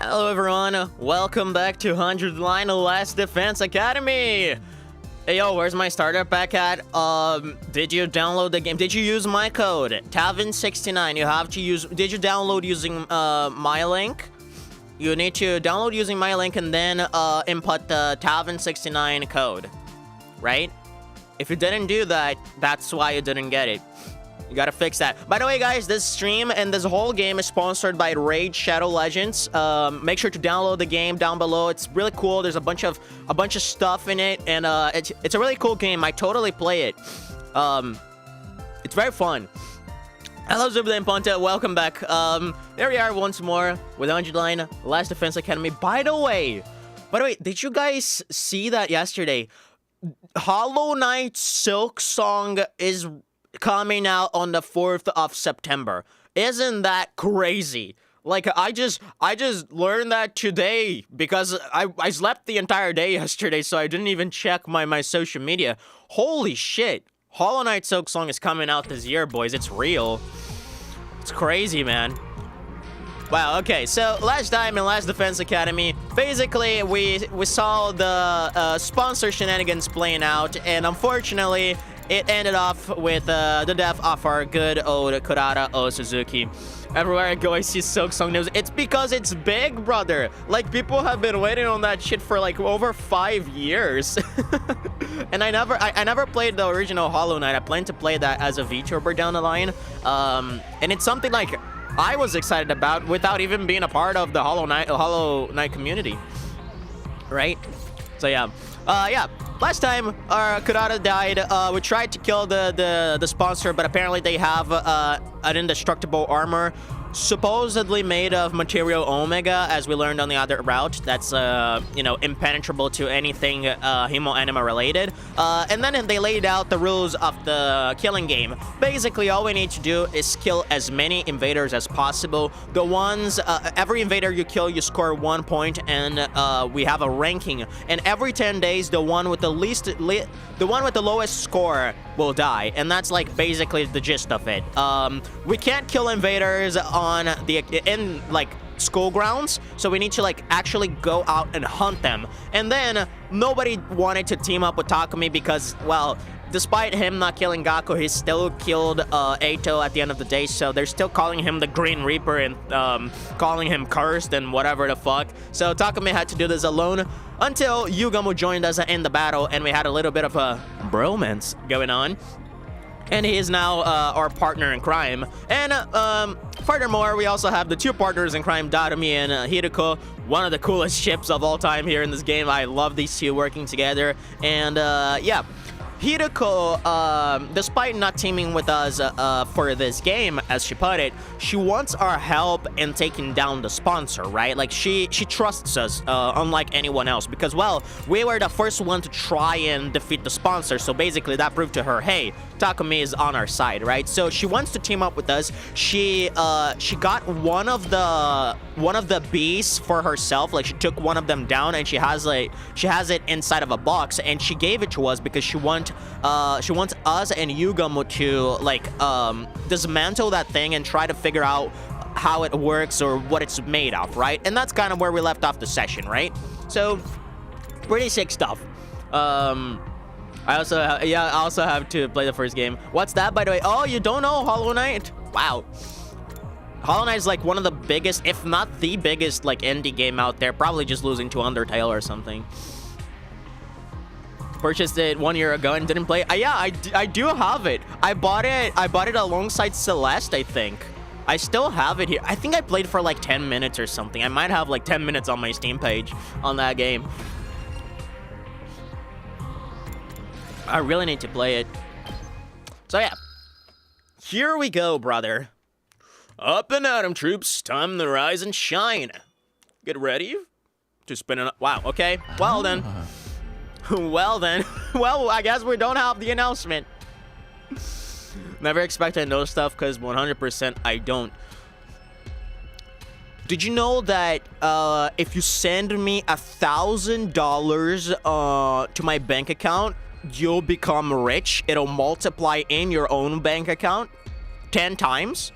Hello everyone, welcome back to 100 Line Last Defense Academy! Hey yo, where's my starter pack at? Did you download the game? Did you use my code? Tavin69, you have to use... Did you download using my link? You need to download using my link and then input the Tavin69 code, right? If you didn't do that, that's why you didn't get it. You gotta fix that. By the way, guys, this stream and this whole game is sponsored by Raid Shadow Legends. Make sure to download the game down below. It's really cool. There's a bunch of stuff in it, and it's a really cool game. I totally play it. It's very fun. Hello, Zubla and Ponta. Welcome back. There we are once more with 100 Line Last Defense Academy. By the way, did you guys see that yesterday? Hollow Knight Silk Song is coming out on the 4th of September. Isn't that crazy? Like, I just learned that today because I slept the entire day yesterday, so I didn't even check my social media. Holy shit. Hollow Knight Silk Song is coming out this year, boys. It's real. It's crazy, man. Wow, okay, so last time in Last Defense Academy, basically, we saw the sponsor shenanigans playing out, and unfortunately, it ended off with the death of our good old Kurata O Suzuki. Everywhere I go, I see Silk Song news. It's because it's big, brother. Like, people have been waiting on that shit for like over 5 years. And I never played the original Hollow Knight. I plan to play that as a VTuber down the line. And it's something like I was excited about without even being a part of the Hollow Knight community. Right? So yeah. Last time our Kurata died, we tried to kill the sponsor, but apparently they have an indestructible armor supposedly made of material Omega, as we learned on the other route. That's you know, impenetrable to anything hemo-anima related. And then they laid out the rules of the killing game. Basically, all we need to do is kill as many invaders as possible. The ones, every invader you kill, you score 1 point, and we have a ranking. And every 10 days, the one with the lowest score will die, and that's like basically the gist of it. We can't kill invaders in like school grounds, so we need to like actually go out and hunt them. And then nobody wanted to team up with Takumi because, well, despite him not killing Gaku, he still killed Eito at the end of the day, so they're still calling him the Green Reaper and calling him cursed and whatever the fuck. So Takumi had to do this alone until Yugamu joined us in the battle, and we had a little bit of a bromance going on. And he is now our partner in crime. And furthermore, we also have the two partners in crime, Darumi and Hideko, one of the coolest ships of all time here in this game. I love these two working together. And yeah, Hideko, despite not teaming with us for this game, as she put it, she wants our help in taking down the sponsor, right? Like, she trusts us, unlike anyone else, because, well, we were the first one to try and defeat the sponsor, so basically that proved to her, hey, Takumi is on our side, right? So she wants to team up with us. She got one of the beasts for herself. Like, she took one of them down, and she has it inside of a box, and she gave it to us because she wants us and Yugamu to like dismantle that thing and try to figure out how it works or what it's made of, right? And that's kind of where we left off the session, right? So pretty sick stuff. I also have to play the first game. What's that, by the way? Oh, you don't know Hollow Knight? Wow. Hollow Knight is like one of the biggest, if not the biggest, like indie game out there. Probably just losing to Undertale or something. Purchased it 1 year ago and didn't play. Yeah, I do have it. I bought it alongside Celeste, I think. I still have it here. I think I played for like 10 minutes or something. I might have like 10 minutes on my Steam page on that game. I really need to play it. So yeah, here we go, brother. Up and at 'em, troops. Time to rise and shine. Get ready to spin it. Wow, okay. Well then. Well then. Well, I guess we don't have the announcement. Never expected to know stuff because 100% I don't. Did you know that if you send me $1,000 to my bank account, you'll become rich? It'll multiply in your own bank account 10 times.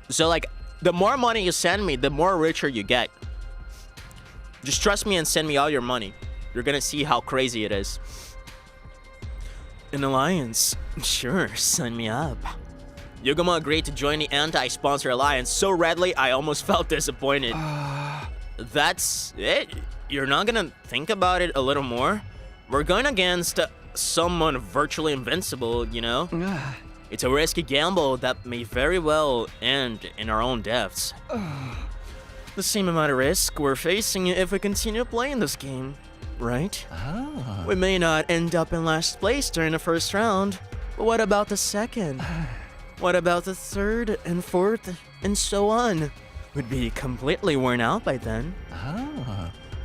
So like The more money you send me, the more richer you get. Just trust me and send me all your money. You're gonna see how crazy it is. An alliance? Sure, sign me up. Yugama agreed to join the anti-sponsor alliance so readily I almost felt disappointed. That's it? You're not gonna think about it a little more? We're going against someone virtually invincible, you know? It's a risky gamble that may very well end in our own deaths. The same amount of risk we're facing if we continue playing this game, right? We may not end up in last place during the first round, but what about the second? What about the third and fourth and so on? We'd be completely worn out by then.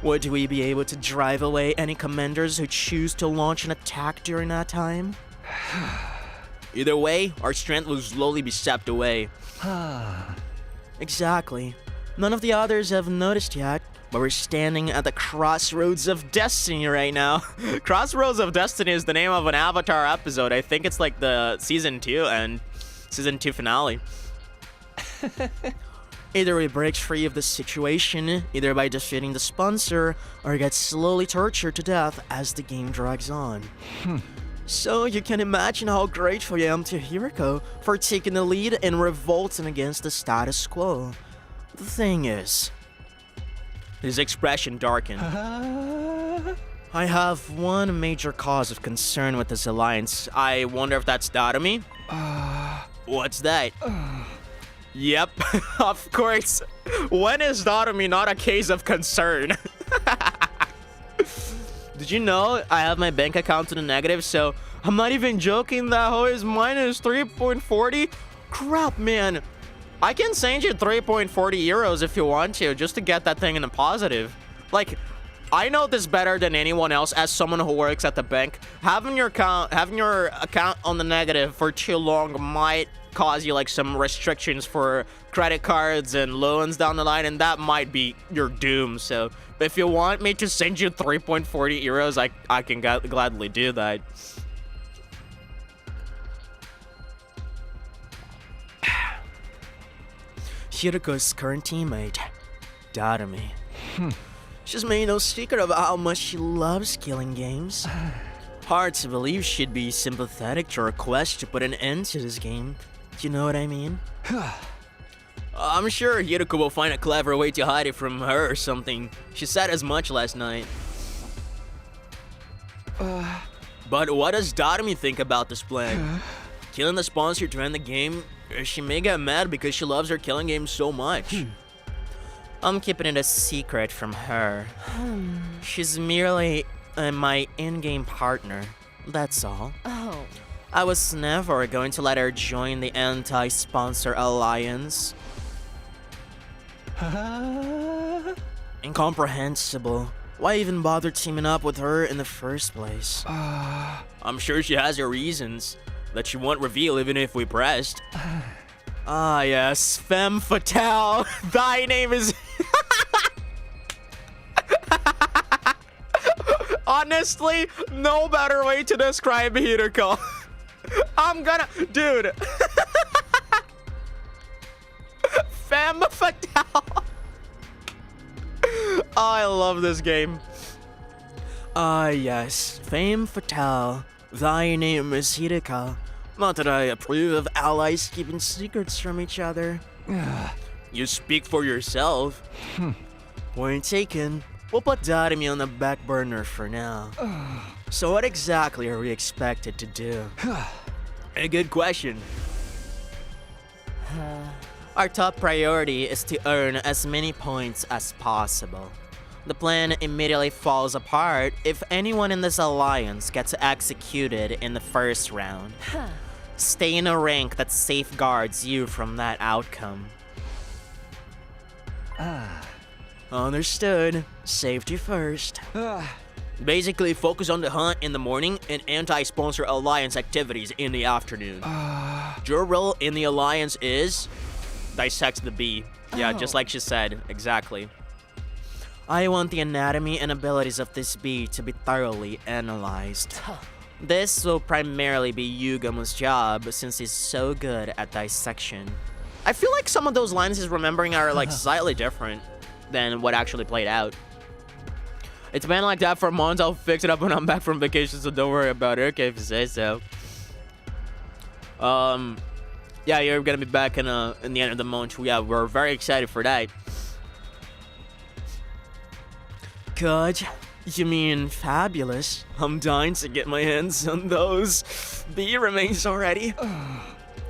Would we be able to drive away any commanders who choose to launch an attack during that time? Either way, our strength will slowly be sapped away. Exactly. None of the others have noticed yet, but we're standing at the crossroads of destiny right now. Crossroads of Destiny is the name of an Avatar episode. I think it's like the season 2 finale. Either we break free of the situation, either by defeating the sponsor, or get slowly tortured to death as the game drags on. So you can imagine how grateful I am to Hiriko for taking the lead and revolting against the status quo. The thing is... His expression darkened. I have one major cause of concern with this alliance. I wonder if that's Datomi? What's that? Yep, of course. When is Datomi not a case of concern? Did you know I have my bank account to the negative, so I'm not even joking that hoe is minus 3.40? Crap, man. I can send you 3.40 euros if you want to, just to get that thing in the positive. Like, I know this better than anyone else as someone who works at the bank. Having your account on the negative for too long might cause you like some restrictions for credit cards and loans down the line, and that might be your doom. So if you want me to send you 3.40 euros, I can gladly do that. Hiriko's current teammate, Datomi. She's made no secret about how much she loves killing games. Hard to believe she'd be sympathetic to her request to put an end to this game. You know what I mean? I'm sure Hiriko will find a clever way to hide it from her or something. She said as much last night. But what does Datomi think about this plan? Killing the sponsor to end the game? She may get mad because she loves her killing game so much. I'm keeping it a secret from her. She's merely my in-game partner. That's all. I was never going to let her join the anti-sponsor alliance. Incomprehensible. Why even bother teaming up with her in the first place? I'm sure she has her reasons that she won't reveal even if we pressed. Yes, femme fatale. Thy name is... Honestly, no better way to describe Hiriko. I'm gonna... Dude. Femme fatale. I love this game. Yes, femme fatale. Thy name is Hiriko. Not that I approve of allies keeping secrets from each other. You speak for yourself. Point taken. We'll put Datomi on the back burner for now. So what exactly are we expected to do? A good question. Our top priority is to earn as many points as possible. The plan immediately falls apart if anyone in this alliance gets executed in the first round. Stay in a rank that safeguards you from that outcome. Understood. Safety first. Basically, focus on the hunt in the morning and anti-sponsor alliance activities in the afternoon. Your role in the alliance is... dissect the bee. Yeah, just like she said. Exactly. I want the anatomy and abilities of this bee to be thoroughly analyzed. This will primarily be Yugama's job since he's so good at dissection. I feel like some of those lines he's remembering are like slightly different than what actually played out. It's been like that for months. I'll fix it up when I'm back from vacation, so don't worry about it. Okay, if you say so. Yeah, you're gonna be back in the end of the month. Yeah, we're very excited for that. God, you mean fabulous? I'm dying to get my hands on those bee remains already.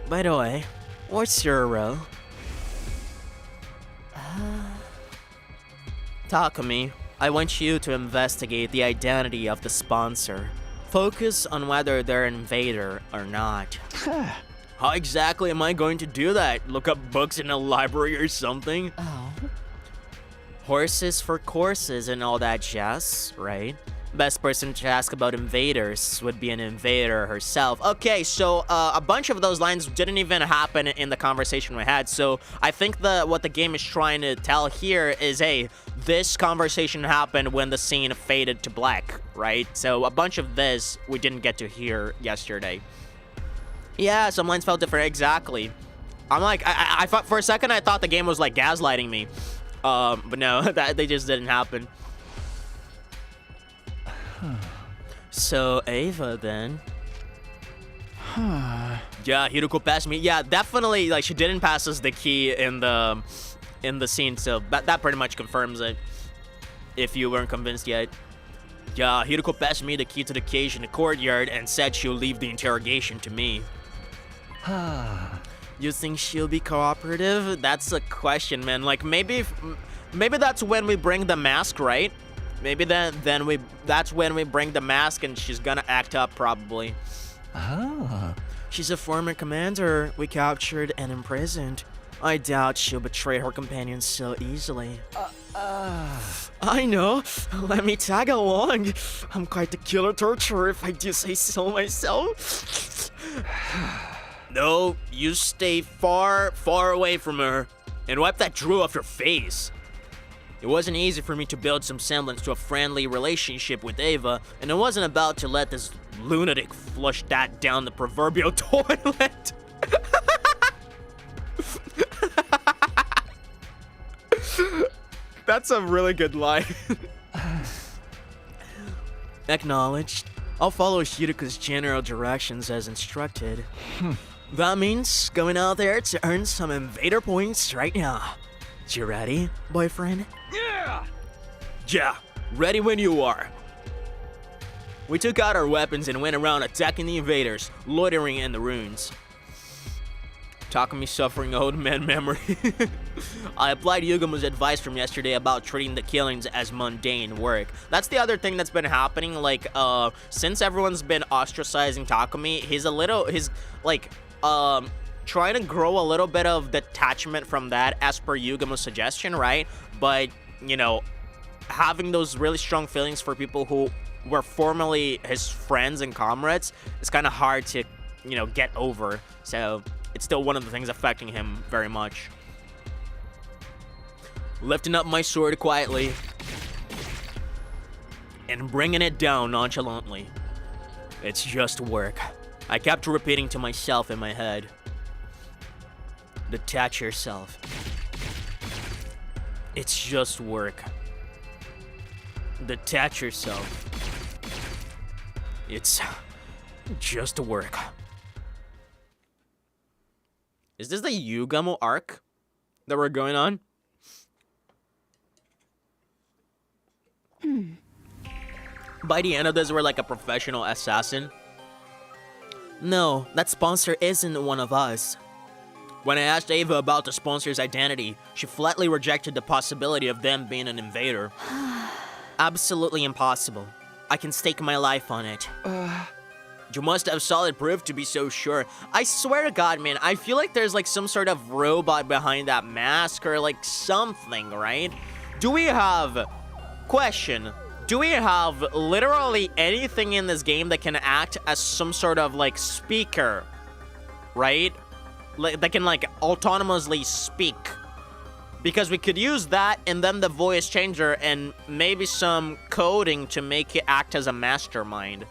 By the way, what's your role? Takumi, I want you to investigate the identity of the sponsor. Focus on whether they're an invader or not. How exactly am I going to do that? Look up books in a library or something? Oh. Horses for courses and all that jazz, right? Best person to ask about invaders would be an invader herself. Okay, so a bunch of those lines didn't even happen in the conversation we had. So I think what the game is trying to tell here is, hey, this conversation happened when the scene faded to black, right? So a bunch of this we didn't get to hear yesterday. Yeah, some lines felt different, exactly. I'm like, I thought for a second I thought the game was like gaslighting me. But no, they just didn't happen. So Ava then. Yeah, Hiroko passed me. Yeah, definitely. Like she didn't pass us the key in the scene, so that pretty much confirms it. If you weren't convinced yet. Yeah, Hiroko passed me the key to the cage in the courtyard and said she'll leave the interrogation to me. You think she'll be cooperative? That's a question, man. Like maybe that's when we bring the mask, right? Maybe that's when we bring the mask and she's gonna act up probably. Oh. She's a former commander we captured and imprisoned. I doubt she'll betray her companions so easily. I know. Let me tag along. I'm quite the killer torturer if I do say so myself. No, you stay far, far away from her and wipe that drool off your face. It wasn't easy for me to build some semblance to a friendly relationship with Ava, and I wasn't about to let this lunatic flush that down the proverbial toilet. That's a really good line. Acknowledged. I'll follow Hiruko's general directions as instructed. That means going out there to earn some invader points right now. You ready, boyfriend? Yeah. Yeah, ready when you are. We took out our weapons and went around attacking the invaders, loitering in the ruins. Takumi suffering old man memory. I applied Yugamu's advice from yesterday about treating the killings as mundane work. That's the other thing that's been happening, like, since everyone's been ostracizing Takumi, he's trying to grow a little bit of detachment from that as per Yugamu's suggestion, right? But, you know, having those really strong feelings for people who were formerly his friends and comrades is kind of hard to, you know, get over. So it's still one of the things affecting him very much. Lifting up my sword quietly and bringing it down nonchalantly. It's just work. I kept repeating to myself in my head. Detach yourself. It's just work. Detach yourself. It's just work. Is this the Yugamu arc that we're going on? By the end of this, we're like a professional assassin. No, that sponsor isn't one of us. When I asked Ava about the sponsor's identity, she flatly rejected the possibility of them being an invader. Absolutely impossible. I can stake my life on it. You must have solid proof to be so sure. I swear to God, man, I feel like there's like some sort of robot behind that mask or like something, right? Do we have... Question. Do we have literally anything in this game that can act as some sort of like speaker, right? That can like autonomously speak, because we could use that and then the voice changer and maybe some coding to make it act as a mastermind.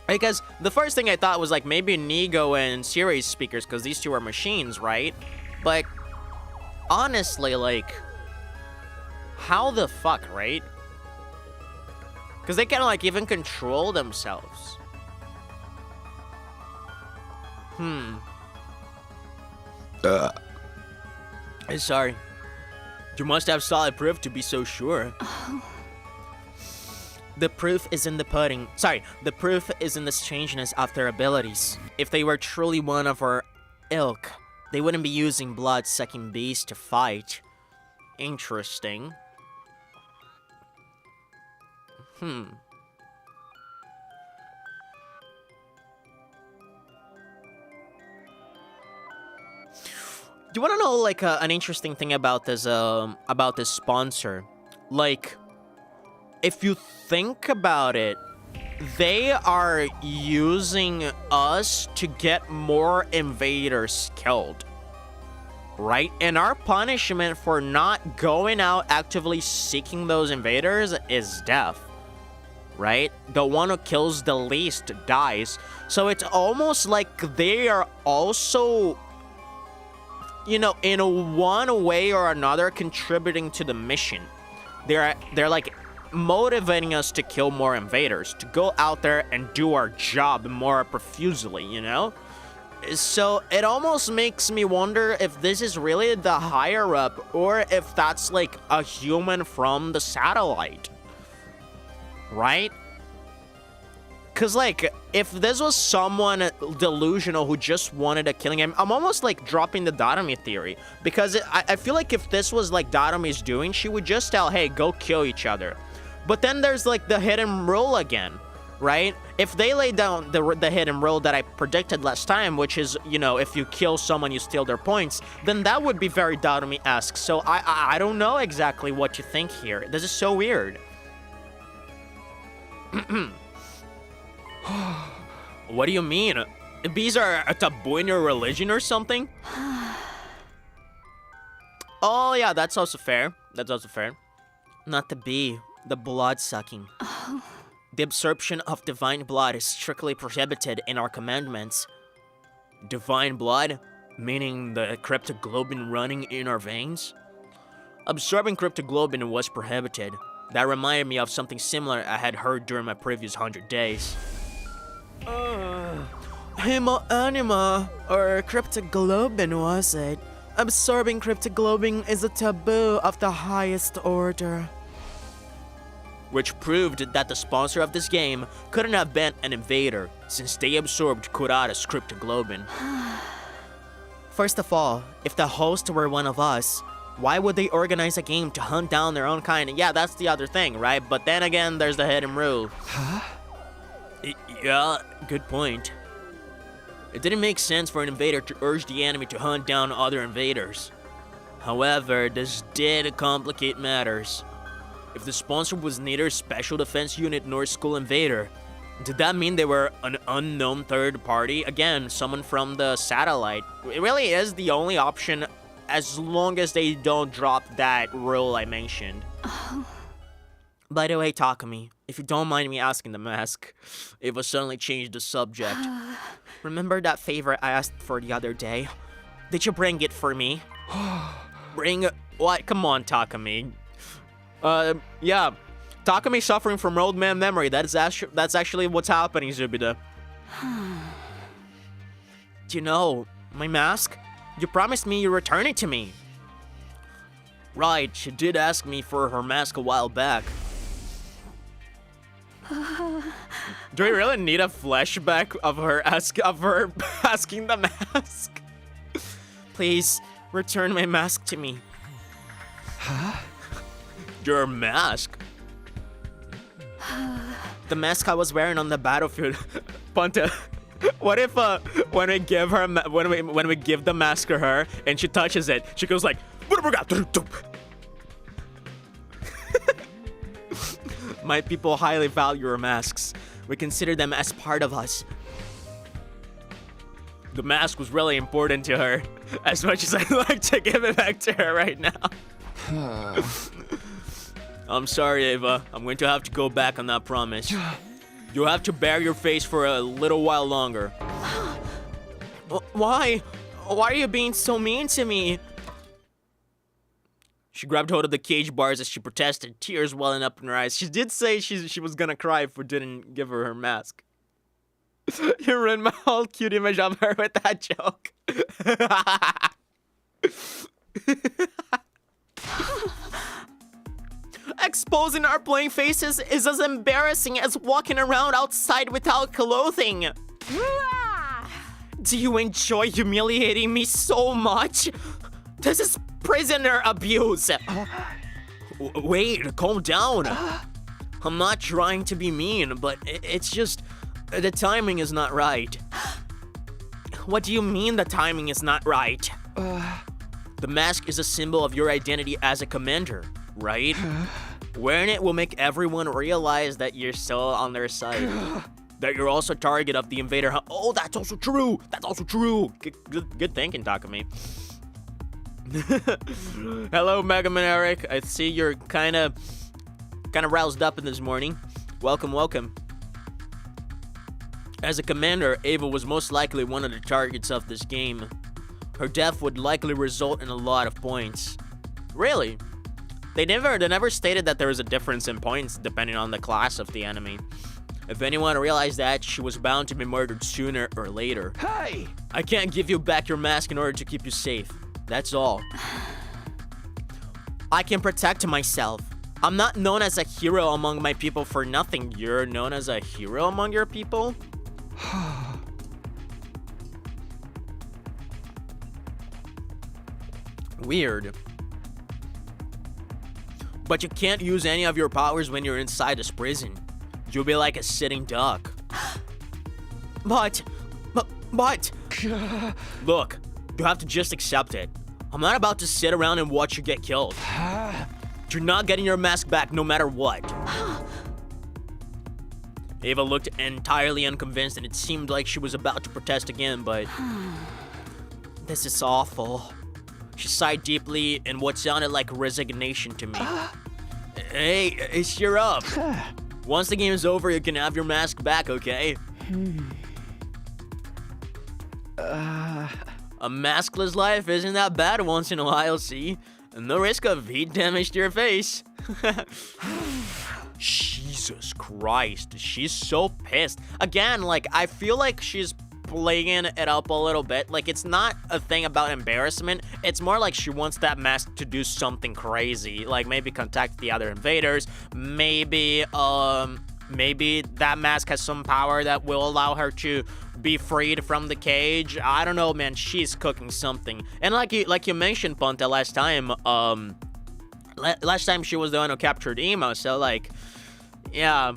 Because the first thing I thought was like maybe Nigo and Siri's speakers, because these two are machines, right? But honestly, like, how the fuck, right? Because they can, like, even control themselves. Sorry. You must have solid proof to be so sure. The proof is in the pudding. Sorry, the proof is in the strangeness of their abilities. If they were truly one of our ilk, they wouldn't be using blood-sucking beasts to fight. Interesting. Do you want to know, like, an interesting thing about this sponsor? Like, if you think about it, they are using us to get more invaders killed, right? And our punishment for not going out actively seeking those invaders is death, right? The one who kills the least dies. So it's almost like they are also, you know, in one way or another contributing to the mission. They're like motivating us to kill more invaders, to go out there and do our job more profusely, you know? So it almost makes me wonder if this is really the higher up or if that's like a human from the satellite, right? Because, like, if this was someone delusional who just wanted a killing him, I'm almost, like, dropping the Datomi theory. Because I feel like if this was, like, Datomi's doing, she would just tell, hey, go kill each other. But then there's, like, the hidden rule again, right? If they lay down the hidden rule that I predicted last time, which is, you know, if you kill someone, you steal their points, then that would be very Datomi-esque. So I don't know exactly what to think here. This is so weird. What do you mean? Bees are a taboo in your religion or something? Oh, yeah, that's also fair. That's also fair. Not the bee, the blood-sucking. The absorption of divine blood is strictly prohibited in our commandments. Divine blood? Meaning the cryptoglobin running in our veins? Absorbing cryptoglobin was prohibited. That reminded me of something similar I had heard during my previous 100 days. Hemoanima, or cryptoglobin was it? Absorbing cryptoglobin is a taboo of the highest order. Which proved that the sponsor of this game couldn't have been an invader, since they absorbed Kurata's cryptoglobin. First of all, if the host were one of us, why would they organize a game to hunt down their own kind? Yeah, that's the other thing, right? But then again, there's the hidden rule. Huh? Yeah, good point. It didn't make sense for an invader to urge the enemy to hunt down other invaders. However, this did complicate matters. If the sponsor was neither Special Defense Unit nor School Invader, did that mean they were an unknown third party? Again, someone from the satellite. It really is the only option as long as they don't drop that rule I mentioned. By the way, Takumi, if you don't mind me asking the mask, it will suddenly change the subject. Remember that favor I asked for the other day? Did you bring it for me? Bring what? Come on, Takumi. Yeah. Takumi suffering from old man memory. That's actually what's happening, Zubida. Do you know, my mask? You promised me you'd return it to me. Right, she did ask me for her mask a while back. Do we really need a flashback of her asking the mask? Please, return my mask to me. Huh? Your mask? The mask I was wearing on the battlefield. Ponta, what if when we give the mask to her and she touches it, she goes like, my people highly value our masks. We consider them as part of us. The mask was really important to her, as much as I'd like to give it back to her right now. I'm sorry, Ava. I'm going to have to go back on that promise. You'll have to bare your face for a little while longer. Why? Why are you being so mean to me? She grabbed hold of the cage bars as she protested, tears welling up in her eyes. She did say she was gonna cry if we didn't give her her mask. You ruined my whole cute image of her with that joke. Exposing our plain faces is as embarrassing as walking around outside without clothing. Do you enjoy humiliating me so much? This is prisoner abuse. Wait, calm down. I'm not trying to be mean, but it's just the timing is not right. What do you mean the timing is not right? The mask is a symbol of your identity as a commander, right? Wearing it will make everyone realize that you're still on their side. That you're also target of the invader. Oh, that's also true. That's also true. Good thinking, Takumi. Hello, Mega Man Eric. I see you're kind of roused up in this morning. Welcome, welcome. As a commander, Ava was most likely one of the targets of this game. Her death would likely result in a lot of points. Really? They never stated that there was a difference in points depending on the class of the enemy. If anyone realized that, she was bound to be murdered sooner or later. Hey! I can't give you back your mask in order to keep you safe. That's all. I can protect myself. I'm not known as a hero among my people for nothing. You're known as a hero among your people? Weird. But you can't use any of your powers when you're inside this prison. You'll be like a sitting duck. But... Look, you have to just accept it. I'm not about to sit around and watch you get killed. You're not getting your mask back no matter what. Ava looked entirely unconvinced and it seemed like she was about to protest again, but... This is awful. She sighed deeply in what sounded like resignation to me. Hey, cheer up. Once the game is over, you can have your mask back, okay? A maskless life isn't that bad once in a while, see? No risk of heat damage to your face. Jesus Christ, she's so pissed. Again, like, I feel like she's playing it up a little bit. Like, it's not a thing about embarrassment. It's more like she wants that mask to do something crazy. Like, maybe contact the other invaders. Maybe that mask has some power that will allow her to be freed from the cage. I don't know, man. She's cooking something. And like you mentioned, Ponta, last time, last time she was the one who captured Emo. So, like, yeah.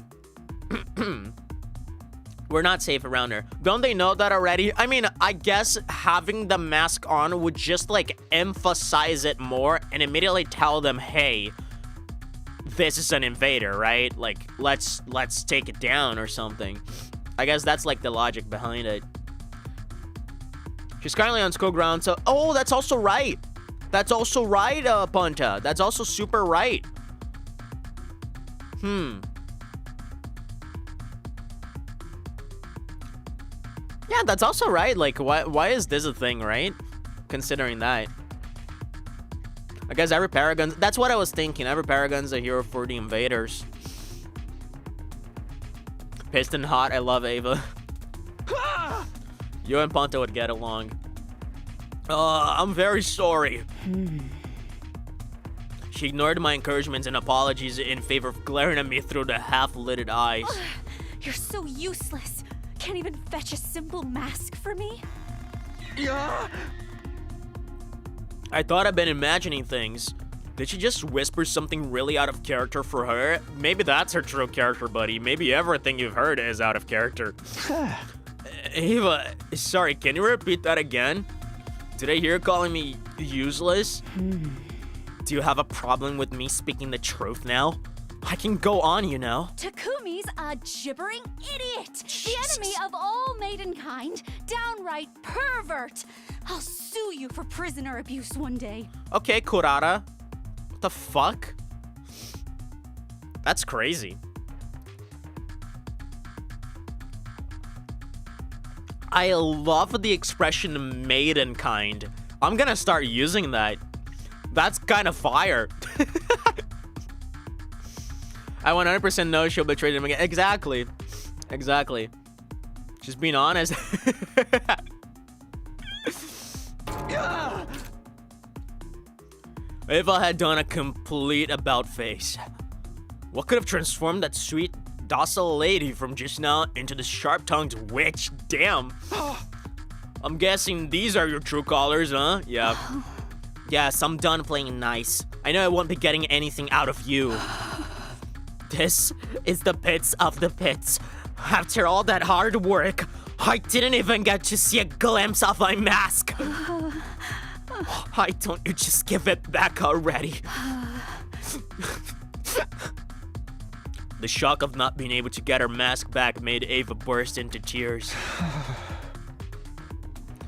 We're not safe around her. Don't they know that already? I mean, I guess having the mask on would just, like, emphasize it more and immediately tell them, hey, this is an invader, right? Like, let's take it down or something. I guess that's, like, the logic behind it. She's currently on school ground, so... Oh, that's also right. That's also right, Ponta. That's also super right. Yeah, that's also right. Like, why is this a thing, right? Considering that. I guess every Paragon... That's what I was thinking. Every Paragon's a hero for the invaders. Piston hot. I love Ava. You and Ponta would get along. I'm very sorry. She ignored my encouragements and apologies in favor of glaring at me through the half-lidded eyes. You're so useless. Can't even fetch a simple mask for me? I thought I'd been imagining things. Did she just whisper something really out of character for her? Maybe that's her true character, buddy. Maybe everything you've heard is out of character. Ava, sorry, can you repeat that again? Did I hear you calling me useless? Do you have a problem with me speaking the truth now? I can go on, you know. Takumi's a gibbering idiot. Jesus. The enemy of all maidenkind. Downright pervert. I'll sue you for prisoner abuse one day. Okay, Kurata. What the fuck? That's crazy. I love the expression maiden kind. I'm gonna start using that. That's kind of fire. I 100% know she'll betray him again. Exactly. Exactly. Just being honest. Ava had done a complete about-face. What could have transformed that sweet, docile lady from just now into the sharp-tongued witch? Damn. I'm guessing these are your true colors, huh? Yeah. Yes, I'm done playing nice. I know I won't be getting anything out of you. This is the pits of the pits. After all that hard work, I didn't even get to see a glimpse of my mask. Why don't you just give it back already? The shock of not being able to get her mask back made Ava burst into tears.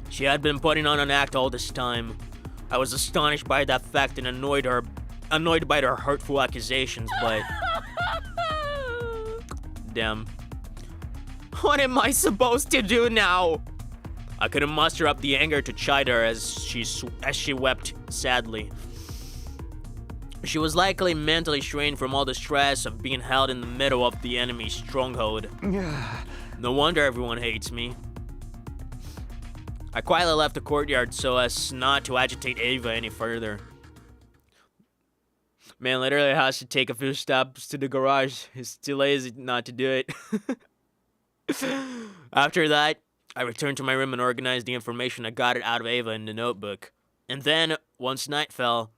She had been putting on an act all this time. I was astonished by that fact and annoyed by her hurtful accusations, but... Damn. What am I supposed to do now? I couldn't muster up the anger to chide her as she wept sadly. She was likely mentally strained from all the stress of being held in the middle of the enemy's stronghold. No wonder everyone hates me. I quietly left the courtyard so as not to agitate Ava any further. Man literally has to take a few steps to the garage. He's too lazy not to do it. After that, I returned to my room and organized the information I got out of Ava in the notebook. And then, once night fell...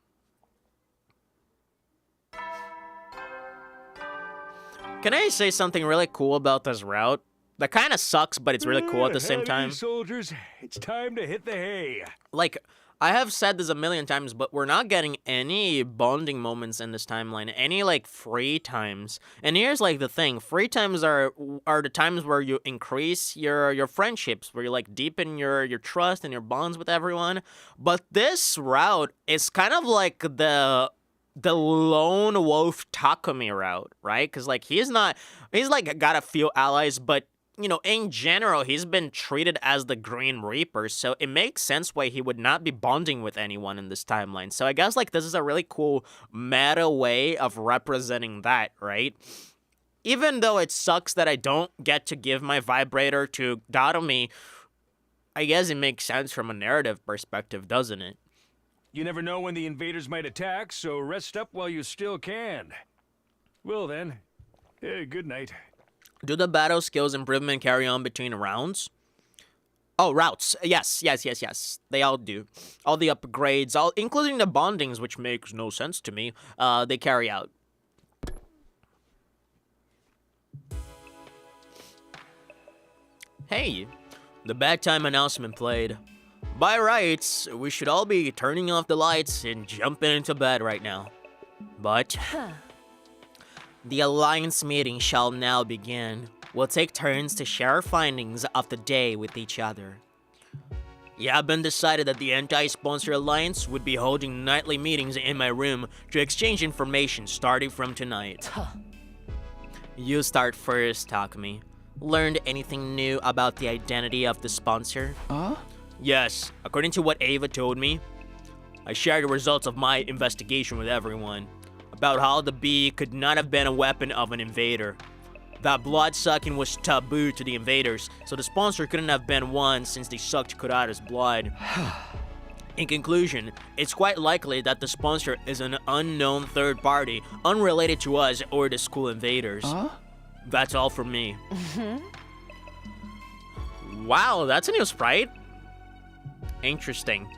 Can I say something really cool about this route? That kind of sucks, but it's really cool at the same time. Soldiers, it's time to hit the hay. Like, I have said this a million times, but we're not getting any bonding moments in this timeline, any like free times. And here's like the thing: free times are the times where you increase your friendships, where you like deepen your trust and your bonds with everyone. But this route is kind of like the lone wolf Takumi route, right? Because like he's like got a few allies, but you know, in general, he's been treated as the Green Reaper, so it makes sense why he would not be bonding with anyone in this timeline. So I guess, like, this is a really cool meta way of representing that, right? Even though it sucks that I don't get to give my vibrator to Dadomi, I guess it makes sense from a narrative perspective, doesn't it? You never know when the invaders might attack, so rest up while you still can. Well then, good night. Do the battle skills improvement carry on between rounds? Oh, routes. Yes. They all do. All the upgrades, including the bondings, which makes no sense to me, they carry out. Hey, the bedtime announcement played. By rights, we should all be turning off the lights and jumping into bed right now. But... the Alliance meeting shall now begin. We'll take turns to share our findings of the day with each other. It had been decided that the Anti-Sponsor Alliance would be holding nightly meetings in my room to exchange information starting from tonight. You start first, Takumi. Learned anything new about the identity of the sponsor? Yes, according to what Ava told me, I shared the results of my investigation with everyone. About how the bee could not have been a weapon of an invader. That blood-sucking was taboo to the invaders, so the sponsor couldn't have been one since they sucked Kurata's blood. In conclusion, it's quite likely that the sponsor is an unknown third party, unrelated to us or the school invaders. That's all from me. Wow, that's a new sprite. Interesting.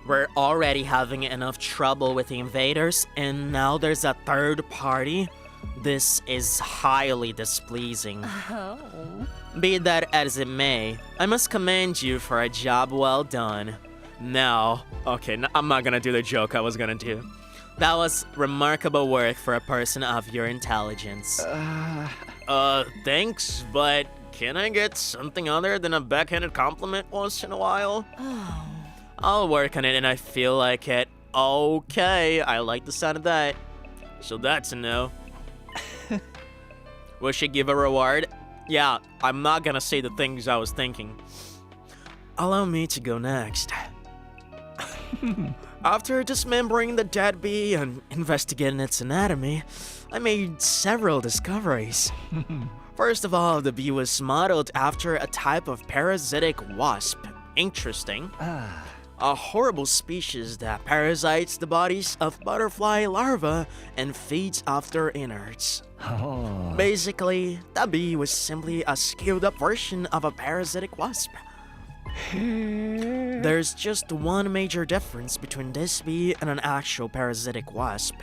We're already having enough trouble with the invaders, and now there's a third party? This is highly displeasing. Be that as it may, I must commend you for a job well done. Now, okay, I'm not gonna do the joke I was gonna do. That was remarkable work for a person of your intelligence. Thanks, but can I get something other than a backhanded compliment once in a while? I'll work on it and I feel like it. Okay, I like the sound of that. So that's a no. Will she give a reward? Yeah, I'm not gonna say the things I was thinking. Allow me to go next. After dismembering the dead bee and investigating its anatomy, I made several discoveries. First of all, the bee was modeled after a type of parasitic wasp. Interesting. A horrible species that parasites the bodies of butterfly larvae and feeds off their innards. Basically, the bee was simply a scaled-up version of a parasitic wasp. There's just one major difference between this bee and an actual parasitic wasp.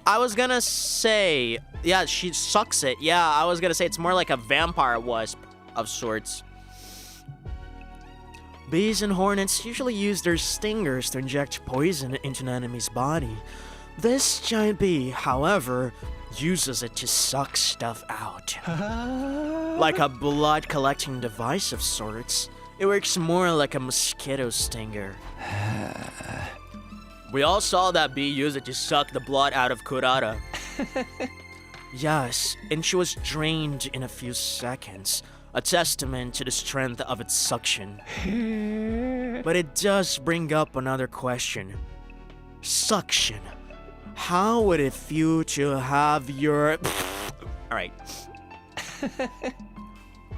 I was gonna say, yeah, she sucks it. Yeah, I was gonna say it's more like a vampire wasp of sorts. Bees and hornets usually use their stingers to inject poison into an enemy's body. This giant bee, however, uses it to suck stuff out. Like a blood collecting device of sorts. It works more like a mosquito stinger. We all saw that bee use it to suck the blood out of Kurata. Yes, and she was drained in a few seconds. A testament to the strength of its suction. But it does bring up another question. Suction. How would it feel to have your... Alright.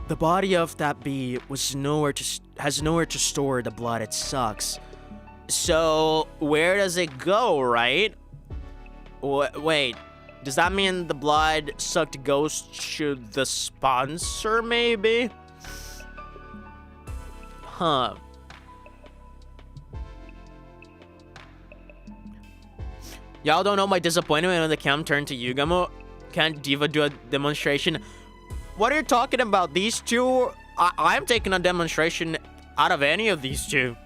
The body of that bee has nowhere to store the blood it sucks. So, where does it go, right? Wait, does that mean the blood sucked goes to the sponsor, maybe? Huh. Y'all don't know my disappointment when the cam turned to Yugamo. Can't Diva do a demonstration? What are you talking about? These two? I'm taking a demonstration out of any of these two.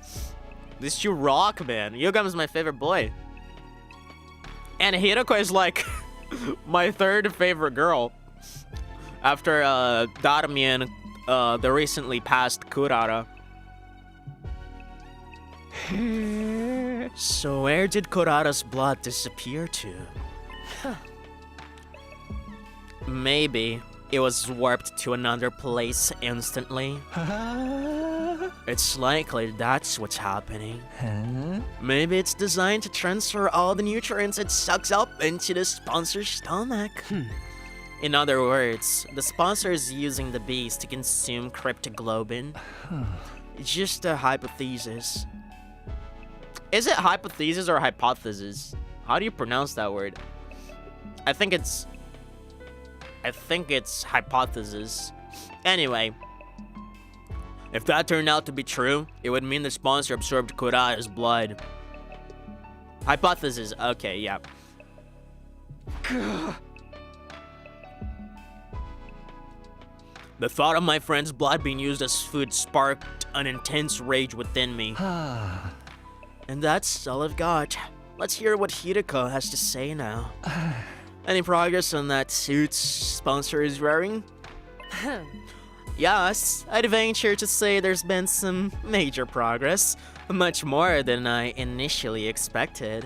These two rock, man. Yugamo's my favorite boy. And Hiroko is like my third favorite girl. After Darumi and the recently passed Kurara. So where did Kurara's blood disappear to? Maybe it was warped to another place instantly. It's likely that's what's happening. Maybe it's designed to transfer all the nutrients it sucks up into the sponsor's stomach. In other words, the sponsor is using the bees to consume cryptoglobin. It's just a hypothesis. Is it hypothesis or hypothesis? How do you pronounce that word? I think it's hypothesis. Anyway, if that turned out to be true, it would mean the sponsor absorbed Kurata's blood. Hypothesis. Okay, yeah. The thought of my friend's blood being used as food sparked an intense rage within me. And that's all I've got. Let's hear what Hiroko has to say now. Any progress on that suit sponsor is wearing? Yes, I'd venture to say there's been some major progress. Much more than I initially expected.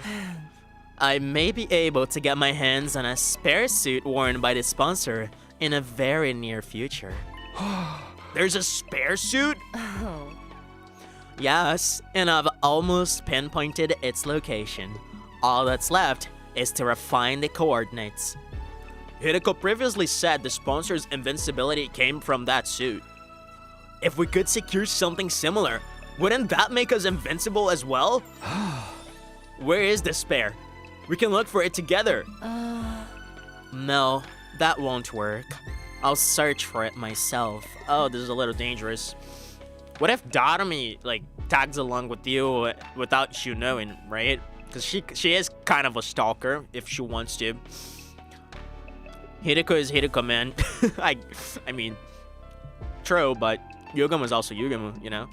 I may be able to get my hands on a spare suit worn by the sponsor in a very near future. There's a spare suit? Oh. Yes, and I've almost pinpointed its location. All that's left is to refine the coordinates. Hiroko previously said the sponsor's invincibility came from that suit. If we could secure something similar, wouldn't that make us invincible as well? Where is the spare? We can look for it together. No, that won't work. I'll search for it myself. Oh, this is a little dangerous. What if Darumi, like, tags along with you without you knowing, right? Because she is kind of a stalker, if she wants to. Hiroko is Hiroko, man. I mean, true, but Yugamo is also Yugamo, you know?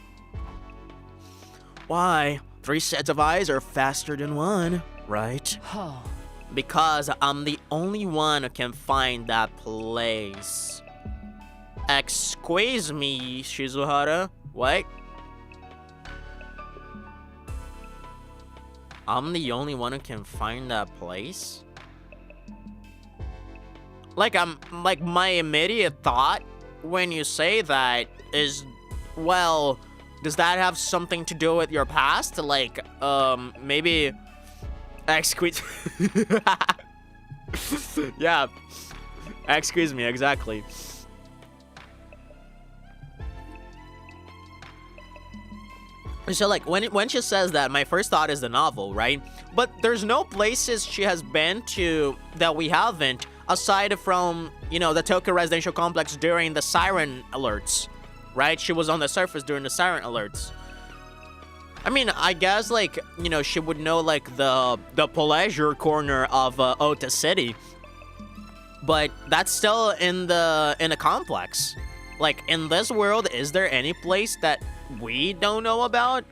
Why? 3 sets of eyes are faster than 1, right? Because I'm the only one who can find that place. Excuse me, Shizuhara. What? I'm the only one who can find that place? Like my immediate thought when you say that is, well, does that have something to do with your past? Like, maybe... Excuse... Yeah. Excuse me, exactly. So, like, when she says that, my first thought is the novel, right? But there's no places she has been to that we haven't, aside from, you know, the Tokyo residential complex during the siren alerts, right? She was on the surface during the siren alerts. I mean, I guess, like, you know, she would know, like, the pleasure corner of Ota City. But that's still in the complex. Like, in this world, is there any place that we don't know about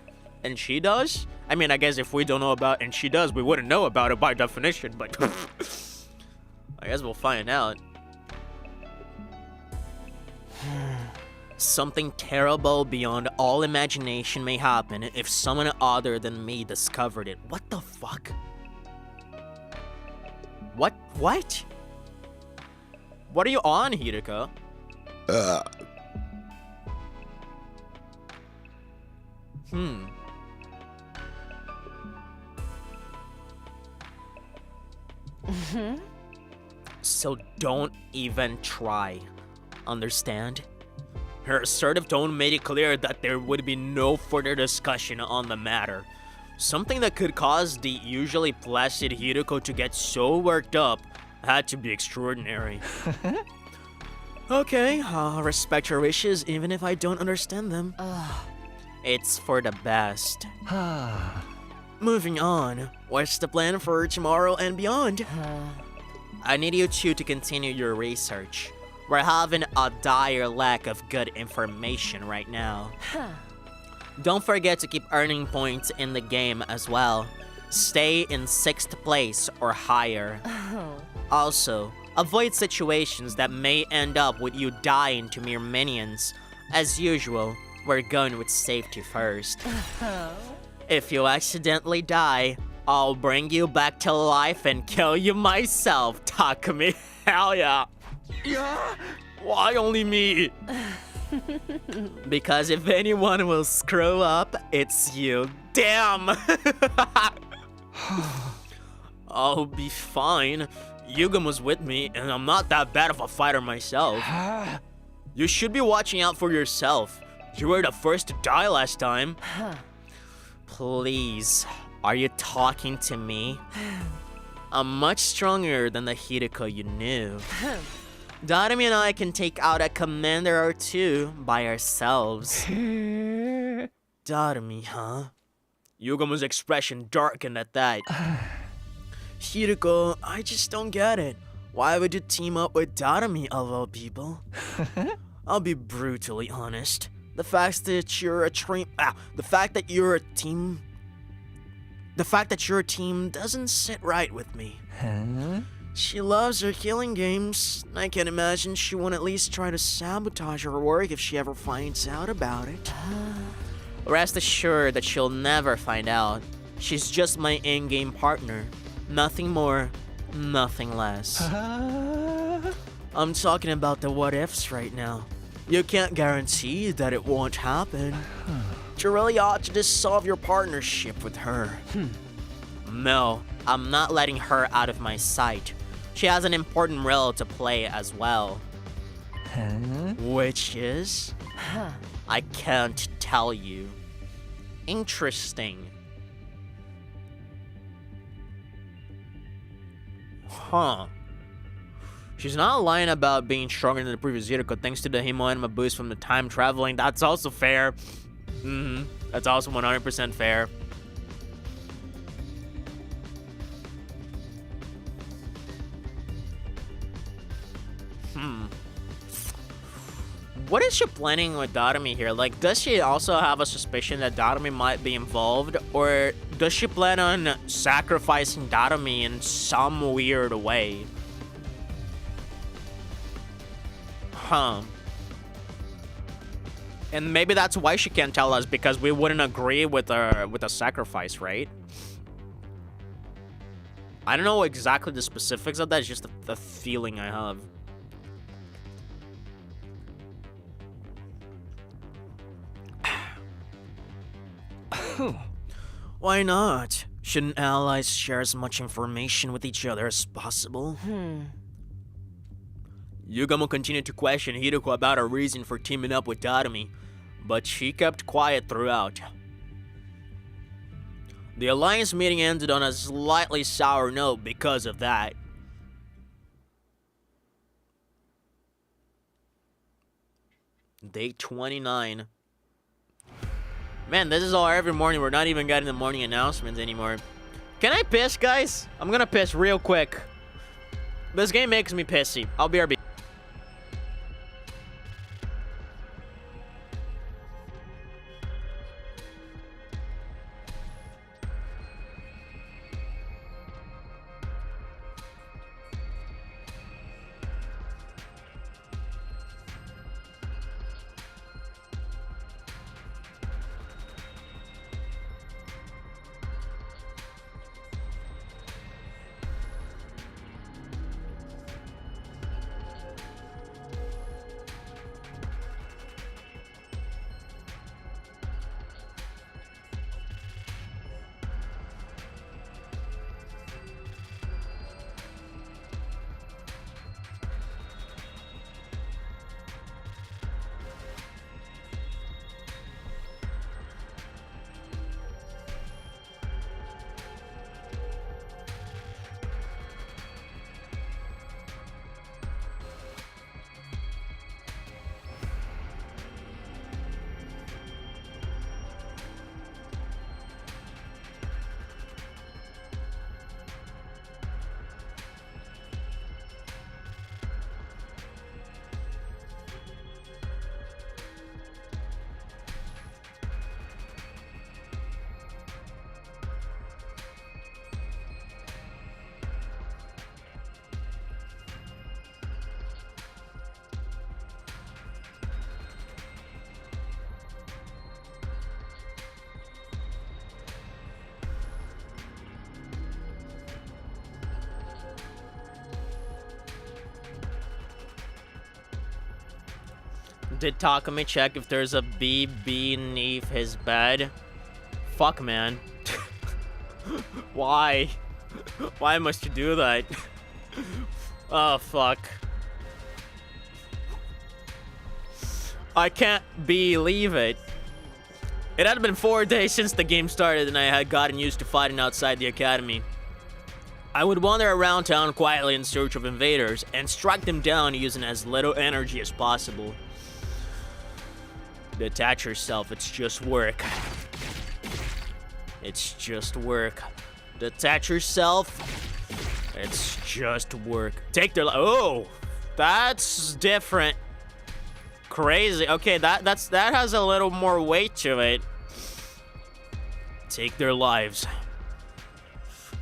and she does? I mean, I guess if we don't know about and she does, we wouldn't know about it by definition, but I guess we'll find out. Something terrible beyond all imagination may happen if someone other than me discovered it. What the fuck? What? What? What are you on, Hideko? So don't even try. Understand? Her assertive tone made it clear that there would be no further discussion on the matter. Something that could cause the usually placid Hideko to get so worked up had to be extraordinary. Okay, I'll respect your wishes even if I don't understand them. It's for the best. Moving on, what's the plan for tomorrow and beyond? I need you two to continue your research. We're having a dire lack of good information right now. Don't forget to keep earning points in the game as well. Stay in 6th place or higher. Also, avoid situations that may end up with you dying to mere minions. As usual, we're going with safety first. If you accidentally die, I'll bring you back to life and kill you myself, Takumi. Hell yeah. Yeah? Why only me? Because if anyone will screw up, it's you. Damn! I'll be fine. Yugen was with me, and I'm not that bad of a fighter myself. You should be watching out for yourself. You were the first to die last time. Please, are you talking to me? I'm much stronger than the Hideko you knew. Darumi and I can take out a commander or two by ourselves. Darumi, huh? Yugamu's expression darkened at that. Hideko, I just don't get it. Why would you team up with Darumi of all people? I'll be brutally honest. The fact that you're a team doesn't sit right with me. She loves her killing games. I can imagine she won't at least try to sabotage her work if she ever finds out about it. Rest assured that she'll never find out. She's just my in-game partner. Nothing more, nothing less. I'm talking about the what-ifs right now. You can't guarantee that it won't happen. You really ought to dissolve your partnership with her. No, I'm not letting her out of my sight. She has an important role to play as well. Which is? I can't tell you. Interesting. Huh. She's not lying about being stronger than the previous Hideko thanks to the Himoenma boost from the time traveling. That's also fair. That's also 100% fair. What is she planning with Darumi here? Like, does she also have a suspicion that Darumi might be involved? Or does she plan on sacrificing Darumi in some weird way? And maybe that's why she can't tell us, because we wouldn't agree with a sacrifice, right? I don't know exactly the specifics of that, it's just the feeling I have. Why not? Shouldn't allies share as much information with each other as possible? Yugamo continued to question Hiroko about her reason for teaming up with Tatami, but she kept quiet throughout. The alliance meeting ended on a slightly sour note because of that. Day 29. Man, this is all every morning. We're not even getting the morning announcements anymore. Can I piss, guys? I'm gonna piss real quick. This game makes me pissy. I'll be RB. Did Takumi check if there's a bee beneath his bed? Fuck, man. Why? Why must you do that? Oh, fuck. I can't believe it. It had been 4 days since the game started and I had gotten used to fighting outside the academy. I would wander around town quietly in search of invaders and strike them down using as little energy as possible. Detach yourself, it's just work. It's just work. Detach yourself, it's just work. Take their oh, that's different. Crazy. Okay, that has a little more weight to it. Take their lives.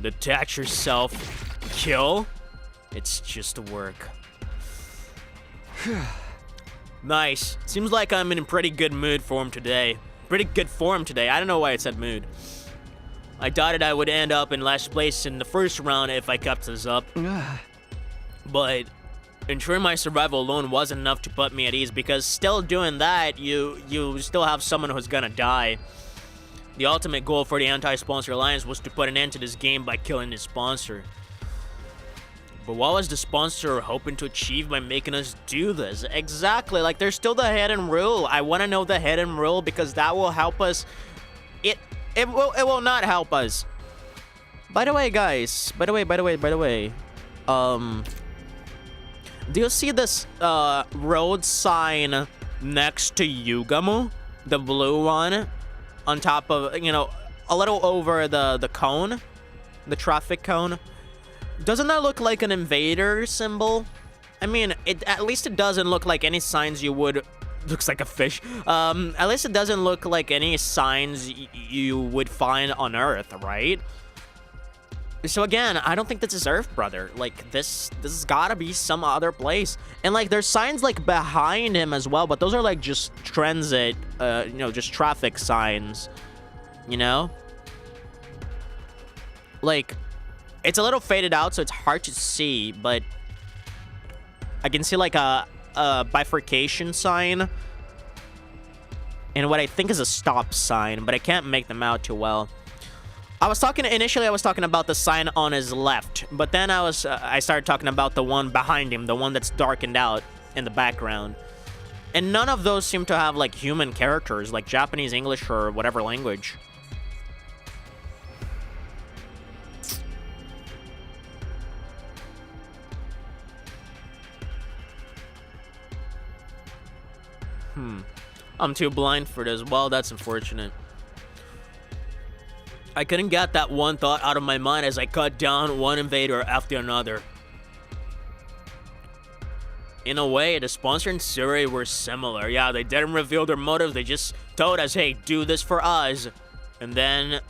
Detach yourself. Kill. It's just work. Nice. Seems like I'm in a pretty good mood form today. Pretty good form today. I don't know why it said mood. I doubted I would end up in last place in the first round if I kept this up. But ensuring my survival alone wasn't enough to put me at ease, because still doing that, you still have someone who's gonna die. The ultimate goal for the anti-sponsor alliance was to put an end to this game by killing the sponsor. But what was the sponsor hoping to achieve by making us do this? Exactly, like there's still the hidden rule. I want to know the hidden rule because that will help us. It will not help us. By the way, guys. By the way. Do you see this road sign next to Yugamo? The blue one on top of, you know, a little over the cone, the traffic cone. Doesn't that look like an invader symbol? I mean, at least it doesn't look like any signs you would... Looks like a fish. At least it doesn't look like any signs you would find on Earth, right? So again, I don't think this is Earth, brother. Like, this has gotta be some other place. And like, there's signs like behind him as well, but those are like just transit, you know, just traffic signs, you know? Like, it's a little faded out, so it's hard to see, but I can see like a bifurcation sign and what I think is a stop sign, but I can't make them out too well. Initially I was talking about the sign on his left, but then I started talking about the one behind him, the one that's darkened out in the background. And none of those seem to have, like, human characters, like Japanese, English, or whatever language. I'm too blind for this. Well, that's unfortunate. I couldn't get that one thought out of my mind as I cut down one invader after another. In a way, the sponsor and Suri were similar. Yeah, they didn't reveal their motives. They just told us, hey, do this for us. And then,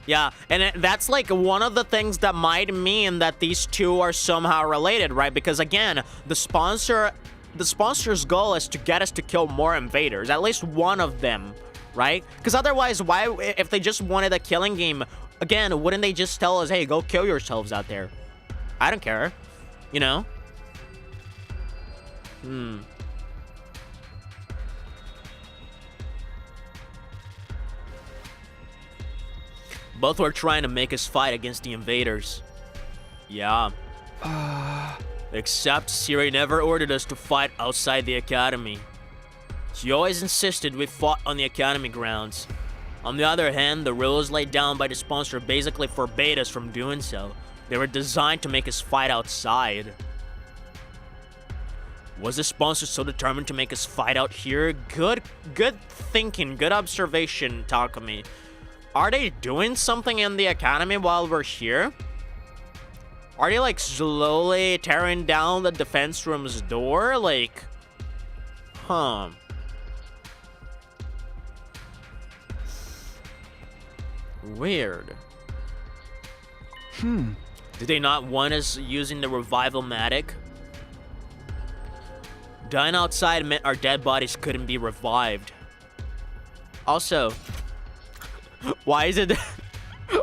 yeah, and that's like one of the things that might mean that these two are somehow related, right? Because again, the sponsor's goal is to get us to kill more invaders, at least one of them, right? Because otherwise, why, if they just wanted a killing game, again, wouldn't they just tell us, hey, go kill yourselves out there? I don't care, you know? Both were trying to make us fight against the invaders. Yeah. Except Siri never ordered us to fight outside the academy. She always insisted we fought on the academy grounds. On the other hand, the rules laid down by the sponsor basically forbade us from doing so. They were designed to make us fight outside. Was the sponsor so determined to make us fight out here? Good thinking, good observation, Takumi. Are they doing something in the academy while we're here? Are they, like, slowly tearing down the defense room's door? Like, huh. Weird. Did they not want us using the revival-matic? Dying outside meant our dead bodies couldn't be revived. Also, why did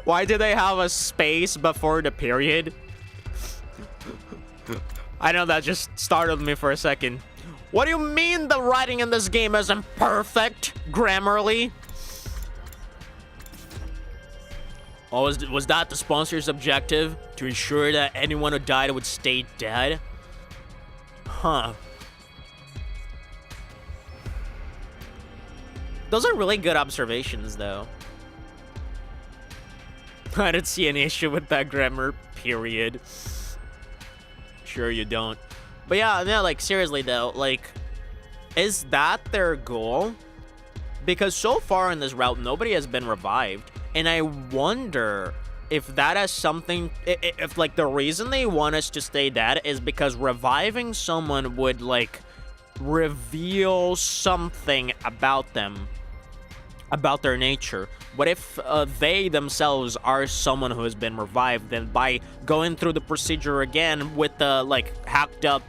they have a space before the period? I know that just startled me for a second. What do you mean the writing in this game isn't perfect grammarly? Oh, was that the sponsor's objective? To ensure that anyone who died would stay dead? Huh. Those are really good observations, though. I didn't see any issue with that grammar, period. Sure you don't. But yeah, no, like, seriously, though, like, is that their goal? Because so far in this route, nobody has been revived. And I wonder if that has something... If, like, the reason they want us to stay dead is because reviving someone would, like, reveal something about them. About their nature. What if they themselves are someone who has been revived? Then by going through the procedure again with the, like, hacked up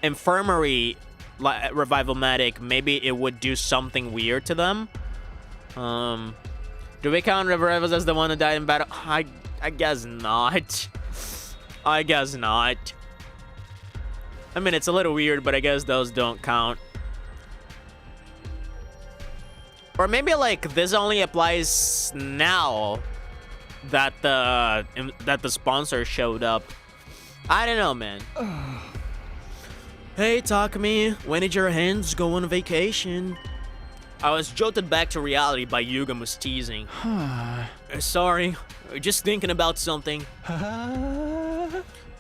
infirmary revival-matic, maybe it would do something weird to them? Do we count revivals as the one who died in battle? I guess not. I guess not. I mean, it's a little weird, but I guess those don't count. Or maybe, like, this only applies now that the sponsor showed up. I don't know, man. Hey, Takumi, when did your hands go on vacation? I was jolted back to reality by Yugamu's teasing. Sorry, just thinking about something.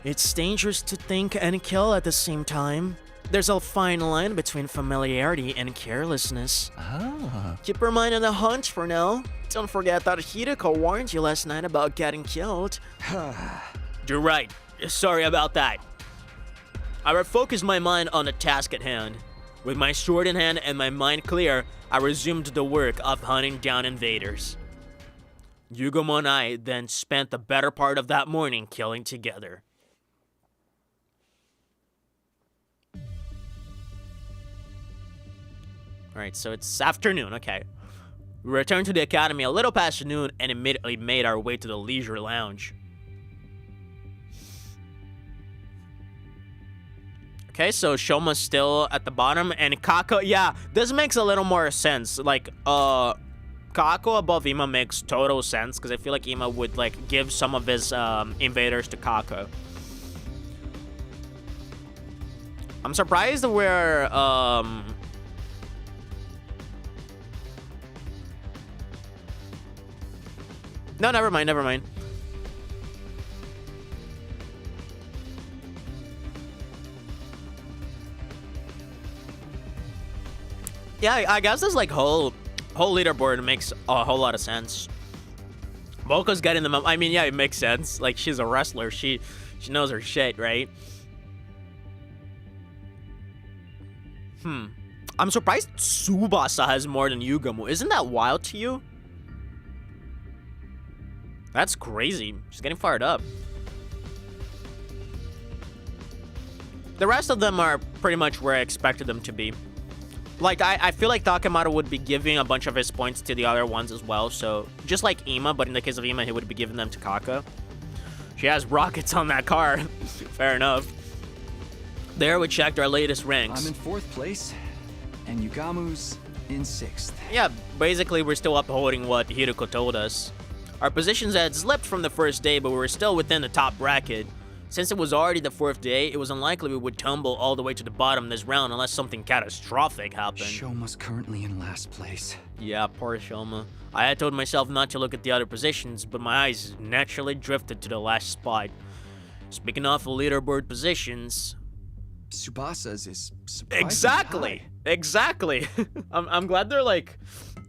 It's dangerous to think and kill at the same time. There's a fine line between familiarity and carelessness. Keep your mind on the hunt for now. Don't forget that Hideko warned you last night about getting killed. You're right. Sorry about that. I refocused my mind on the task at hand. With my sword in hand and my mind clear, I resumed the work of hunting down invaders. Yugumo and I then spent the better part of that morning killing together. Alright, so it's afternoon, okay. We returned to the academy a little past noon and immediately made our way to the leisure lounge. Okay, so Shoma's still at the bottom, and Kako, yeah, this makes a little more sense. Like, Kako above Ima makes total sense, because I feel like Ima would, like, give some of his, invaders to Kako. I'm surprised we're, No, never mind, never mind. Yeah, I guess this like whole leaderboard makes a whole lot of sense. Boko's getting them up. I mean, yeah, it makes sense. Like, she's a wrestler. She knows her shit, right? I'm surprised Tsubasa has more than Yugamu. Isn't that wild to you? That's crazy. She's getting fired up. The rest of them are pretty much where I expected them to be. Like, I feel like Takemata would be giving a bunch of his points to the other ones as well. So, just like Ima, but in the case of Ima, he would be giving them to Kaka. She has rockets on that car. Fair enough. There we checked our latest ranks. I'm in 4th place, and Yugamu's in 6th. Yeah, basically we're still upholding what Hiroko told us. Our positions had slipped from the first day, but we were still within the top bracket. Since it was already the 4th day, it was unlikely we would tumble all the way to the bottom this round unless something catastrophic happened. Shoma's currently in last place. Yeah, poor Shoma. I had told myself not to look at the other positions, but my eyes naturally drifted to the last spot. Speaking of leaderboard positions... Tsubasa's is surprisingly Exactly! high. Exactly! I'm glad they're, like,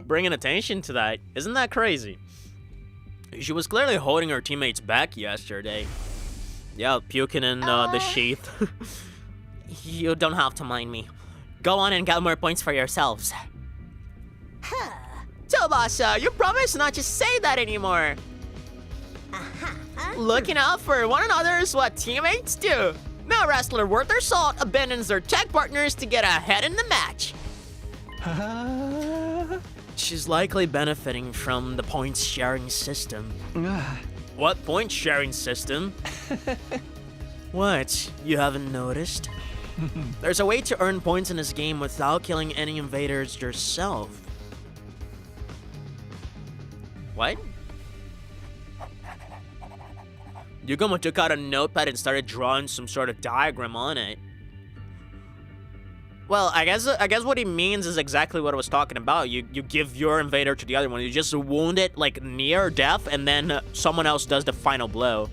bringing attention to that. Isn't that crazy? She was clearly holding her teammates back yesterday. Yeah, puking in the sheath. You don't have to mind me. Go on and get more points for yourselves. Tsubasa, you promised not to say that anymore. Looking out for one another is what teammates do. No wrestler worth their salt abandons their tech partners to get ahead in the match. She's likely benefiting from the points sharing system. What points sharing system? What? You haven't noticed? There's a way to earn points in this game without killing any invaders yourself. What? Yugamu took out a notepad and started drawing some sort of diagram on it. Well, I guess what he means is exactly what I was talking about. You give your invader to the other one. You just wound it like near death, and then someone else does the final blow.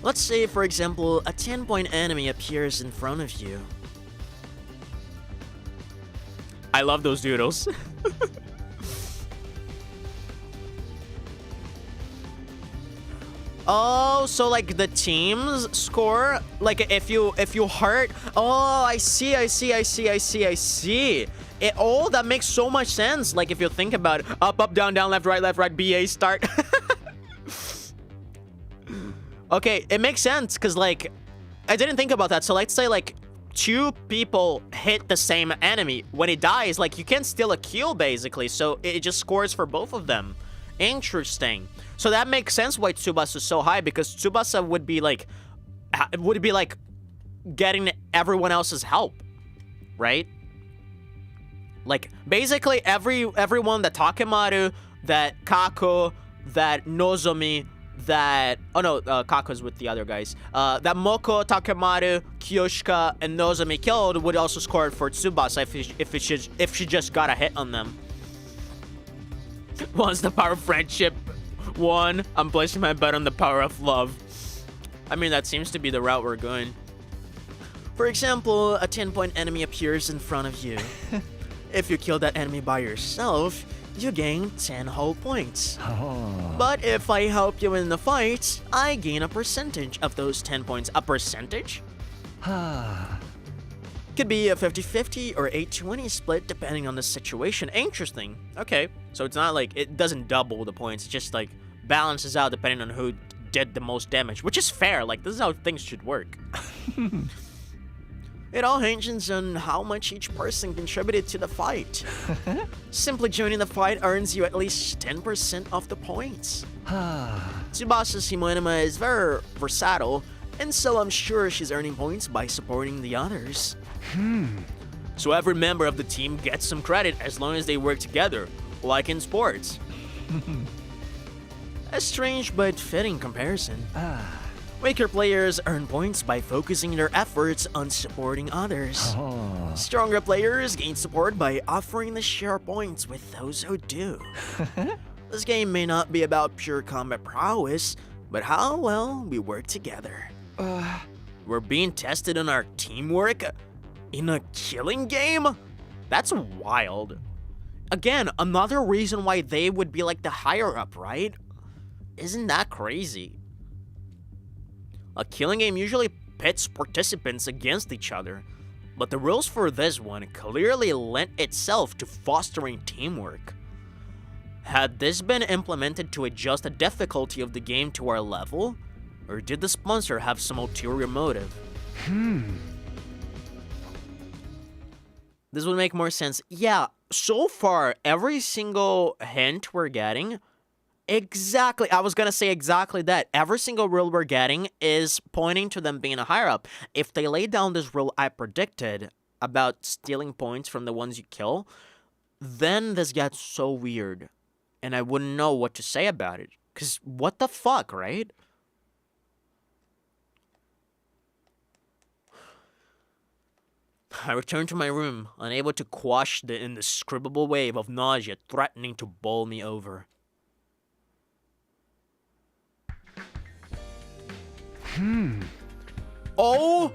Let's say, for example, a 10-point enemy appears in front of you. I love those doodles. Oh, so like the teams score, like if you hurt. Oh, I see. Oh, that makes so much sense. Like if you think about it, up, down, left, right, BA, start. Okay, it makes sense because like I didn't think about that. So let's say like 2 people hit the same enemy. When it dies, like you can't steal a kill basically. So it just scores for both of them. Interesting. So that makes sense why Tsubasa is so high, because Tsubasa would be like getting everyone else's help, right? Like basically everyone that Takemaru, that Kako, that Nozomi, that Kako's with the other guys. That Moko, Takemaru, Kiyoshika, and Nozomi killed would also score for Tsubasa if she just got a hit on them. Once the power of friendship won, I'm placing my bet on the power of love. I mean, that seems to be the route we're going. For example, a 10-point enemy appears in front of you. If you kill that enemy by yourself, you gain 10 whole points. But if I help you in the fight, I gain a percentage of those 10 points. A percentage? Could be a 50-50 or 80-20 split depending on the situation. Interesting. Okay, so it's not like it doesn't double the points. It just like balances out depending on who did the most damage, which is fair. Like this is how things should work. It all hinges on how much each person contributed to the fight. Simply joining the fight earns you at least 10% of the points. Tsubasa's Himoenema is very versatile. And so I'm sure she's earning points by supporting the others. So every member of the team gets some credit as long as they work together, like in sports. A strange but fitting comparison. Weaker players earn points by focusing their efforts on supporting others. Stronger players gain support by offering to share points with those who do. This game may not be about pure combat prowess, but how well we work together. We're being tested on our teamwork in a killing game? That's wild. Again, another reason why they would be like the higher up, right? Isn't that crazy? A killing game usually pits participants against each other, but the rules for this one clearly lent itself to fostering teamwork. Had this been implemented to adjust the difficulty of the game to our level, or did the sponsor have some ulterior motive? This would make more sense. Yeah, so far, every single hint we're getting, exactly, I was gonna say exactly that. Every single rule we're getting is pointing to them being a higher up. If they lay down this rule I predicted about stealing points from the ones you kill, then this gets so weird. And I wouldn't know what to say about it. Because what the fuck, right? I returned to my room, unable to quash the indescribable wave of nausea threatening to bowl me over. Oh!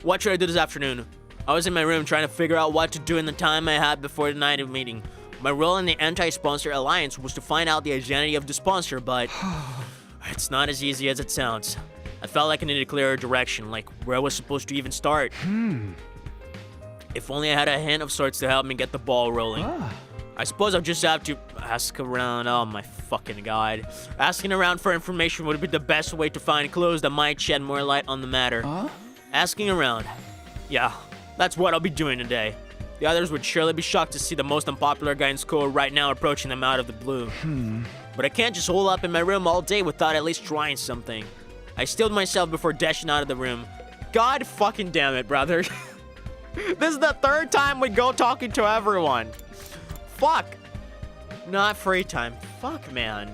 What should I do this afternoon? I was in my room trying to figure out what to do in the time I had before the night of meeting. My role in the anti-sponsor alliance was to find out the identity of the sponsor, but it's not as easy as it sounds. I felt like I needed a clearer direction, like where I was supposed to even start. If only I had a hint of sorts to help me get the ball rolling. I suppose I'll just have to ask around. Oh my fucking god. Asking around for information would be the best way to find clues that might shed more light on the matter. Asking around. Yeah, that's what I'll be doing today. The others would surely be shocked to see the most unpopular guy in school right now approaching them out of the blue. But I can't just hole up in my room all day without at least trying something. I steeled myself before dashing out of the room. God fucking damn it, brother. This is the third time we go talking to everyone. Fuck. Not free time. Fuck, man.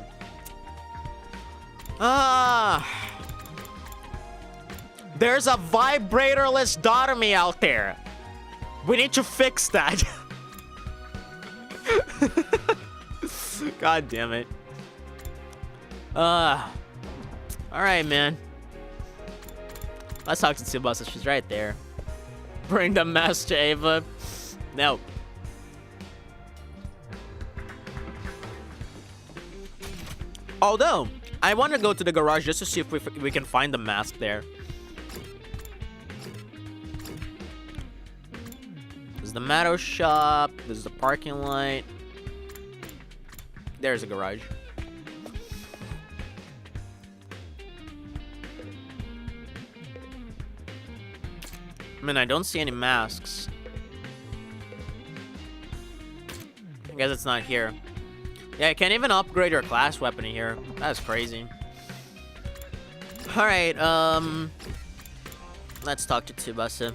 There's a vibratorless Dotomy out there. We need to fix that. God damn it. Alright, man. Let's talk to Tsubasa. She's right there. Bring the mask to Ava. No. Although, I want to go to the garage just to see if we can find the mask there. There's the Matto shop. There's the parking lot. There's a garage. I mean, I don't see any masks. I guess it's not here. Yeah, I can't even upgrade your class weapon in here. That's crazy. Alright, let's talk to Tsubasa.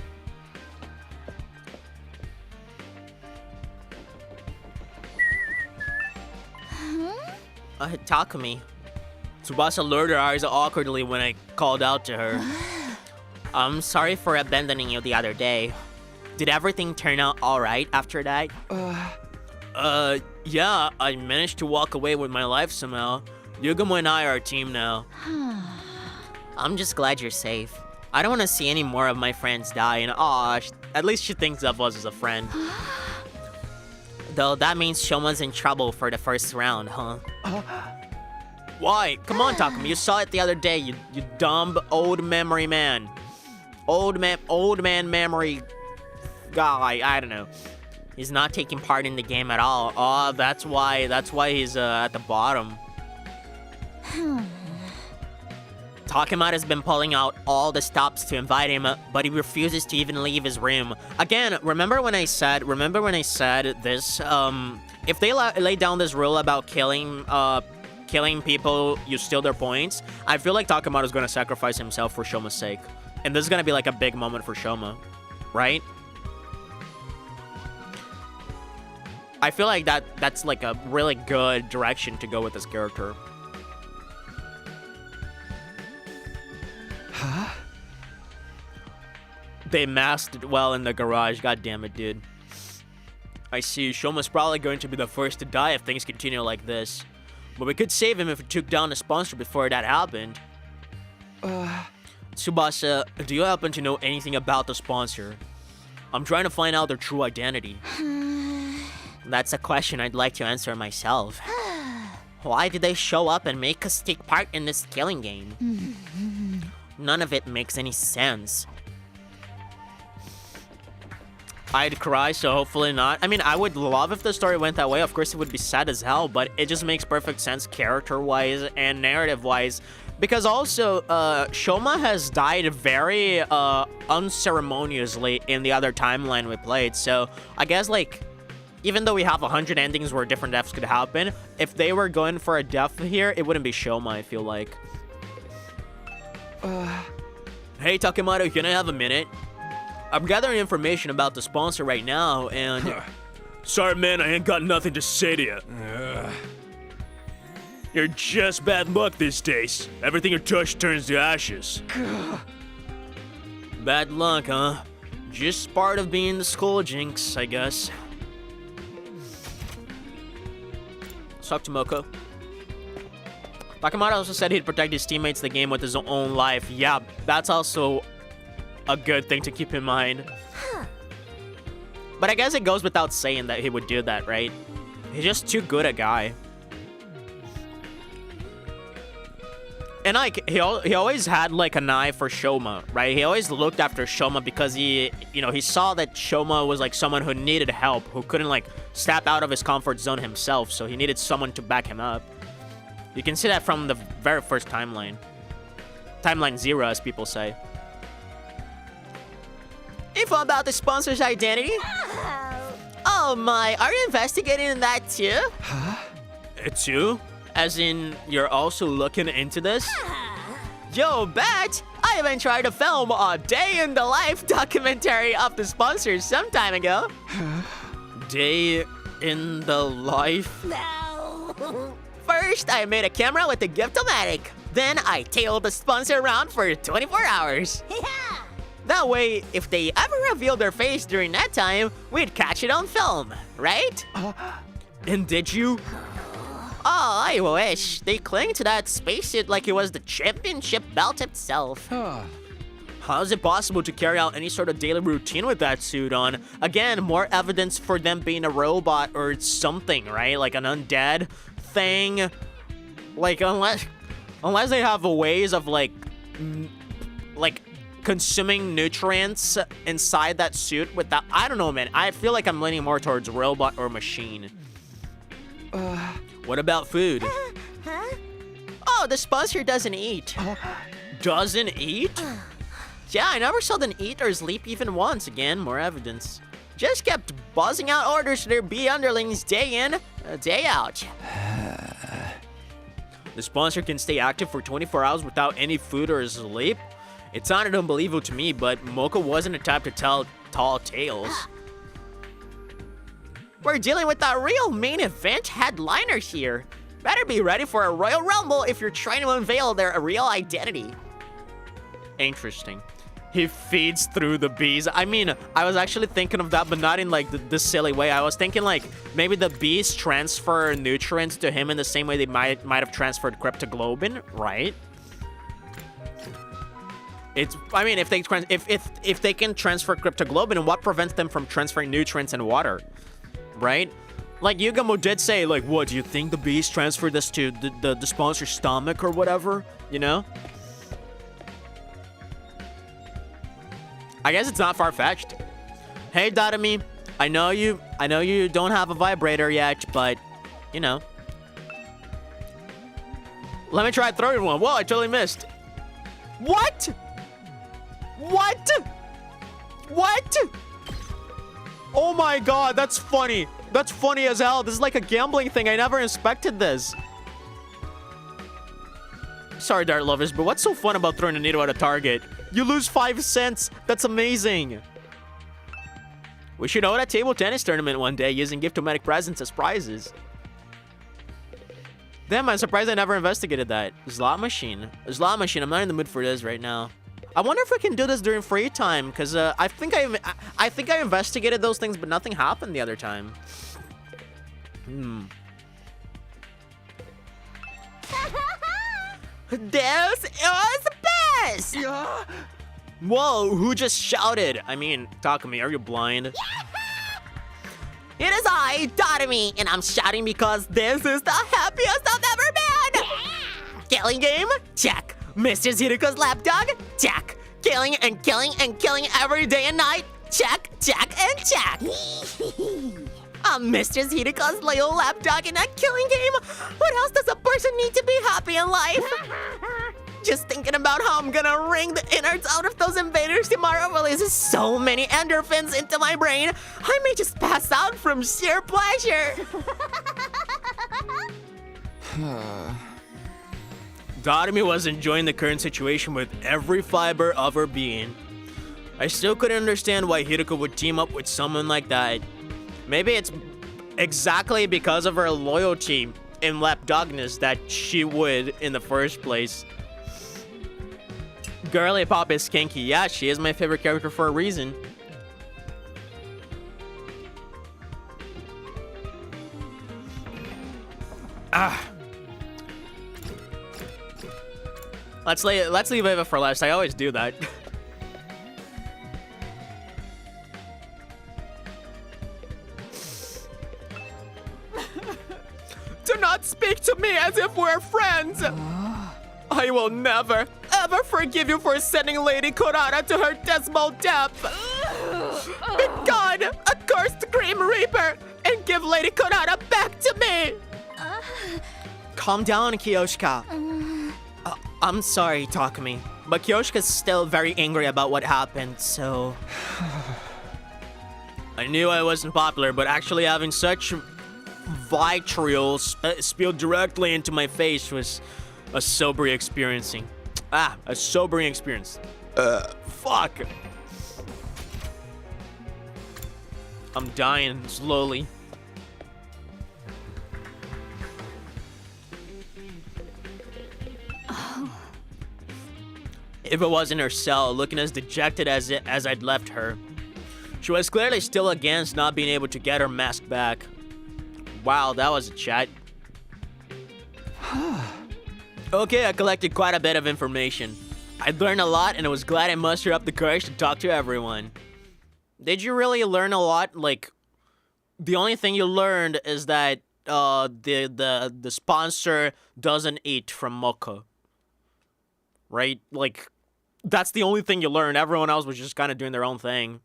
Takumi. Tsubasa lowered her eyes awkwardly when I called out to her. I'm sorry for abandoning you the other day. Did everything turn out alright after that? Yeah, I managed to walk away with my life somehow. Yugamo and I are a team now. I'm just glad you're safe. I don't want to see any more of my friends die, and at least she thinks of us as a friend. Though that means Shoma's in trouble for the first round, huh? Why? Come on, Takumi, you saw it the other day, you dumb old memory man. Old man memory guy, I don't know. He's not taking part in the game at all. Oh, that's why he's at the bottom. Takuma has been pulling out all the stops to invite him, but he refuses to even leave his room. Again, remember when I said this, if they lay down this rule about killing killing people, you steal their points. I feel like Takamato's gonna sacrifice himself for Shoma's sake. And this is gonna be like a big moment for Shoma, right? I feel like that's like a really good direction to go with this character. Huh? They masked it well in the garage. God damn it, dude. I see. Shoma's probably going to be the first to die if things continue like this. But we could save him if we took down the sponsor before that happened. Tsubasa, do you happen to know anything about the sponsor? I'm trying to find out their true identity. That's a question I'd like to answer myself. Why did they show up and make us take part in this killing game? None of it makes any sense. I'd cry, so hopefully not. I mean, I would love if the story went that way. Of course, it would be sad as hell, but it just makes perfect sense character-wise and narrative-wise. Because also, Shoma has died very unceremoniously in the other timeline we played. So I guess, like, even though we have 100 endings where different deaths could happen, if they were going for a death here, it wouldn't be Shoma, I feel like. Hey, Takemoto, can I have a minute? I'm gathering information about the sponsor right now, and... Sorry, man, I ain't got nothing to say to you. You're just bad luck these days. Everything you touch turns to ashes. Bad luck, huh? Just part of being the school jinx, I guess. Talk to Moko. Takamata also said he'd protect his teammates in the game with his own life. Yeah, that's also a good thing to keep in mind. But I guess it goes without saying that he would do that, right? He's just too good a guy. And like, he always had like an eye for Shoma, right? He always looked after Shoma because he saw that Shoma was like someone who needed help, who couldn't like step out of his comfort zone himself, so he needed someone to back him up. You can see that from the very first timeline. Timeline 0, as people say. Info about the sponsor's identity? Oh my, are you investigating that too? Huh? It's you? As in, you're also looking into this? Yo, bet! I even tried to film a day in the life documentary of the sponsors some time ago. Day in the life? No. First, I made a camera with the Gift-O-Matic. Then I tailed the sponsor around for 24 hours. Yeah. That way, if they ever revealed their face during that time, we'd catch it on film, right? And did you? Oh, I wish. They cling to that spacesuit like it was the championship belt itself. How is it possible to carry out any sort of daily routine with that suit on? Again, more evidence for them being a robot or something, right? Like an undead thing. Like, unless they have ways of, like consuming nutrients inside that suit with that. I don't know, man. I feel like I'm leaning more towards robot or machine. What about food? Huh? Oh, the sponsor doesn't eat. Doesn't eat? Yeah, I never saw them eat or sleep even once. Again, more evidence. Just kept buzzing out orders to their B underlings day in, day out. The sponsor can stay active for 24 hours without any food or sleep? It sounded unbelievable to me, but Moko wasn't the type to tell tall tales. We're dealing with a real main event headliner here. Better be ready for a Royal Rumble if you're trying to unveil their real identity. Interesting. He feeds through the bees. I mean, I was actually thinking of that, but not in like this silly way. I was thinking like maybe the bees transfer nutrients to him in the same way they might have transferred cryptoglobin, right? I mean, if they can transfer cryptoglobin, what prevents them from transferring nutrients and water, right? Like Yugamo did say, like, what do you think the bees transferred this to the sponsor's stomach or whatever? You know? I guess it's not far-fetched. Hey, Dadami, I know you don't have a vibrator yet, but you know. Let me try throwing one. Whoa, I totally missed. What? What? What? Oh my god, that's funny. That's funny as hell. This is like a gambling thing. I never expected this. Sorry, dart lovers, but what's so fun about throwing a needle at a target? You lose 5 cents. That's amazing. We should hold a table tennis tournament one day using gift-o-matic presents as prizes. Damn, I'm surprised I never investigated that. Slot machine. A slot machine. I'm not in the mood for this right now. I wonder if I can do this during free time, because I think I investigated those things, but nothing happened the other time. This was the best! Yeah. Whoa, who just shouted? I mean, Takumi, are you blind? It is I, Tatami, and I'm shouting because this is the happiest I've ever been! Killing game? Check. Mr. Hiruko's lapdog? Check. Killing and killing and killing every day and night? Check, check, and check. Mr. Hiruko's loyal lapdog in a killing game? What else does a person need to be happy in life? Just thinking about how I'm gonna wring the innards out of those invaders tomorrow releases so many endorphins into my brain, I may just pass out from sheer pleasure. Tatami was enjoying the current situation with every fiber of her being. I still couldn't understand why Hiruko would team up with someone like that. Maybe it's exactly because of her loyalty and lapdogness that she would in the first place. Girly Pop is kinky. Yeah, she is my favorite character for a reason. Let's leave Eva for last. I always do that. Do not speak to me as if we're friends. I will never, ever forgive you for sending Lady Kurata to her dismal death. Be gone, accursed Grim Reaper, and give Lady Kurata back to me. Calm down, Kiyoshika. I'm sorry, Takumi, but Kiyoshika's still very angry about what happened, so... I knew I wasn't popular, but actually having such vitriol spilled directly into my face was a sobering experience. A sobering experience. Fuck. I'm dying slowly. Eva was in her cell, looking as dejected as I'd left her. She was clearly still against not being able to get her mask back. Wow, that was a chat. Okay, I collected quite a bit of information. I learned a lot, and I was glad I mustered up the courage to talk to everyone. Did you really learn a lot? Like, the only thing you learned is that the sponsor doesn't eat from Moko. Right? Like, that's the only thing you learned. Everyone else was just kind of doing their own thing.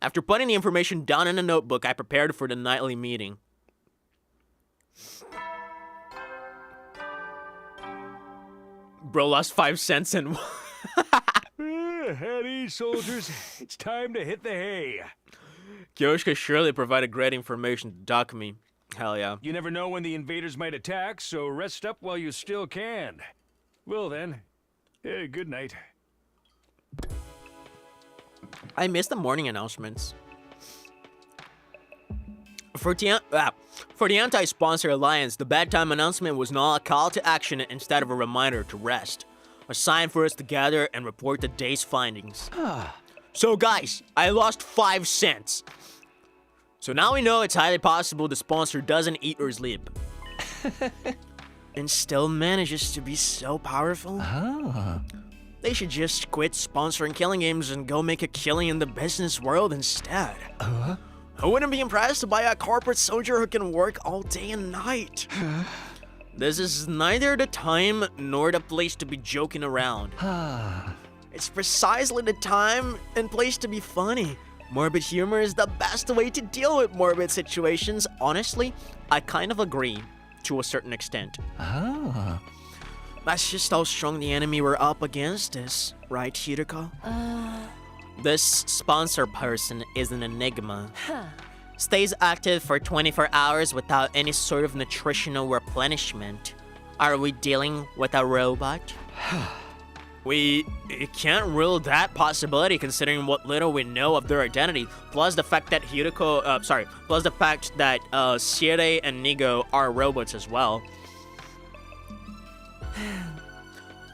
After putting the information down in a notebook, I prepared for the nightly meeting. Bro lost 5 cents and... At ease, soldiers. It's time to hit the hay. Kyoshika surely provided great information to Takumi. Hell yeah. You never know when the invaders might attack, so rest up while you still can. Well then, good night. I missed the morning announcements. For the anti-sponsor alliance, the bedtime announcement was not a call to action instead of a reminder to rest. A sign for us to gather and report the day's findings. So guys, I lost 5 cents. So now we know it's highly possible the sponsor doesn't eat or sleep. And still manages to be so powerful. They should just quit sponsoring killing games and go make a killing in the business world instead. I wouldn't be impressed by a corporate soldier who can work all day and night. This is neither the time nor the place to be joking around. It's precisely the time and place to be funny. Morbid humor is the best way to deal with morbid situations. Honestly, I kind of agree to a certain extent. That's just how strong the enemy we're up against is, right, Hiruko? This sponsor person is an enigma. Stays active for 24 hours without any sort of nutritional replenishment. Are we dealing with a robot? We can't rule that possibility considering what little we know of their identity, plus the fact that Sierra and Nigo are robots as well.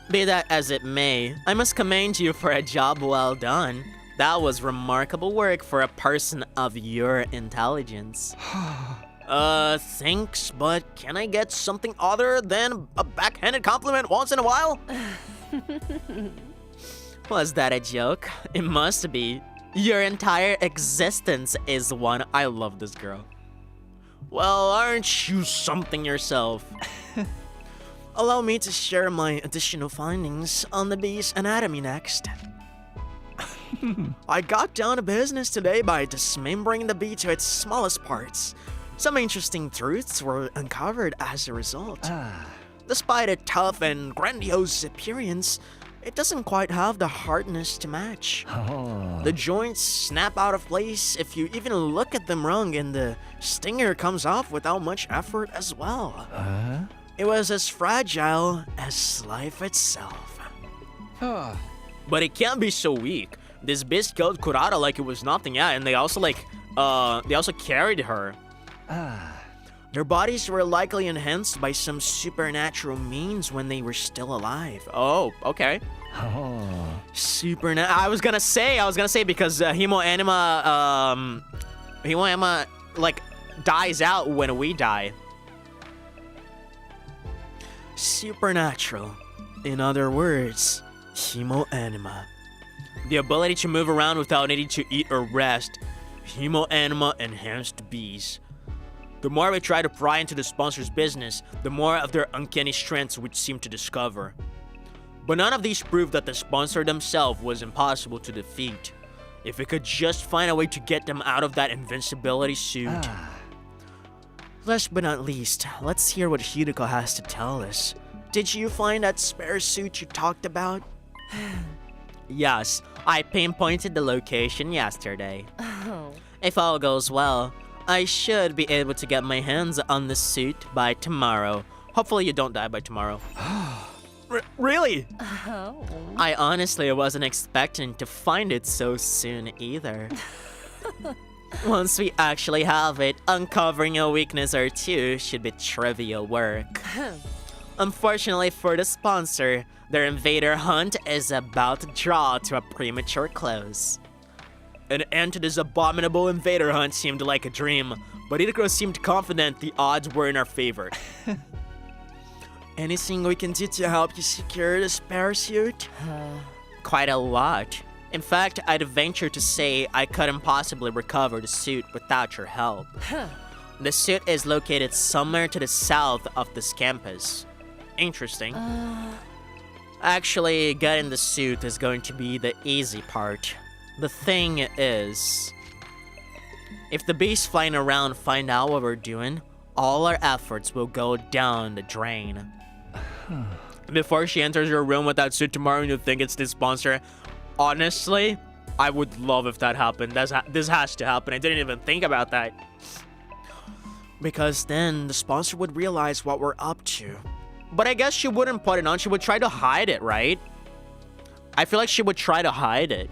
Be that as it may, I must commend you for a job well done. That was remarkable work for a person of your intelligence. Thanks, but can I get something other than a backhanded compliment once in a while? Was that a joke? It must be. Your entire existence is one. I love this girl. Well, aren't you something yourself? Allow me to share my additional findings on the bee's anatomy next. I got down to business today by dismembering the bee to its smallest parts. Some interesting truths were uncovered as a result. Despite its tough and grandiose appearance, it doesn't quite have the hardness to match. The joints snap out of place if you even look at them wrong, and the stinger comes off without much effort as well. It was as fragile as life itself. But it can't be so weak. This beast killed Kurata like it was nothing, yeah, and they also carried her. Their bodies were likely enhanced by some supernatural means when they were still alive. Oh, okay. I was gonna say because Hemo Anima like dies out when we die. Supernatural. In other words, Hemo Anima. The ability to move around without needing to eat or rest. Hemo Anima enhanced bees. The more we try to pry into the sponsor's business, the more of their uncanny strengths we seem to discover. But none of these prove that the sponsor themselves was impossible to defeat. If we could just find a way to get them out of that invincibility suit. Last but not least, let's hear what Hideko has to tell us. Did you find that spare suit you talked about? Yes, I pinpointed the location yesterday. If all goes well, I should be able to get my hands on the suit by tomorrow. Hopefully you don't die by tomorrow. Really? I honestly wasn't expecting to find it so soon either. Once we actually have it, uncovering a weakness or two should be trivial work. Unfortunately for the sponsor, their invader hunt is about to draw to a premature close. An end to this abominable invader hunt seemed like a dream, but Hideko seemed confident the odds were in our favor. Anything we can do to help you secure the spare suit? Quite a lot. In fact, I'd venture to say I couldn't possibly recover the suit without your help. The suit is located somewhere to the south of this campus. Interesting. Actually, getting the suit is going to be the easy part. The thing is, if the beasts flying around find out what we're doing, all our efforts will go down the drain. Before she enters your room with that suit tomorrow and you think it's this sponsor, honestly, I would love if that happened. This has to happen. I didn't even think about that. Because then the sponsor would realize what we're up to. But I guess she wouldn't put it on. She would try to hide it, right? I feel like she would try to hide it.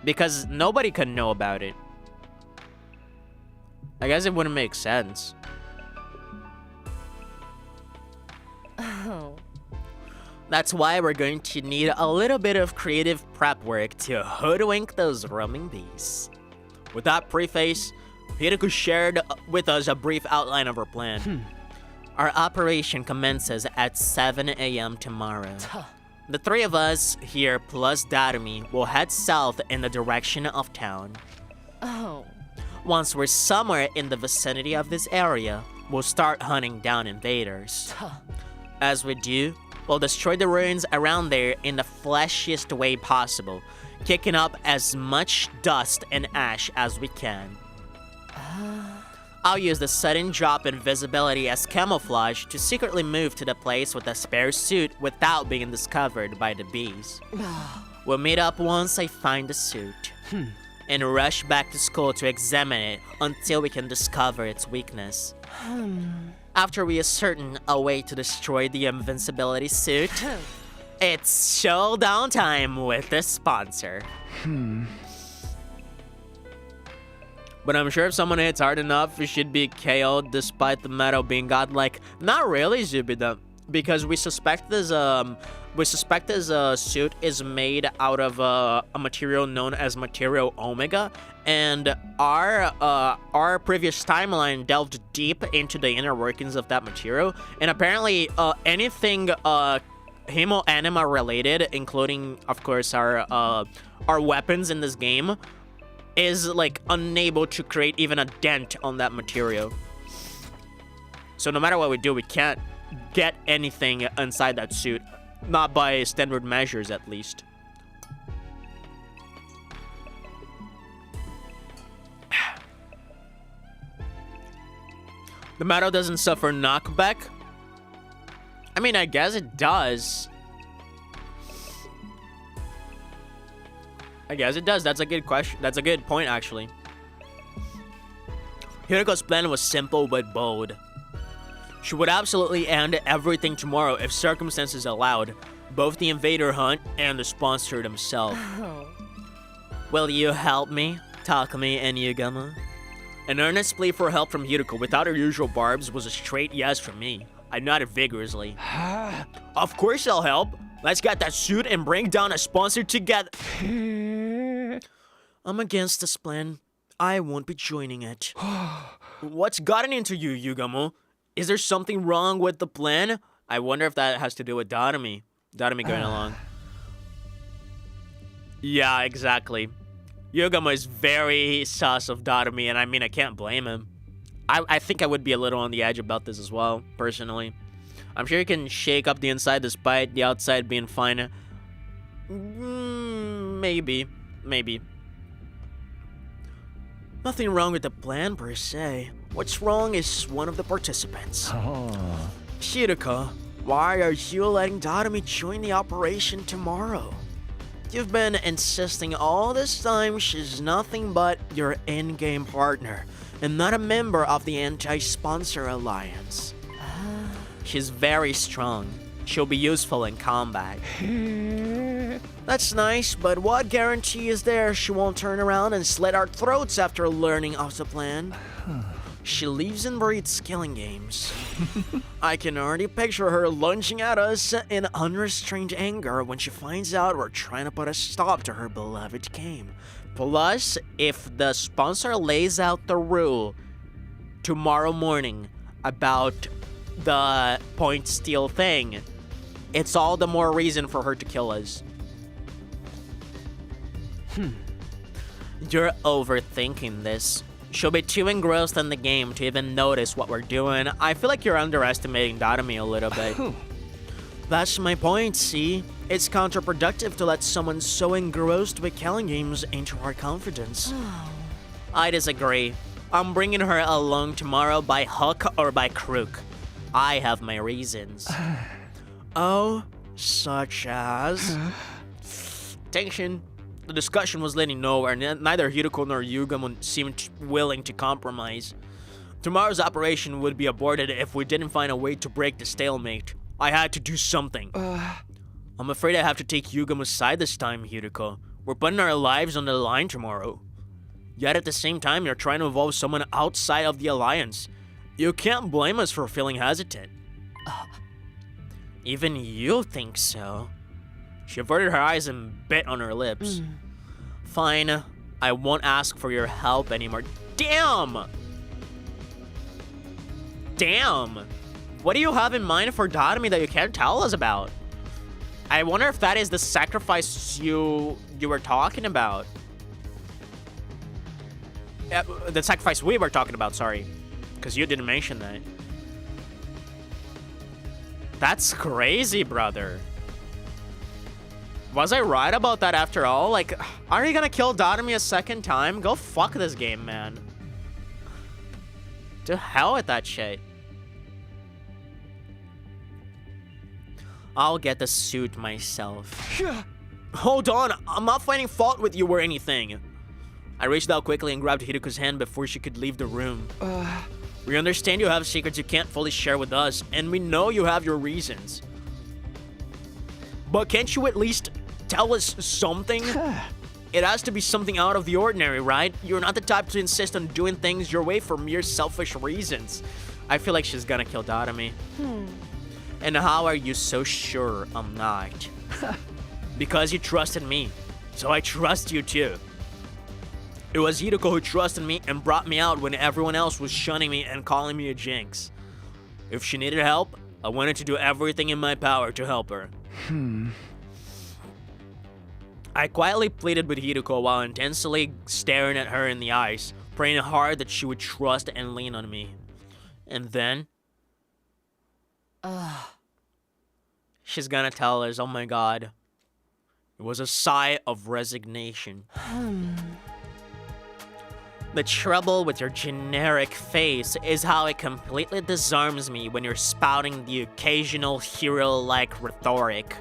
Because nobody could know about it. I guess it wouldn't make sense. That's why we're going to need a little bit of creative prep work to hoodwink those roaming bees. With that preface, Hideko shared with us a brief outline of our plan. Our operation commences at 7 a.m. tomorrow. The three of us here plus Darumi will head south in the direction of town. Once we're somewhere in the vicinity of this area, we'll start hunting down invaders. As we do, we'll destroy the ruins around there in the fleshiest way possible, kicking up as much dust and ash as we can. I'll use the sudden drop in visibility as camouflage to secretly move to the place with a spare suit without being discovered by the bees. We'll meet up once I find the suit, and rush back to school to examine it until we can discover its weakness. After we ascertain a way to destroy the invincibility suit, it's showdown time with the sponsor. But I'm sure if someone hits hard enough, it should be KO'd despite the metal being godlike. Not really, Zubida, because we suspect this suit is made out of a material known as Material Omega, and our previous timeline delved deep into the inner workings of that material, and apparently anything Hemo Anima related, including of course our weapons in this game, is like unable to create even a dent on that material. So no matter what we do, we can't get anything inside that suit. Not by standard measures, at least. The metal doesn't suffer knockback? I mean, I guess it does. I guess it does. That's a good question. That's a good point, actually. Hiriko's plan was simple but bold. She would absolutely end everything tomorrow if circumstances allowed, both the invader hunt and the sponsor himself. Will you help me, Takumi and Yugama? An earnest plea for help from Hiriko without her usual barbs was a straight yes from me. I nodded vigorously. Of course I'll help. Let's get that suit and bring down a sponsor together. I'm against this plan. I won't be joining it. What's gotten into you, Yugamo? Is there something wrong with the plan? I wonder if that has to do with Dadami. Dadami going along. Yeah, exactly. Yugamo is very sus of Dadami, and I mean, I can't blame him. I think I would be a little on the edge about this as well, personally. I'm sure he can shake up the inside despite the outside being fine. Maybe. Nothing wrong with the plan, per se. What's wrong is one of the participants. Shiraka, why are you letting Dadami join the operation tomorrow? You've been insisting all this time she's nothing but your in-game partner, and not a member of the anti-sponsor alliance. She's very strong. She'll be useful in combat. That's nice, but what guarantee is there she won't turn around and slit our throats after learning of the plan? She lives and breathes killing games. I can already picture her lunging at us in unrestrained anger when she finds out we're trying to put a stop to her beloved game. Plus, if the sponsor lays out the rule tomorrow morning about the point steal thing, it's all the more reason for her to kill us. You're overthinking this. She'll be too engrossed in the game to even notice what we're doing. I feel like you're underestimating Dadami a little bit. That's my point, see? It's counterproductive to let someone so engrossed with killing games into our confidence. I disagree. I'm bringing her along tomorrow by hook or by crook. I have my reasons. Oh, such as? Tension. The discussion was leading nowhere, and neither Hiriko nor Yugamo seemed willing to compromise. Tomorrow's operation would be aborted if we didn't find a way to break the stalemate. I had to do something. I'm afraid I have to take Yugamo's side this time, Hiriko. We're putting our lives on the line tomorrow. Yet at the same time, you're trying to involve someone outside of the Alliance. You can't blame us for feeling hesitant. Even you think so? She averted her eyes and bit on her lips. Fine, I won't ask for your help anymore. Damn! What do you have in mind for Dadami that you can't tell us about? I wonder if that is the sacrifice you were talking about. The sacrifice we were talking about, sorry. Because you didn't mention that. That's crazy, brother. Was I right about that after all? Like, are you gonna kill Dadami a second time? Go fuck this game, man. To hell with that shit. I'll get the suit myself. Hold on, I'm not finding fault with you or anything. I reached out quickly and grabbed Hiriko's hand before she could leave the room. We understand you have secrets you can't fully share with us, and we know you have your reasons. But can't you at least tell us something? It has to be something out of the ordinary, right? You're not the type to insist on doing things your way for mere selfish reasons. I feel like she's gonna kill Darami. And how are you so sure I'm not? Because you trusted me, so I trust you too. It was Hideko who trusted me and brought me out when everyone else was shunning me and calling me a jinx. If she needed help, I wanted to do everything in my power to help her. I quietly pleaded with Hideko while intensely staring at her in the eyes, praying hard that she would trust and lean on me. And then... she's gonna tell us, oh my god. It was a sigh of resignation. The trouble with your generic face is how it completely disarms me when you're spouting the occasional hero-like rhetoric.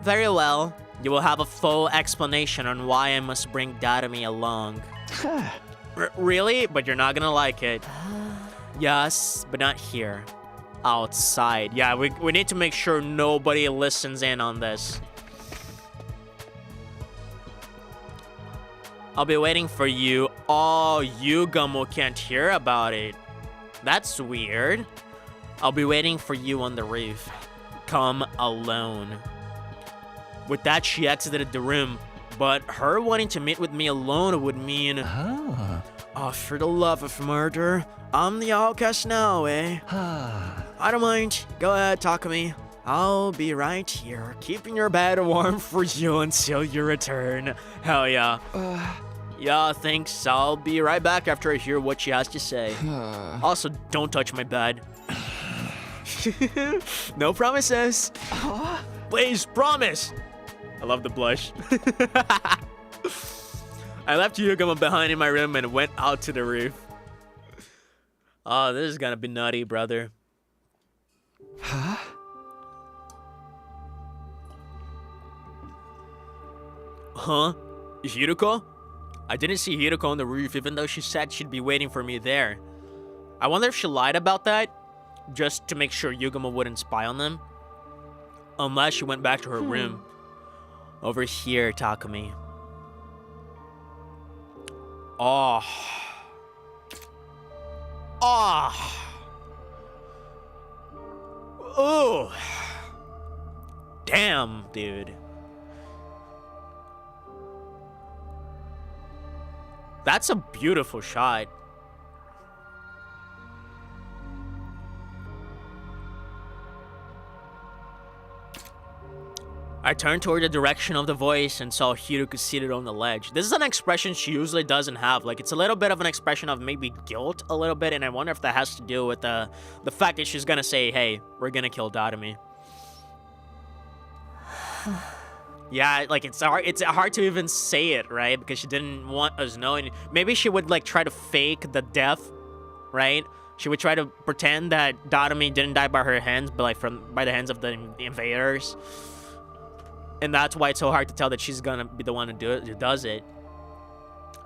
Very well, you will have a full explanation on why I must bring Darami along. Really? But you're not gonna like it. Yes, but not here. Outside. Yeah, we need to make sure nobody listens in on this. I'll be waiting for you. Oh, Yugamo can't hear about it. That's weird. I'll be waiting for you on the roof. Come alone. With that, she exited the room, but her wanting to meet with me alone would mean... Oh, for the love of murder, I'm the outcast now, eh? I don't mind. Go ahead, talk to me. I'll be right here, keeping your bed warm for you until you return. Hell yeah. Yeah, thanks. I'll be right back after I hear what she has to say. Also, don't touch my bed. No promises. Please, promise. I love the blush. I left Yugamo behind in my room and went out to the roof. Oh, this is gonna be nutty, brother. Huh? Hideko? I didn't see Hideko on the roof, even though she said she'd be waiting for me there. I wonder if she lied about that, just to make sure Yugamo wouldn't spy on them. Unless she went back to her room. Over here, Takumi. Oh. Oh. Ooh. Damn, dude. That's a beautiful shot. I turned toward the direction of the voice and saw Hideko seated on the ledge. This is an expression she usually doesn't have. Like, it's a little bit of an expression of maybe guilt a little bit, and I wonder if that has to do with the fact that she's gonna say, hey, we're gonna kill Darami. Yeah, like, it's hard to even say it, right? Because she didn't want us knowing. Maybe she would, like, try to fake the death, right? She would try to pretend that Darami didn't die by her hands, but, like, by the hands of the invaders. And that's why it's so hard to tell that she's gonna be the one who does it.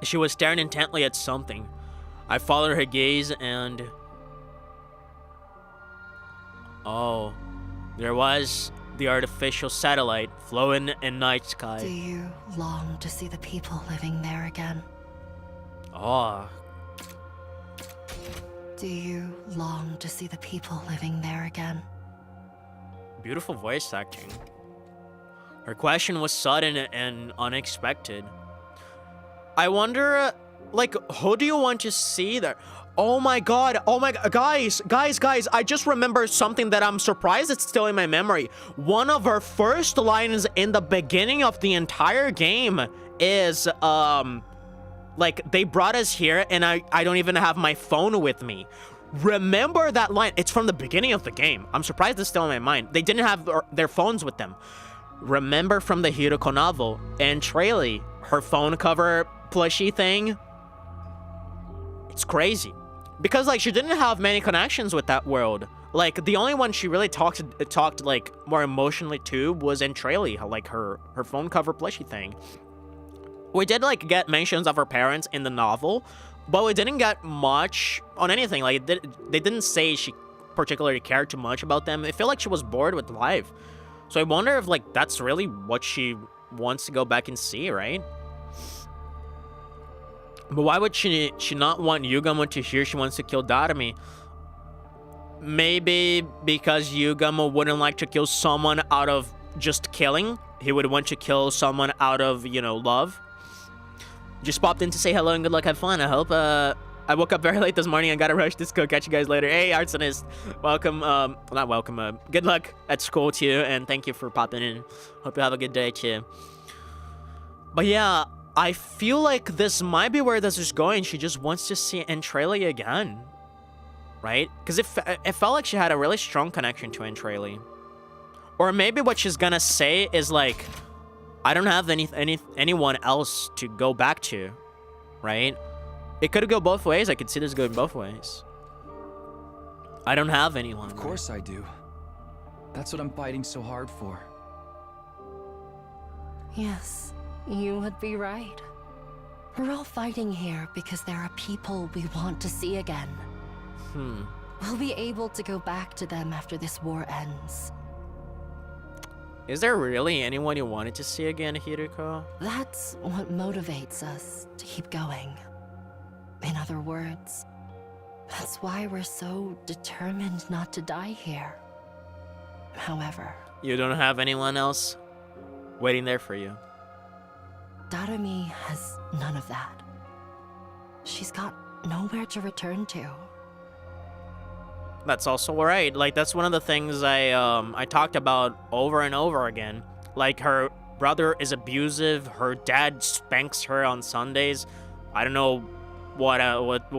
She was staring intently at something. I followed her gaze and... oh, there was the artificial satellite flowing in night sky. Do you long to see the people living there again? Oh. Do you long to see the people living there again? Beautiful voice acting. Her question was sudden and unexpected. I wonder, like, who do you want to see there? Oh my god, guys, I just remembered something that I'm surprised it's still in my memory. One of her first lines in the beginning of the entire game is, like, they brought us here and I don't even have my phone with me. Remember that line? It's from the beginning of the game. I'm surprised it's still in my mind. They didn't have their phones with them. Remember from the Hideko novel, and Traley, her phone cover plushie thing? It's crazy. Because, like, she didn't have many connections with that world. Like, the only one she really talked like, more emotionally to was Entraley, like, her phone cover plushie thing. We did, like, get mentions of her parents in the novel, but we didn't get much on anything. Like, they didn't say she particularly cared too much about them. I feel like she was bored with life. So I wonder if, like, that's really what she wants to go back and see, right? But why would she not want Yugamo to hear she wants to kill Darumi? Maybe because Yugamo wouldn't like to kill someone out of just killing. He would want to kill someone out of, you know, love. Just popped in to say hello and good luck, have fun. I hope, I woke up very late this morning. I gotta rush to school. Catch you guys later. Hey, Arsonist. Welcome, not welcome, good luck at school to you, and thank you for popping in. Hope you have a good day too. But yeah, I feel like this might be where this is going. She just wants to see Entraili again. Right? Because it felt like she had a really strong connection to Entraili. Or maybe what she's gonna say is like, I don't have anyone else to go back to, right? It could go both ways. I could see this going both ways. I don't have anyone. Of course I do. That's what I'm fighting so hard for. Yes, you would be right. We're all fighting here because there are people we want to see again. We'll be able to go back to them after this war ends. Is there really anyone you wanted to see again, Hiruko? That's what motivates us to keep going. In other words, that's why we're so determined not to die here. However, You don't have anyone else waiting there for you? Darumi has none of that. She's got nowhere to return to. That's also right. Like, that's one of the things I talked about over and over again. Like, her brother is abusive. Her dad spanks her on Sundays. I don't know what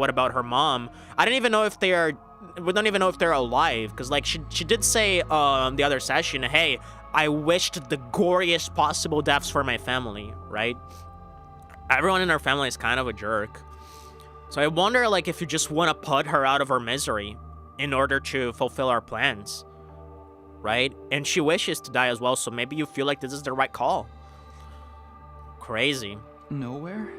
about her mom. I don't even know if they are. We don't even know if they're alive. Cause like she did say the other session, hey, I wished the goriest possible deaths for my family. Right? Everyone in her family is kind of a jerk. So I wonder, like, if you just want to put her out of her misery in order to fulfill our plans, right? And she wishes to die as well, so maybe you feel like this is the right call. Crazy. Nowhere?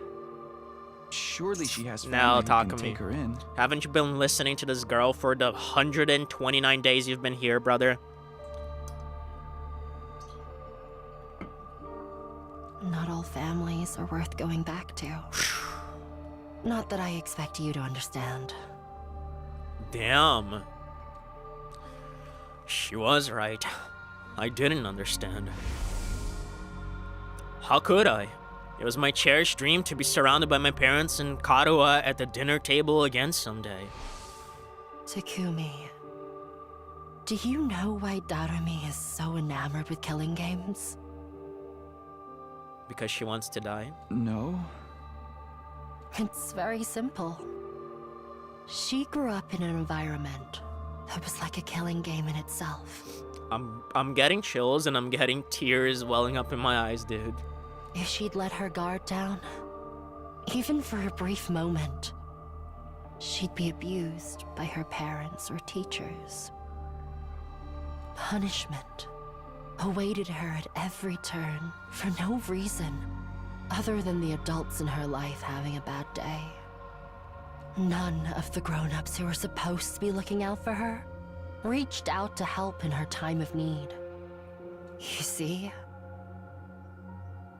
Surely she has family Now who talk can to me. take her in. Haven't you been listening to this girl for the 129 days you've been here, brother? Not all families are worth going back to. Not that I expect you to understand. Damn. She was right. I didn't understand. How could I? It was my cherished dream to be surrounded by my parents and Karuha at the dinner table again someday. Takumi, do you know why Darumi is so enamored with killing games? Because she wants to die? No? It's very simple. She grew up in an environment that was like a killing game in itself. I'm getting chills and I'm getting tears welling up in my eyes, dude. If she'd let her guard down, even for a brief moment, she'd be abused by her parents or teachers. Punishment awaited her at every turn for no reason other than the adults in her life having a bad day. None of the grown-ups who were supposed to be looking out for her reached out to help in her time of need. You see?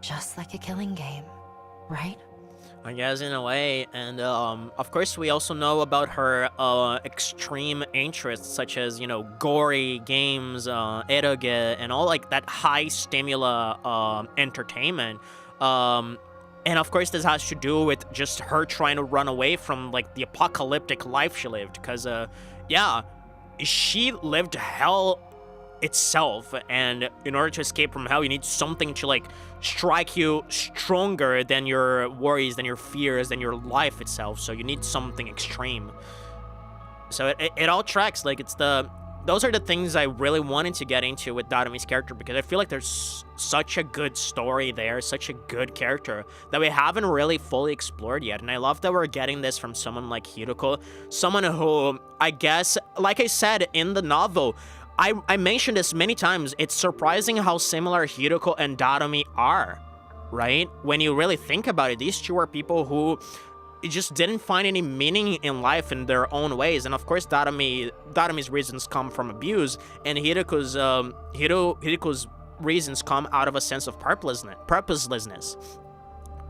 Just like a killing game, right? I guess in a way, and of course we also know about her extreme interests, such as, you know, gory games, eroge, and all like that high stimula entertainment. And of course this has to do with just her trying to run away from like the apocalyptic life she lived, because yeah, she lived hell itself, and in order to escape from hell you need something to like strike you stronger than your worries, than your fears, than your life itself. So you need something extreme. So it all tracks. Like, those are the things I really wanted to get into with Darumi's character, because I feel like there's such a good story there, such a good character that we haven't really fully explored yet. And I love that we're getting this from someone like Hiruko, someone who, I guess, like I said in the novel, I mentioned this many times, it's surprising how similar Hiruko and Darumi are, right? When you really think about it, these two are people who just didn't find any meaning in life in their own ways. And of course, Darami's reasons come from abuse, and Hiriko's reasons come out of a sense of purposelessness.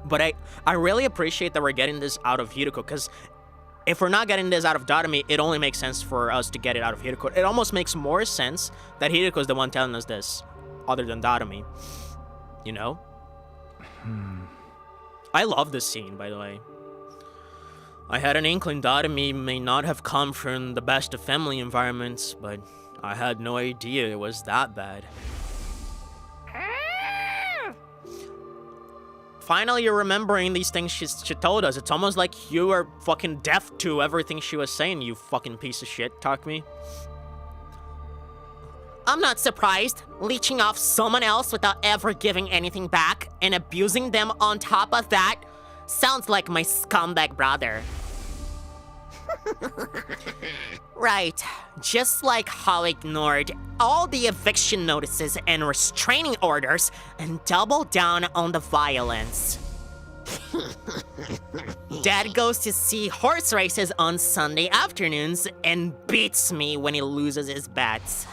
But I really appreciate that we're getting this out of Hiriko, because if we're not getting this out of Darami, it only makes sense for us to get it out of Hiriko. It almost makes more sense that Hiriko is the one telling us this, other than Darami. You know? I love this scene, by the way. I had an inkling Darami may not have come from the best of family environments, but I had no idea it was that bad. Finally, you're remembering these things she told us. It's almost like you are fucking deaf to everything she was saying, you fucking piece of shit, Takumi. I'm not surprised. Leeching off someone else without ever giving anything back and abusing them on top of that sounds like my scumbag brother. Right. Just like how ignored all the eviction notices and restraining orders and doubled down on the violence. Dad goes to see horse races on Sunday afternoons and beats me when he loses his bets.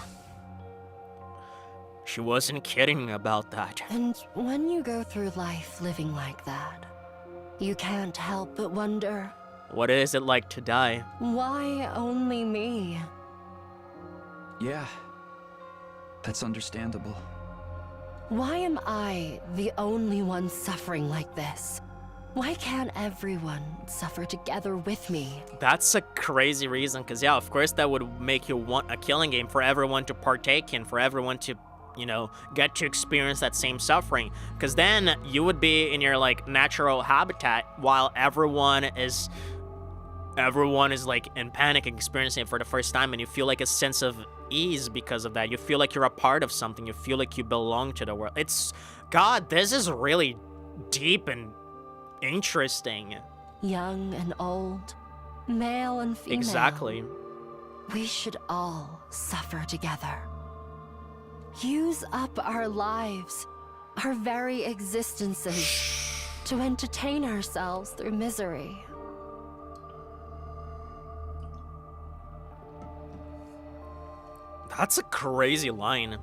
She wasn't kidding about that. And when you go through life living like that, you can't help but wonder, what is it like to die? why only me? Yeah, that's understandable. Why am I the only one suffering like this? Why can't everyone suffer together with me? That's a crazy reason, because yeah, of course that would make you want a killing game for everyone to partake in, for everyone to, you know, get to experience that same suffering. Because then you would be in your, like, natural habitat while everyone is like in panic, experiencing it for the first time, and you feel like a sense of ease because of that. You feel like you're a part of something. You feel like you belong to the world. God, this is really deep and interesting. Young and old, male and female. Exactly. We should all suffer together. Use up our lives, our very existences, to entertain ourselves through misery. That's a crazy line.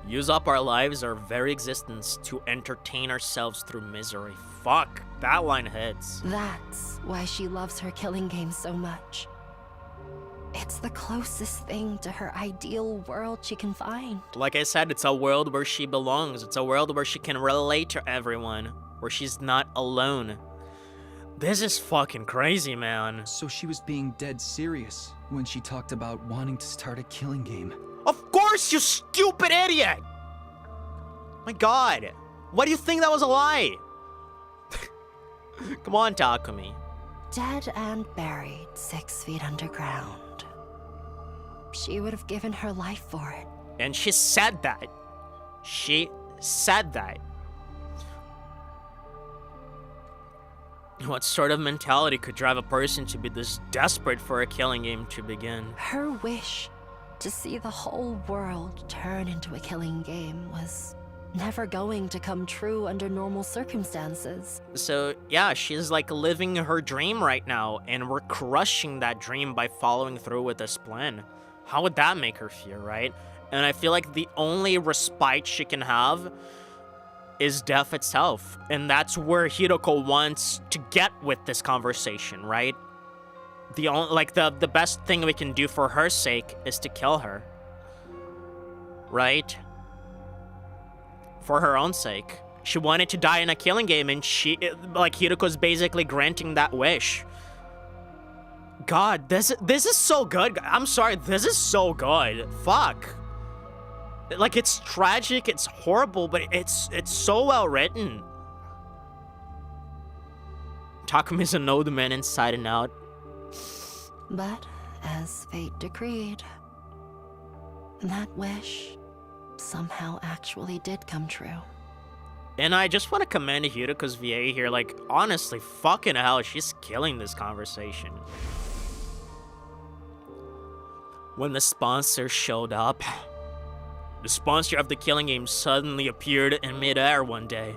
Use up our lives, our very existence, to entertain ourselves through misery. Fuck, that line hits. That's why she loves her killing game so much. It's the closest thing to her ideal world she can find. Like I said, it's a world where she belongs. It's a world where she can relate to everyone, where she's not alone. This is fucking crazy, man. So she was being dead serious when she talked about wanting to start a killing game. Of course, you stupid idiot! My god. Why do you think that was a lie? Come on, Takumi. Dead and buried 6 feet underground. She would have given her life for it. And she said that. She said that. What sort of mentality could drive a person to be this desperate for a killing game to begin? Her wish to see the whole world turn into a killing game was never going to come true under normal circumstances. So, yeah, she's like living her dream right now, and we're crushing that dream by following through with this plan. How would that make her feel, right? And I feel like the only respite she can have is death itself. And that's where Hiroko wants to get with this conversation, right? The best thing we can do for her sake is to kill her. Right? For her own sake. She wanted to die in a killing game, and Hiroko's basically granting that wish. God, this is so good. I'm sorry, this is so good. Fuck. Like, it's tragic, it's horrible, but it's so well written. Takumi's an old man inside and out. But, as fate decreed, that wish somehow actually did come true. And I just want to commend Hiroko's VA here. Like, honestly, fucking hell, she's killing this conversation. When the sponsor showed up, the sponsor of the killing game suddenly appeared in midair one day.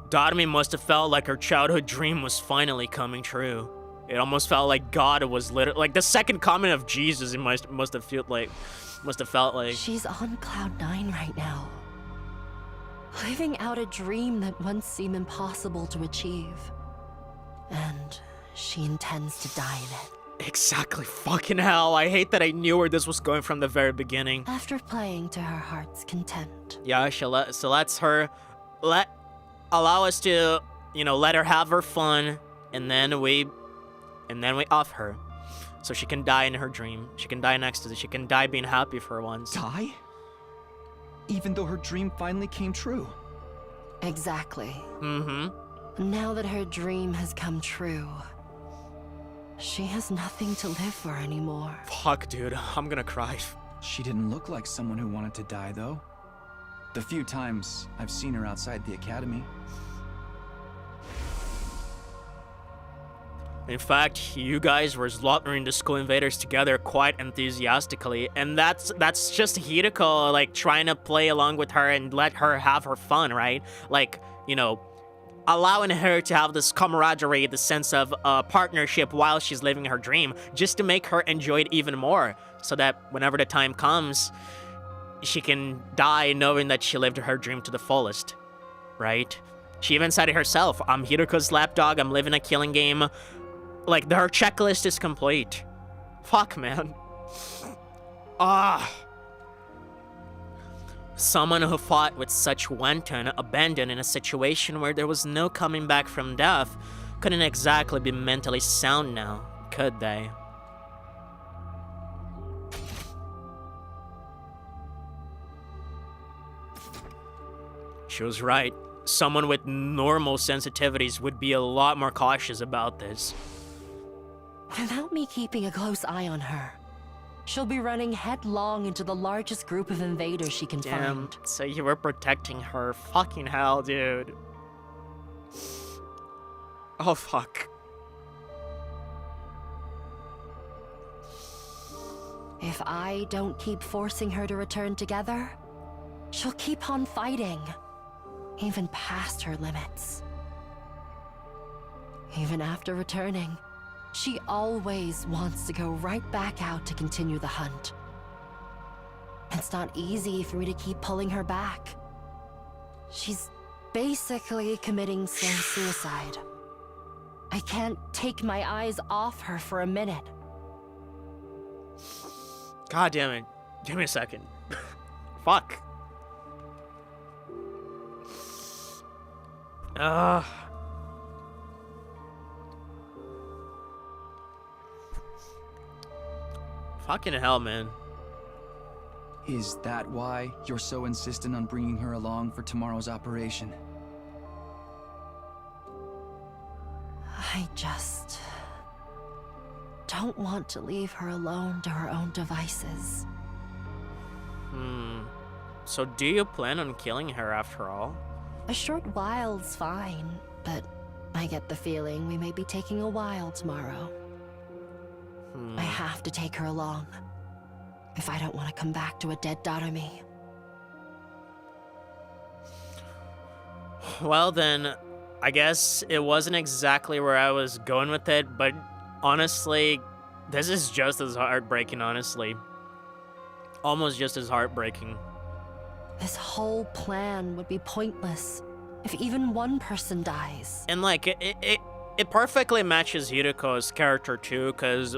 Dotami must have felt like her childhood dream was finally coming true. It almost felt like God was literally like the second coming of Jesus. It must have felt like. She's on cloud 9 right now, living out a dream that once seemed impossible to achieve, and she intends to die in it. Exactly. Fucking hell. I hate that I knew where this was going from the very beginning. After playing to her heart's content. Yeah, so let's allow us to, let her have her fun, and then we off her. So she can die in her dream. She can die next to it. She can die being happy for once. Die? Even though her dream finally came true. Exactly. Mm-hmm. Now that her dream has come true, she has nothing to live for anymore. Fuck, dude. I'm gonna cry. She didn't look like someone who wanted to die, though. The few times I've seen her outside the academy. In fact, you guys were slaughtering the school invaders together quite enthusiastically, and that's just Hideko, like, trying to play along with her and let her have her fun, right? Like, allowing her to have this camaraderie, the sense of partnership while she's living her dream, just to make her enjoy it even more, so that whenever the time comes, she can die knowing that she lived her dream to the fullest, right? She even said it herself, I'm Hideko's lapdog, I'm living a killing game. Like, her checklist is complete. Fuck, man. Someone who fought with such wanton abandon in a situation where there was no coming back from death couldn't exactly be mentally sound now, could they? She was right. Someone with normal sensitivities would be a lot more cautious about this. Without me keeping a close eye on her, she'll be running headlong into the largest group of invaders she can Damn, find. so you were protecting her. Fucking hell, dude. Oh, fuck. If I don't keep forcing her to return together, she'll keep on fighting, even past her limits. Even after returning, she always wants to go right back out to continue the hunt. It's not easy for me to keep pulling her back. She's basically committing slow suicide. I can't take my eyes off her for a minute. God damn it. Give me a second. Fuck. Fucking hell, man. Is that why you're so insistent on bringing her along for tomorrow's operation? I just don't want to leave her alone to her own devices. So do you plan on killing her after all? A short while's fine, but I get the feeling we may be taking a while tomorrow. I have to take her along, if I don't want to come back to a dead Darumi. Well then, I guess it wasn't exactly where I was going with it, but honestly, this is just as heartbreaking, honestly. Almost just as heartbreaking. This whole plan would be pointless if even one person dies. And like, it perfectly matches Hideko's character too, because,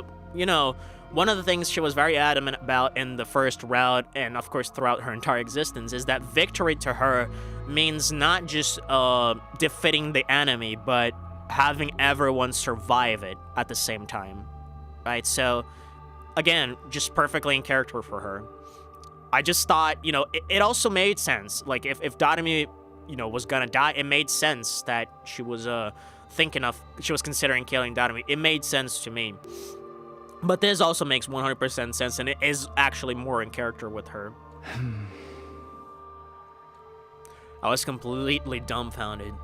one of the things she was very adamant about in the first round, and of course throughout her entire existence, is that victory to her means not just defeating the enemy, but having everyone survive it at the same time, right? So, again, just perfectly in character for her. I just thought, it also made sense. Like, if Darumi, was gonna die, it made sense that she was she was considering killing Darumi. It made sense to me. But this also makes 100% sense, and it is actually more in character with her. I was completely dumbfounded.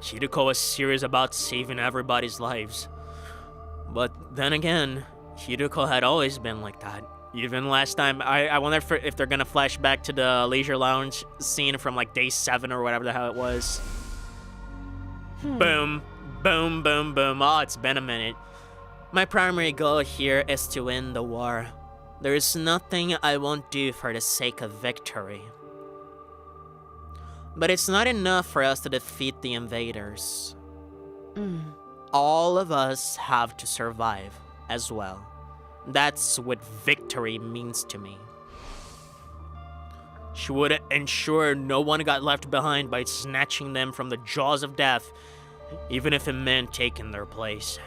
Hideko was serious about saving everybody's lives. But then again, Hideko had always been like that. Even last time, I wonder if they're gonna flash back to the Leisure Lounge scene from like day 7 or whatever the hell it was. Boom. Boom, boom, boom. Oh, it's been a minute. My primary goal here is to win the war. There is nothing I won't do for the sake of victory. But it's not enough for us to defeat the invaders. All of us have to survive as well. That's what victory means to me. She would ensure no one got left behind by snatching them from the jaws of death, even if it meant taking their place.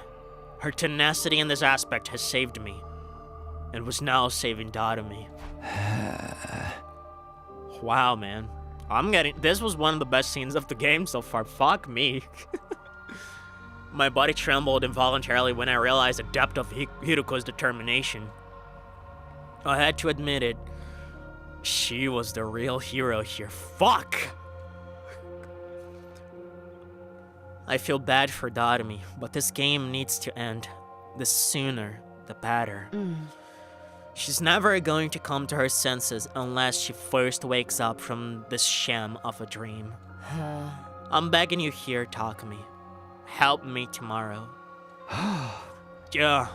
Her tenacity in this aspect has saved me, and was now saving Dadami. Wow, man. This was one of the best scenes of the game so far. Fuck me. My body trembled involuntarily when I realized the depth of Hiruko's determination. I had to admit it. She was the real hero here. Fuck! I feel bad for Dadami, but this game needs to end. The sooner, the better. She's never going to come to her senses unless she first wakes up from this sham of a dream. I'm begging you here, Takumi. Help me tomorrow. Yeah,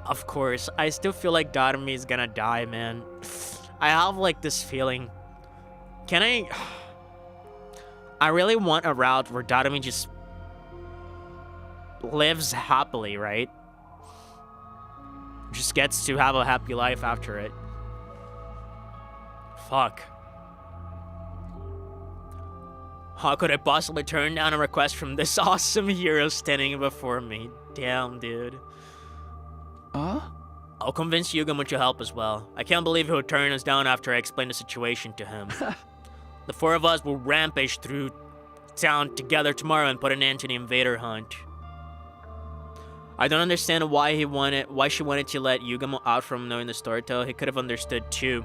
of course. I still feel like Dadami is gonna die, man. I have like this feeling. I really want a route where Dadami just lives happily, right? Just gets to have a happy life after it. Fuck. How could I possibly turn down a request from this awesome hero standing before me? Damn, dude. I'll convince Yugamo to help as well. I can't believe he would turn us down after I explained the situation to him. The four of us will rampage through town together tomorrow and put an end to the invader hunt. I don't understand why she wanted to let Yugamo out from knowing the story, though. He could have understood too.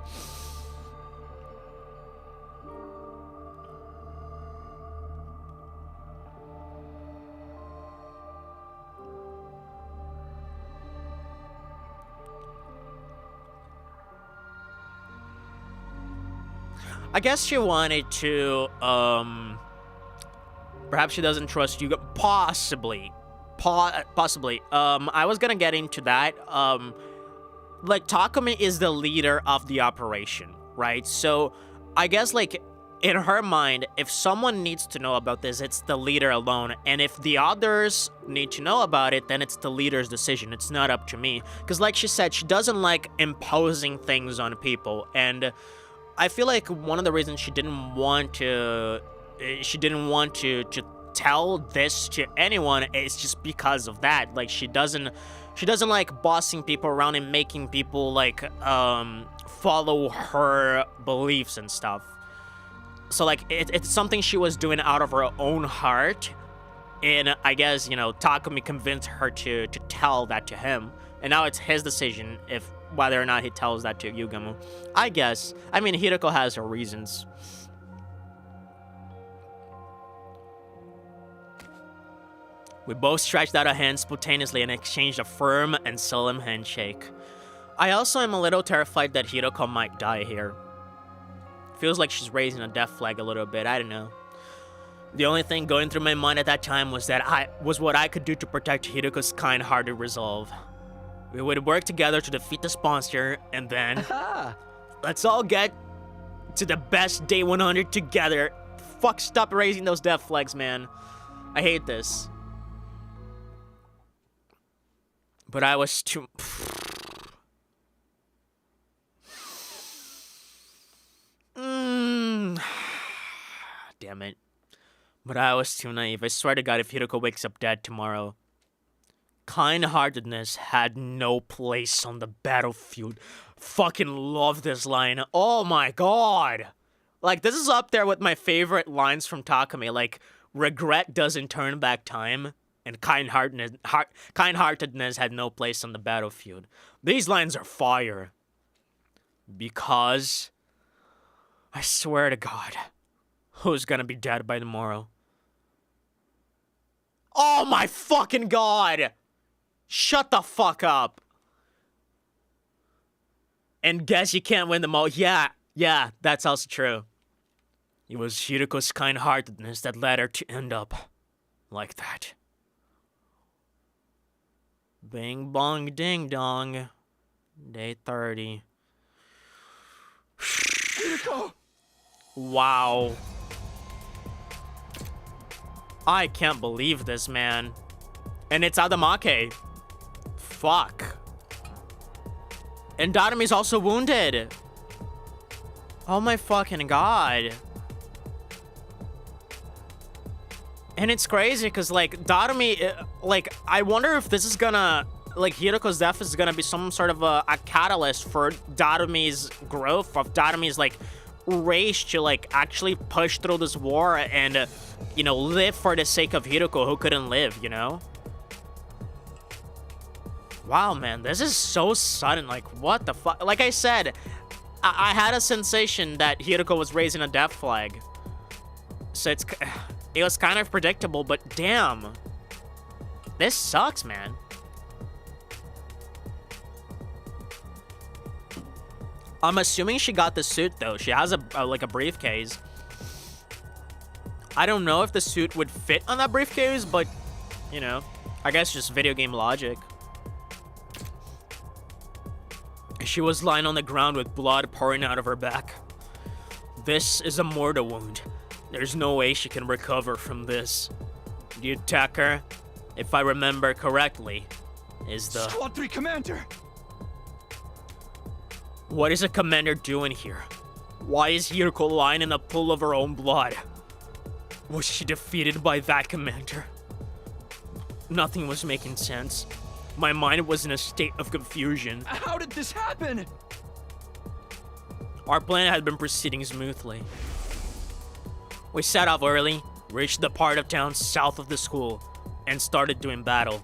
I guess she wanted to, perhaps she doesn't trust Yugamo. Possibly. I was gonna get into that. Like, Takumi is the leader of the operation, right? So, I guess, like, in her mind, if someone needs to know about this, it's the leader alone. And if the others need to know about it, then it's the leader's decision. It's not up to me. Because, like she said, she doesn't like imposing things on people. And I feel like one of the reasons she didn't want to tell this to anyone is just because of that. Like, she doesn't like bossing people around and making people like follow her beliefs and stuff. So like it's something she was doing out of her own heart, and I guess, you know, Takumi convinced her to tell that to him, and now it's his decision if whether or not he tells that to Yugamo. I guess. I mean, Hiroko has her reasons. We both stretched out our hands spontaneously and exchanged a firm and solemn handshake. I also am a little terrified that Hiroko might die here. Feels like she's raising a death flag a little bit, I don't know. The only thing going through my mind at that time was what I could do to protect Hiroko's kind-hearted resolve. We would work together to defeat the sponsor, and then let's all get to the best day 100 together. Fuck, stop raising those death flags, man. I hate this. But I was too... Damn it. But I was too naive. I swear to God, if Hiroko wakes up dead tomorrow... Kind-heartedness had no place on the battlefield. Fucking love this line. Oh my god. Like, this is up there with my favorite lines from Takumi. Like, regret doesn't turn back time, and kind-heartedness had no place on the battlefield. These lines are fire. Because... I swear to God, who's gonna be dead by tomorrow? Oh my fucking god! Shut the fuck up! And guess you can't win them all. Yeah, that's also true. It was Hiroko's kind-heartedness that led her to end up Like that. Bing bong ding dong. Day 30. Hiriko! Wow. I can't believe this, man. And it's Adamake. Fuck. And Darumi's also wounded. Oh my fucking god. And it's crazy because, like, Darumi, like, I wonder if this is gonna, like, Hiroko's death is gonna be some sort of a catalyst for Darumi's growth, of Darumi's, like, rage to, like, actually push through this war and, you know, live for the sake of Hiroko who couldn't live, you know? Wow, man, this is so sudden. Like, what the fuck? Like I said, I had a sensation that Hiroko was raising a death flag. So it was kind of predictable, but damn. This sucks, man. I'm assuming she got the suit, though. She has like a briefcase. I don't know if the suit would fit on that briefcase, but, you know, I guess just video game logic. She was lying on the ground with blood pouring out of her back. This is a mortal wound. There's no way she can recover from this. The attacker, if I remember correctly, is the... Squad 3 Commander! What is a commander doing here? Why is Hiroko lying in a pool of her own blood? Was she defeated by that commander? Nothing was making sense. My mind was in a state of confusion. How did this happen? Our plan had been proceeding smoothly. We set off early, reached the part of town south of the school, and started doing battle.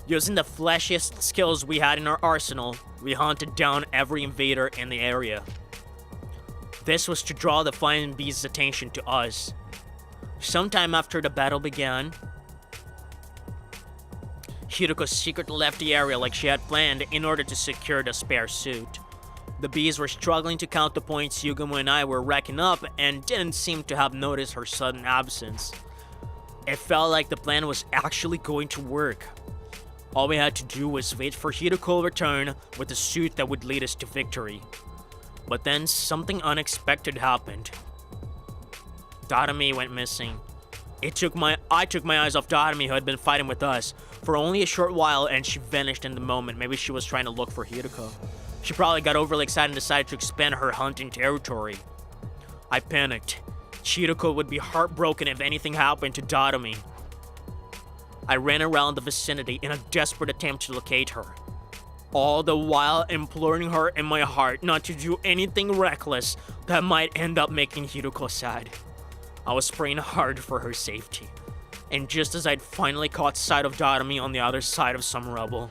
Using the fleshiest skills we had in our arsenal, we hunted down every invader in the area. This was to draw the Flying Beast's attention to us. Sometime after the battle began, Hiroko secretly left the area like she had planned in order to secure the spare suit. The bees were struggling to count the points Yugamo and I were racking up and didn't seem to have noticed her sudden absence. It felt like the plan was actually going to work. All we had to do was wait for Hiroko's return with a suit that would lead us to victory. But then something unexpected happened. Darumi went missing. I took my eyes off Darumi, who had been fighting with us for only a short while, and she vanished in the moment. Maybe she was trying to look for Hiroko. She probably got overly excited and decided to expand her hunting territory. I panicked. Hiroko would be heartbroken if anything happened to Darumi. I ran around the vicinity in a desperate attempt to locate her, all the while imploring her in my heart not to do anything reckless that might end up making Hiroko sad. I was praying hard for her safety, and just as I'd finally caught sight of Darumi on the other side of some rubble,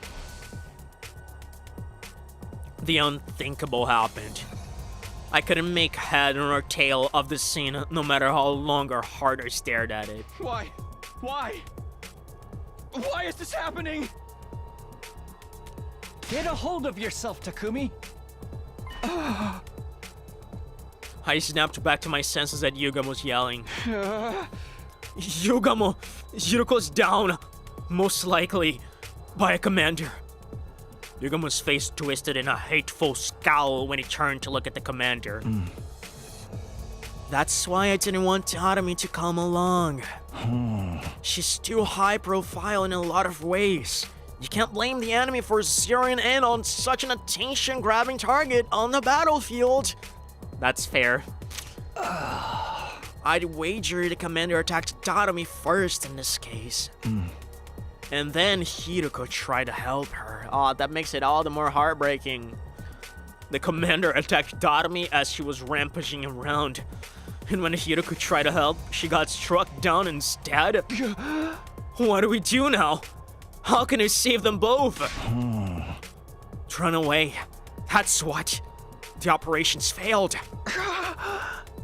the unthinkable happened. I couldn't make head nor tail of the scene, no matter how long or hard I stared at it. Why? Why? Why is this happening? Get a hold of yourself, Takumi. I snapped back to my senses at Yugamo's yelling. Yugamo! Hiroko's down! Most likely by a commander. Yugamo's face twisted in a hateful scowl when he turned to look at the commander. That's why I didn't want Darumi to come along. She's too high profile in a lot of ways. You can't blame the enemy for zeroing in on such an attention-grabbing target on the battlefield. That's fair. I'd wager the commander attacked Darumi first in this case. And then Hiroko tried to help her. Oh, that makes it all the more heartbreaking. The commander attacked Darumi as she was rampaging around. And when Hiroko tried to help, she got struck down instead. What do we do now? How can we save them both? Run away. That's what. The operations failed.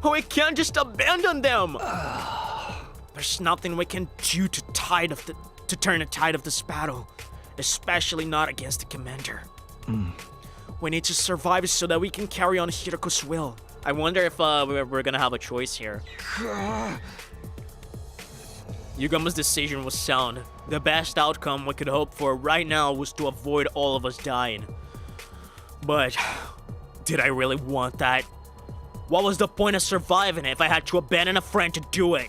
We can't just abandon them. There's nothing we can do to turn the tide of this battle, especially not against the commander. We need to survive so that we can carry on Hiroko's will. I wonder if we're gonna have a choice here. Yugama's decision was sound. The best outcome we could hope for right now was to avoid all of us dying. But did I really want that? What was the point of surviving if I had to abandon a friend to do it?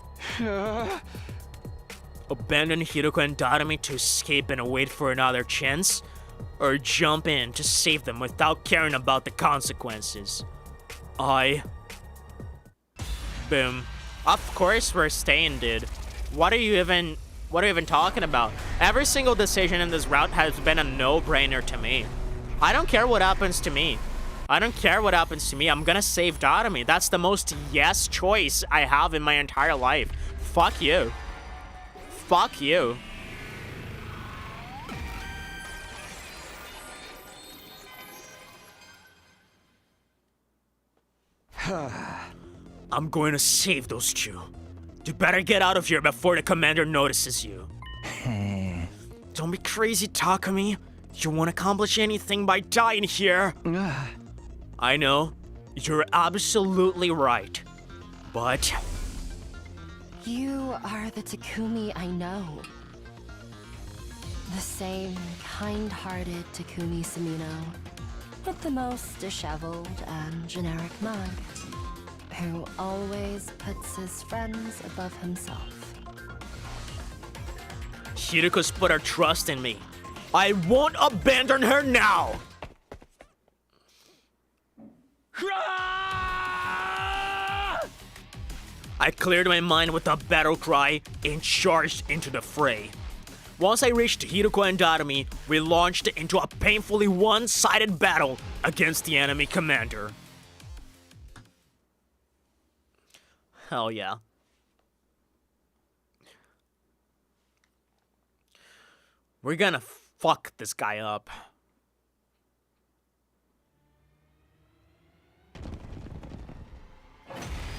Abandon Hiroko and Darumi to escape and wait for another chance? Or jump in to save them without caring about the consequences? Boom. Of course we're staying, dude. What are you even talking about? Every single decision in this route has been a no-brainer to me. I don't care what happens to me. I'm gonna save Darumi. That's the most yes choice I have in my entire life. Fuck you. Fuck you. I'm going to save those two. You better get out of here before the commander notices you. Don't be crazy, Takumi. You won't accomplish anything by dying here. I know. You're absolutely right. But... You are the Takumi I know. The same kind-hearted Takumi Sumino, with the most disheveled and generic mug, who always puts his friends above himself. Hiruko's put her trust in me. I won't abandon her now! I cleared my mind with a battle cry and charged into the fray. Once I reached Hiroko and Darumi, we launched into a painfully one-sided battle against the enemy commander. Hell yeah. We're gonna fuck this guy up.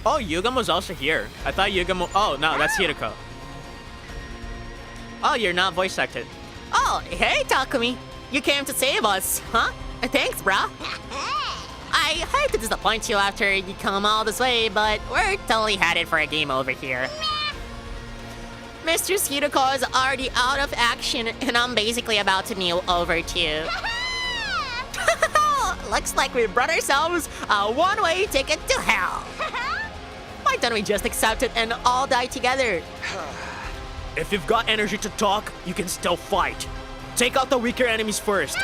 Oh, Yugama's also here. I thought Yugama... Oh, no, that's Hiroko. Oh, you're not voice acted. Oh, hey, Takumi. You came to save us, huh? Thanks, brah. I hate to disappoint you after you come all this way, but we're totally headed for a game over here. Mr. Hiroko is already out of action, and I'm basically about to kneel over too. Looks like we brought ourselves a one-way ticket to hell. Why don't we just accept it and all die together? If you've got energy to talk, you can still fight. Take out the weaker enemies first.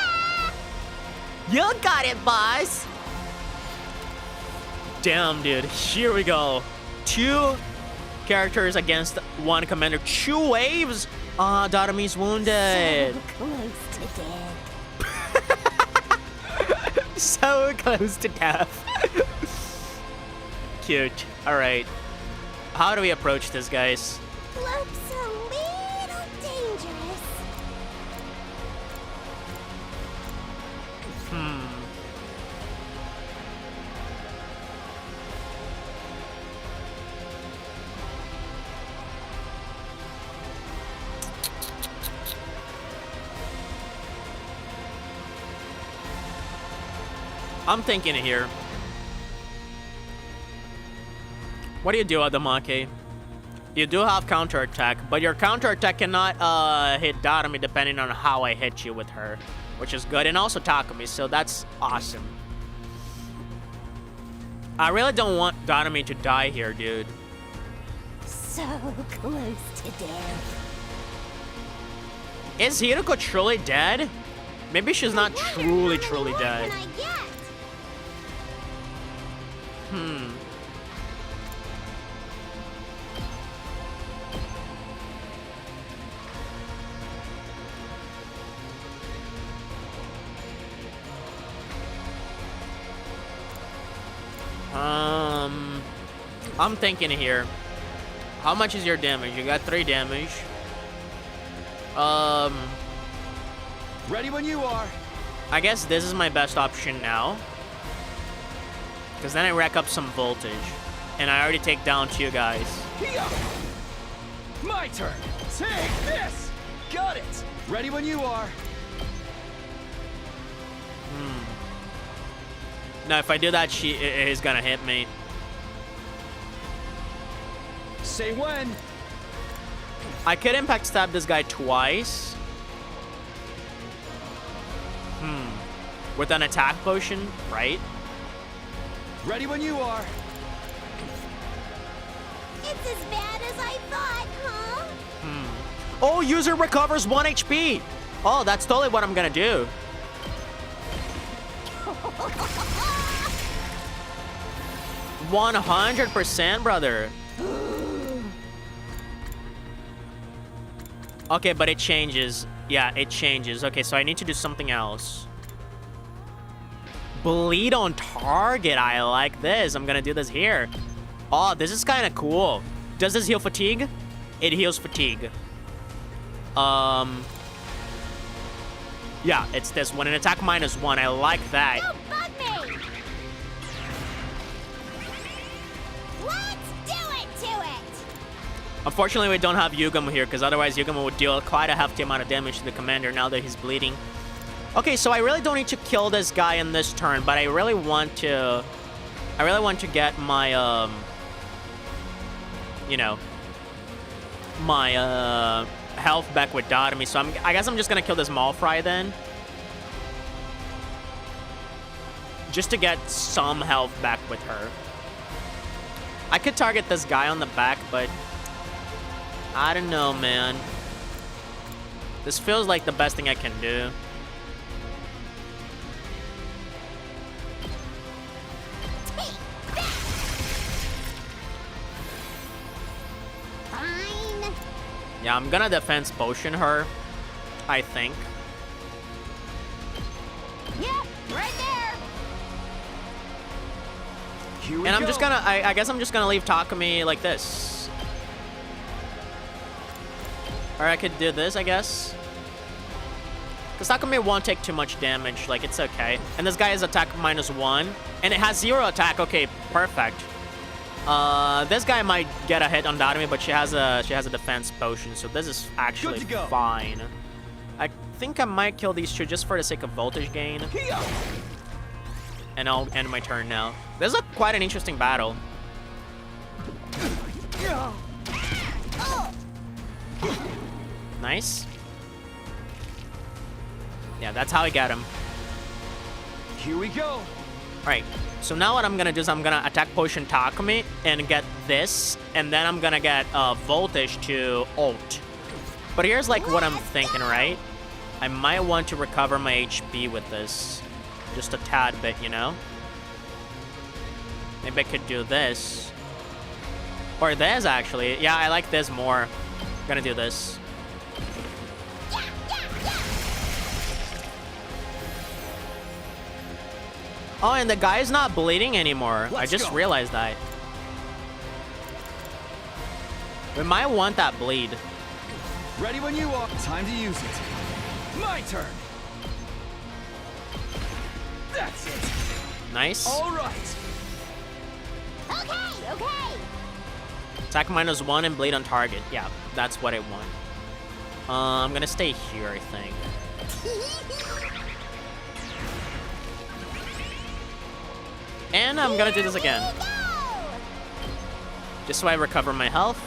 You got it, boss. Damn, dude. Here we go. 2 characters against 1 commander. 2 waves? Ah, Darumi's wounded. So close to death. So close to death. Cute. Alright. How do we approach this, guys? Looks a little dangerous. I'm thinking here. What do you do, Adamake? You do have counterattack, but your counterattack cannot hit Darumi depending on how I hit you with her, which is good, and also Takumi, so that's awesome. I really don't want Darumi to die here, dude. So close to death. Is Hiroko truly dead? Maybe she's not truly dead. I'm thinking here. How much is your damage? You got 3 damage. Ready when you are. I guess this is my best option now. Because then I rack up some voltage. And I already take down 2 guys. Here. My turn. Take this. Got it. Ready when you are. No, if I do that, she is gonna hit me. Say when. I could impact stab this guy twice. With an attack potion, right? Ready when you are. It's as bad as I thought, huh? Oh, user recovers 1 HP. Oh, that's totally what I'm gonna do. 100%, brother. Okay, but it changes. Yeah, it changes. Okay, so I need to do something else. Bleed on target. I like this. I'm gonna do this here. Oh, this is kind of cool. Does this heal fatigue? It heals fatigue. Yeah, it's this one. An attack -1. I like that. Don't bug me! Let's do it to it! Unfortunately, we don't have Yugamo here, because otherwise Yugamo would deal quite a hefty amount of damage to the commander now that he's bleeding. Okay, so I really don't need to kill this guy in this turn, but I really want to get my, you know, my, health back with Dotami, so I guess I'm just gonna kill this Malfry then. Just to get some health back with her. I could target this guy on the back, but I don't know, man. This feels like the best thing I can do. Fine. Yeah, I'm gonna defense potion her, I think. Yep, right there. Here we And I'm go. just gonna, I guess I'm just gonna leave Takumi like this. Or I could do this, I guess. Because Takumi won't take too much damage, like, it's okay. And this guy is attack -1, and it has 0 attack, okay, perfect. This guy might get a hit on Dotami, but she has a defense potion, so this is actually Good to go. fine. I think I might kill these two just for the sake of voltage gain. Here. And I'll end my turn now. This is quite an interesting battle. Nice. Yeah, that's how I get him. Here we go. Alright, so now what I'm gonna do is I'm gonna attack potion Takumi and get this, and then I'm gonna get voltage to ult. But here's like what I'm thinking, right? I might want to recover my HP with this. Just a tad bit, you know? Maybe I could do this. Or this, actually. Yeah, I like this more. I'm gonna do this. Oh, and the guy's not bleeding anymore. I Let's just go. realized that. We might want that bleed. Ready when you are. Time to use it. My turn. That's it. Nice. All right. Okay, okay. Attack -1 and bleed on target. Yeah, that's what I want. I'm gonna stay here, I think. And I'm gonna do this again. Here we go. Just so I recover my health.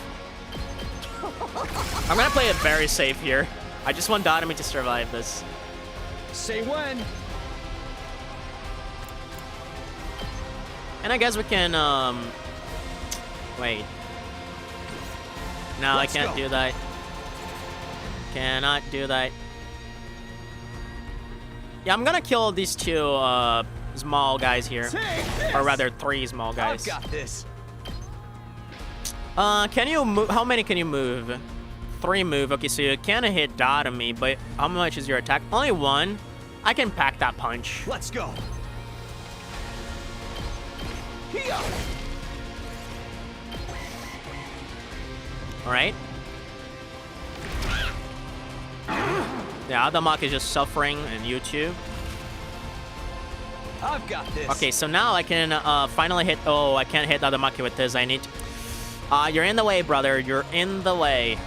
I'm gonna play it very safe here. I just want Dotami to survive this. Say when. And I guess we can, wait. No, Let's I can't go. do that. Cannot do that. Yeah, I'm gonna kill these two, small guys here. Take this. Or rather, 3 small I've guys. got this. Can you move? How many can you move? 3 move. Okay, so you can't hit Dotami, but how much is your attack? Only 1. I can pack that punch. Let's go. Here. Alright. Yeah, Adamak is just suffering, and you too. I've got this. Okay, so now I can finally hit. Oh, I can't hit Adamaki with this. I need. You're in the way, brother. You're in the way.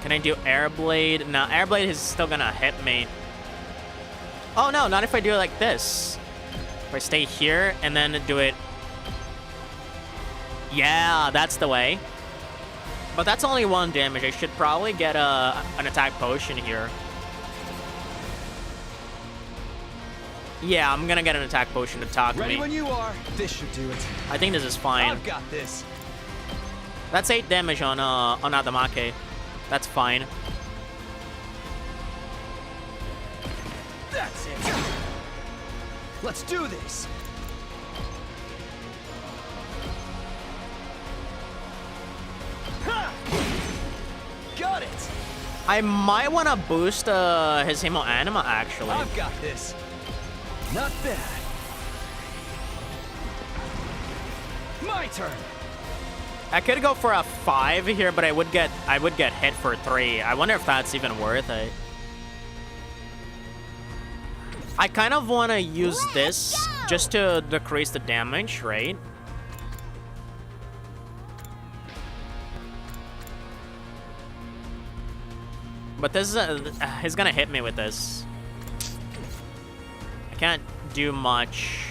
Can I do Air Blade? No, Air Blade is still gonna hit me. Oh no, not if I do it like this. If I stay here and then do it. Yeah, that's the way. But that's only 1 damage. I should probably get an attack potion here. Yeah, I'm gonna get an attack potion to talk Ready me. when you are. This should do it. I think this is fine. I've got this. That's 8 damage on Adamake. That's fine. That's it. Let's do this. Ha! Got it. I might want to boost his Hemo Anima, actually. I've got this. Not bad. My turn. I could go for a 5 here, but I would get hit for 3. I wonder if that's even worth it. I kind of want to use this just to decrease the damage, right? But this is he's gonna hit me with this. I can't do much.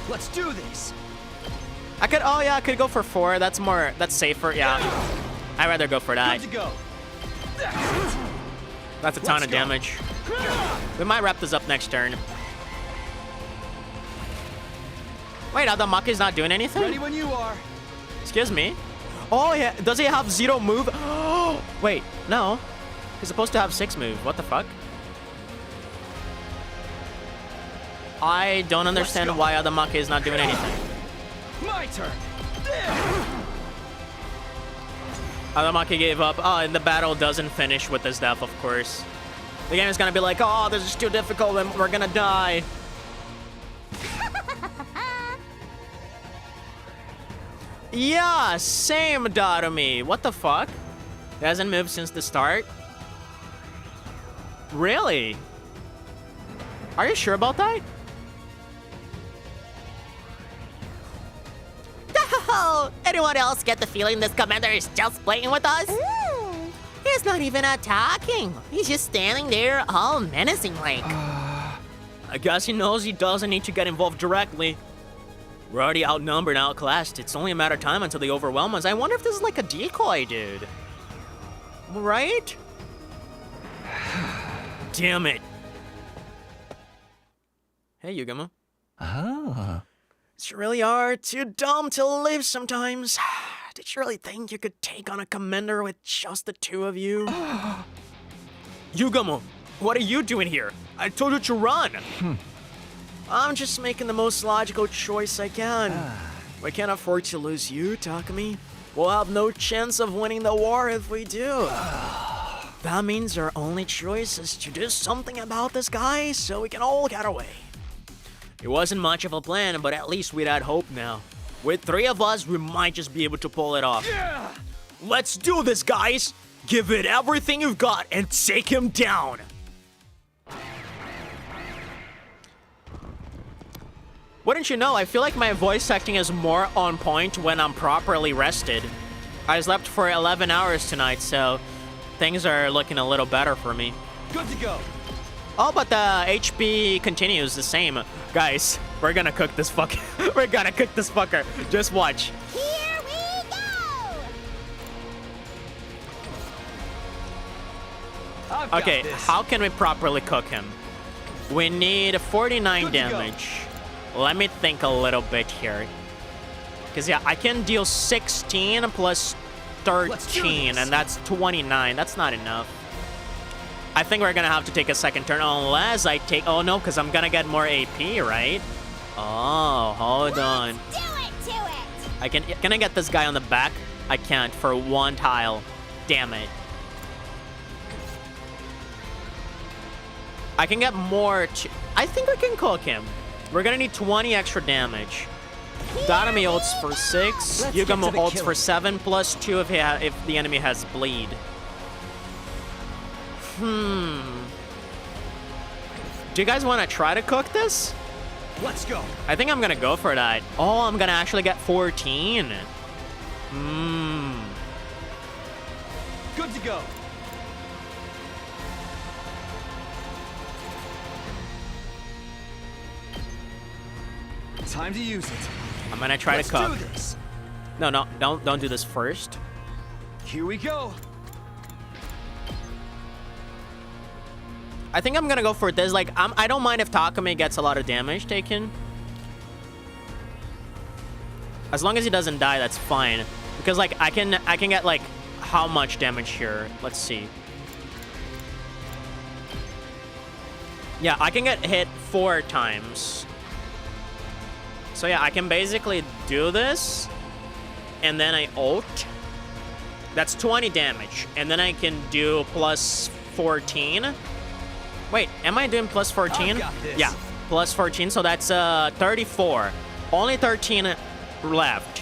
Let's do this. I could, oh yeah, I could go for 4. That's safer, yeah. I'd rather go for that. Good to go. That's a ton Let's of go. damage. We might wrap this up next turn. Wait, Adamake's not doing anything? Ready when you are. Excuse me? Oh yeah, does he have 0 move? Wait, no. He's supposed to have 6 move. What the fuck? I don't understand why Adamake is not doing anything. My turn. Adamake gave up. Oh, and the battle doesn't finish with his death, of course. The game is gonna be like, oh, this is too difficult and we're gonna die. Yeah, same Darumi. What the fuck? He hasn't moved since the start? Really? Are you sure about that? Oh, anyone else get the feeling this commander is just playing with us? He's not even attacking. He's just standing there all menacing like. I guess he knows he doesn't need to get involved directly. We're already outnumbered and outclassed. It's only a matter of time until they overwhelm us. I wonder if this is like a decoy, dude. Right? Damn it. Hey, Yugamo. Ah. You really are too dumb to live sometimes. Did you really think you could take on a commander with just the 2 of you? Yugamo, what are you doing here? I told you to run. I'm just making the most logical choice I can. We can't afford to lose you, Takumi. We'll have no chance of winning the war if we do. That means our only choice is to do something about this guy so we can all get away. It wasn't much of a plan, but at least we'd had hope now. With 3 of us, we might just be able to pull it off. Yeah. Let's do this, guys! Give it everything you've got and take him down! Wouldn't you know, I feel like my voice acting is more on point when I'm properly rested. I slept for 11 hours tonight, so things are looking a little better for me. Good to go. Oh, but the HP continues the same. Guys, we're gonna cook this fucker. We're gonna cook this fucker. Just watch. Here we go! I've got Okay, this. how can we properly cook him? We need 49 Good to go. damage. Let me think a little bit here. Because, yeah, I can deal 16 plus Let's do 13, this. and that's 29. That's not enough. I think we're gonna have to take a second turn, unless I take... Oh, no, because I'm gonna get more AP, right? Oh, hold on. Do it to it! Can I get this guy on the back? I can't for 1 tile. Damn it. I can get more... I think we can cook him. We're gonna need 20 extra damage. Darumi ults for 6. Let's get to Yugamo the ults killing. for 7 plus 2 if the enemy has bleed. Do you guys want to try to cook this? Let's go. I think I'm gonna go for that. Oh, I'm gonna actually get 14. Good to go. Time to use it. I'm gonna try Let's to cook. do this. No, don't do this first. Here we go. I think I'm gonna go for this. Like, I don't mind if Takumi gets a lot of damage taken. As long as he doesn't die, that's fine. Because like I can get like how much damage here? Let's see. Yeah, I can get hit 4 times. So yeah, I can basically do this, and then I ult. That's 20 damage, and then I can do plus 14. Wait, am I doing plus 14? I've got this. Yeah, plus 14, so that's 34. Only 13 left.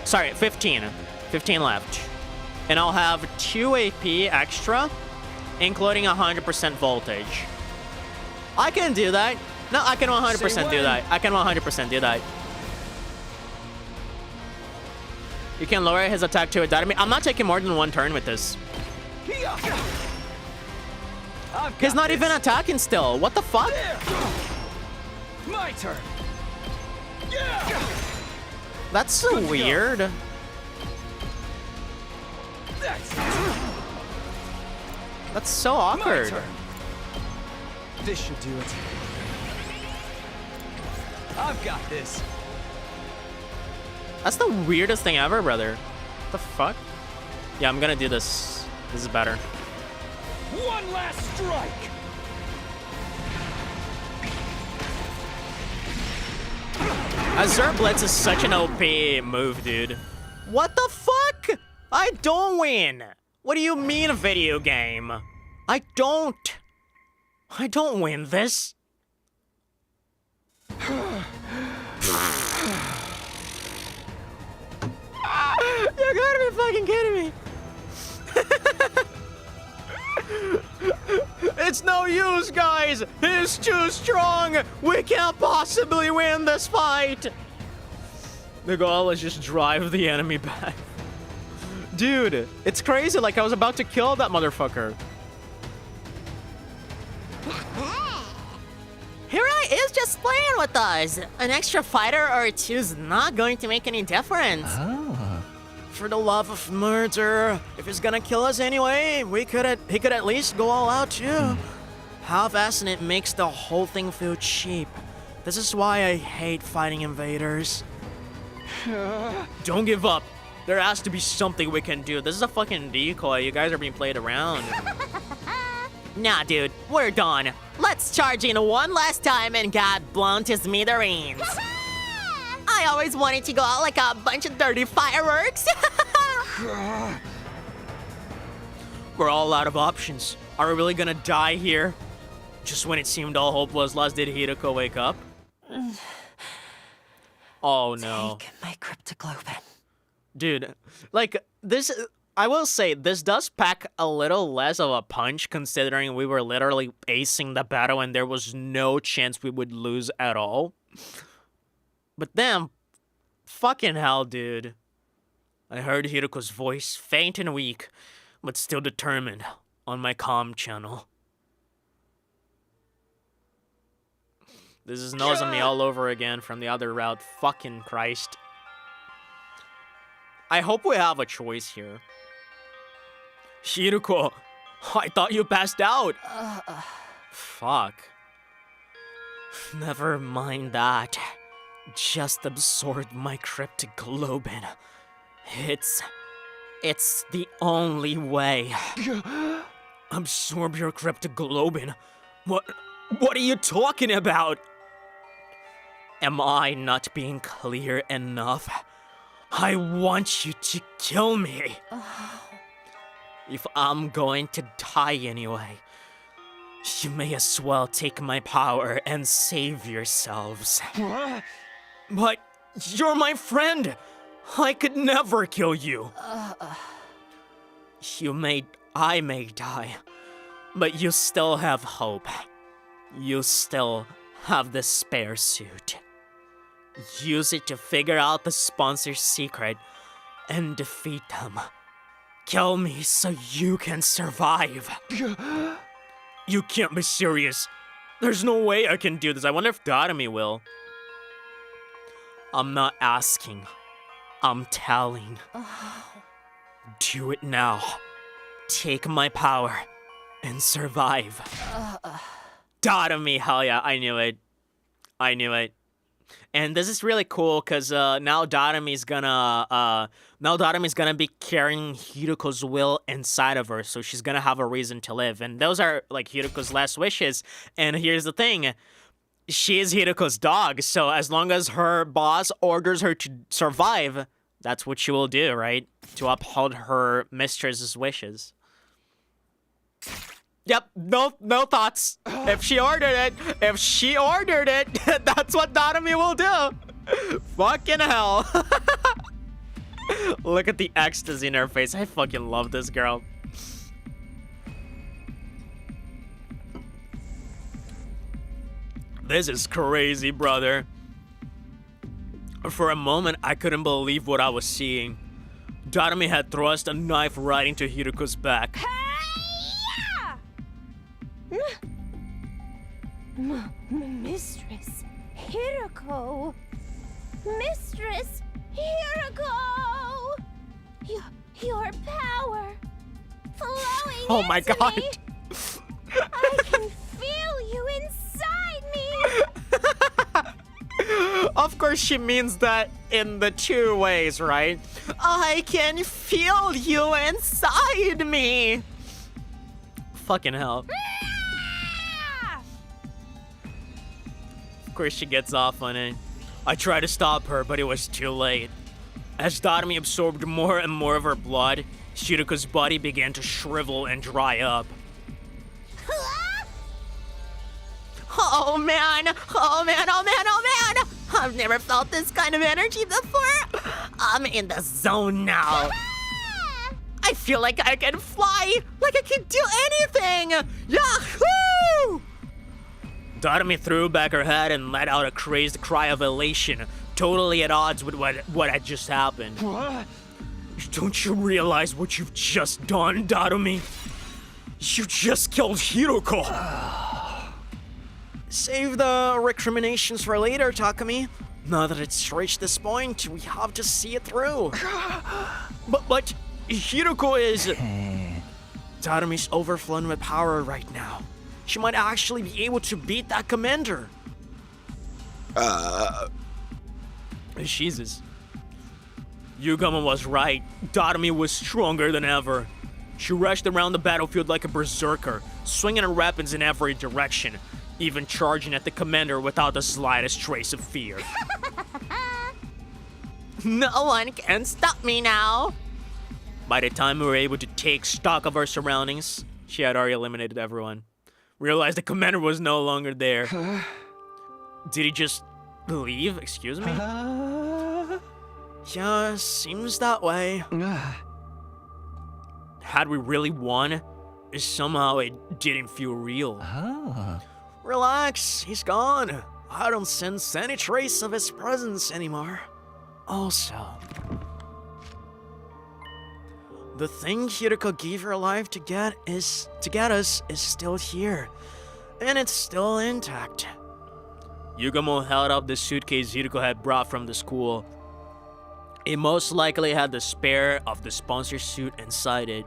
Sorry, 15. 15 left. And I'll have 2 AP extra, including 100% voltage. I can do that. No, I can 100% do that. I can 100% do that. You can lower his attack to a dot. I mean, I'm not taking more than 1 turn with this. He's not even attacking still. What the fuck? My turn. That's so weird. That's so awkward. This should do it. I've got this. That's the weirdest thing ever, brother. What the fuck? Yeah, I'm gonna do this. This is better. One last strike. Azure Blitz is such an OP move, dude. What the fuck? I don't win. What do you mean, video game? I don't win this. You gotta be fucking kidding me. It's no use, guys. He's too strong. We can't possibly win this fight. The goal is just drive the enemy back. Dude, it's crazy. Like, I was about to kill that motherfucker. Hirai is just playing with us. An extra fighter or 2 is not going to make any difference. For the love of murder, if he's gonna kill us anyway, he could at least go all out too. Half-assing it makes the whole thing feel cheap. This is why I hate fighting invaders. Don't give up. There has to be something we can do. This is a fucking decoy. You guys are being played around. Nah, dude, we're done. Let's charge in one last time and get blown to smithereens. I always wanted to go out like a bunch of dirty fireworks. We're all out of options. Are we really gonna die here? Just when it seemed all hope was lost, did Hideko wake up? Oh no. Take my cryptoglobin. Dude, like, this, I will say, this does pack a little less of a punch considering we were literally acing the battle and there was no chance we would lose at all. But then, fucking hell, dude. I heard Hiroko's voice, faint and weak, but still determined, on my comm channel. This is Nozomi all over again from the other route. Fucking Christ. I hope we have a choice here. Hiroko, I thought you passed out. Fuck. Never mind that. Just absorb my cryptoglobin. It's the only way. Absorb your cryptoglobin? What are you talking about? Am I not being clear enough? I want you to kill me. If I'm going to die anyway, you may as well take my power and save yourselves. But you're my friend. I could never kill you. I may die, but you still have hope. You still have the spare suit. Use it to figure out the sponsor's secret and defeat them. Kill me so you can survive. You can't be serious. There's no way I can do this. I wonder if Darami will. I'm not asking. I'm telling. Do it now. Take my power and survive. Dotomy, hell yeah, I knew it. I knew it. And this is really cool because now Dotomy's gonna be carrying Hiruko's will inside of her, so she's gonna have a reason to live. And those are like Hiruko's last wishes. And here's the thing. She is Hiruko's dog, so as long as her boss orders her to survive, that's what she will do, right? To uphold her mistress's wishes. Yep, no thoughts. If she ordered it, that's what Dotomy will do. Fucking hell. Look at the ecstasy in her face. I fucking love this girl. This is crazy, brother. For a moment, I couldn't believe what I was seeing. Dotomy had thrust a knife right into Hiruko's back. Mistress Hiruko. Mistress Hiruko. Your power flowing Oh my into god. me. I can feel you inside me. Of course she means that in the two ways, right? I can feel you inside me. Fucking hell. Of course she gets off on it. I tried to stop her, but it was too late. As Dotomy absorbed more and more of her blood, Hiruko's body began to shrivel and dry up. Oh man! Oh man! Oh man! Oh man! I've never felt this kind of energy before. I'm in the zone now. I feel like I can fly, like I can do anything. Yahoo! Dotomy threw back her head and let out a crazed cry of elation, totally at odds with what had just happened. What? Don't you realize what you've just done, Dotomy? You just killed Hiruko! Save the recriminations for later, Takumi. Now that it's reached this point, we have to see it through. But Hiruko is... Dotomy's overflowing with power right now. She might actually be able to beat that commander. Jesus. Yugama was right. Dotomy was stronger than ever. She rushed around the battlefield like a berserker, swinging her weapons in every direction, even charging at the commander without the slightest trace of fear. No one can stop me now. By the time we were able to take stock of our surroundings, she had already eliminated everyone. Realized the commander was no longer there. Did he just leave? Excuse me? Yeah, seems that way. Had we really won? Somehow it didn't feel real. Relax, he's gone. I don't sense any trace of his presence anymore. Also, the thing Hiruko gave her life to get us is still here, and it's still intact. Yugamo held up the suitcase Hiruko had brought from the school. It most likely had the spare of the sponsor suit inside it.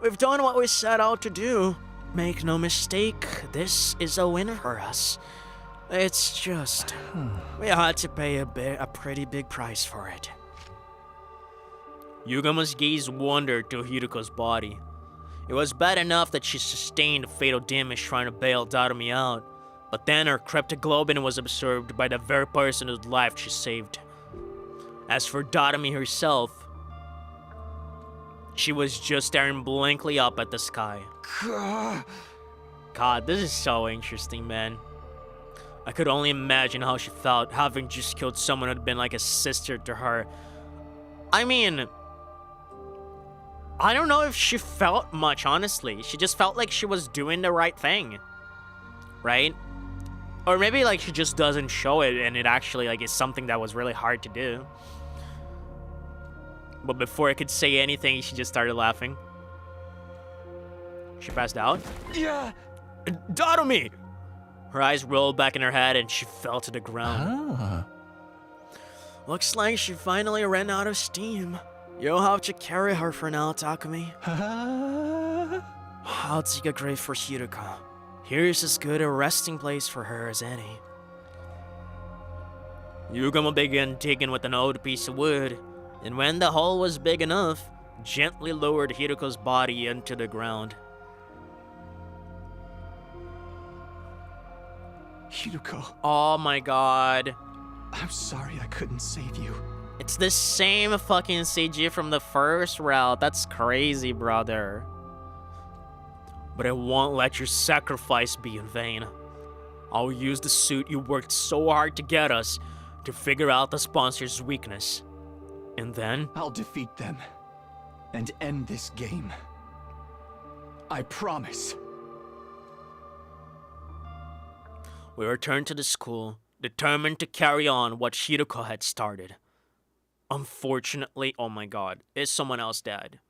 We've done what we set out to do. Make no mistake, this is a win for us. It's just, we had to pay a pretty big price for it. Yugama's gaze wandered to Hiruko's body. It was bad enough that she sustained fatal damage trying to bail Dotomy out, but then her cryptoglobin was absorbed by the very person whose life she saved. As for Dotomy herself, she was just staring blankly up at the sky. God, this is so interesting, man. I could only imagine how she felt having just killed someone who had been like a sister to her. I mean, I don't know if she felt much, honestly. She just felt like she was doing the right thing, right? Or maybe like she just doesn't show it and it actually like is something that was really hard to do. But before I could say anything, she just started laughing. She passed out. Yeah. Dotomy! Her eyes rolled back in her head and she fell to the ground. Looks like she finally ran out of steam. You'll have to carry her for now, Takumi. I'll take a grave for Hiroko. Here's as good a resting place for her as any. Yugamo began digging with an old piece of wood, and when the hole was big enough, gently lowered Hiroko's body into the ground. Hiroko, Oh my god. I'm sorry I couldn't save you. It's the same fucking CG from the first route. That's crazy, brother. But I won't let your sacrifice be in vain. I'll use the suit you worked so hard to get us to figure out the sponsor's weakness. And then... I'll defeat them and end this game. I promise. we returned to the school, determined to carry on what Hiroko had started. Unfortunately, oh my god, is someone else dead?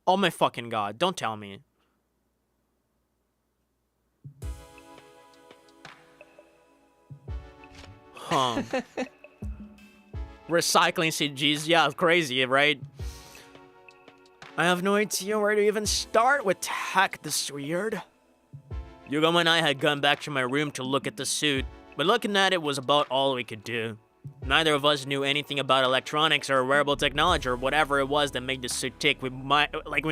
Oh my fucking god, don't tell me. Huh. Recycling CGs, yeah, crazy, right? I have no idea where to even start with heck this weird. Yugamo and I had gone back to my room to look at the suit, but looking at it was about all we could do. Neither of us knew anything about electronics or wearable technology or whatever it was that made the suit tick. We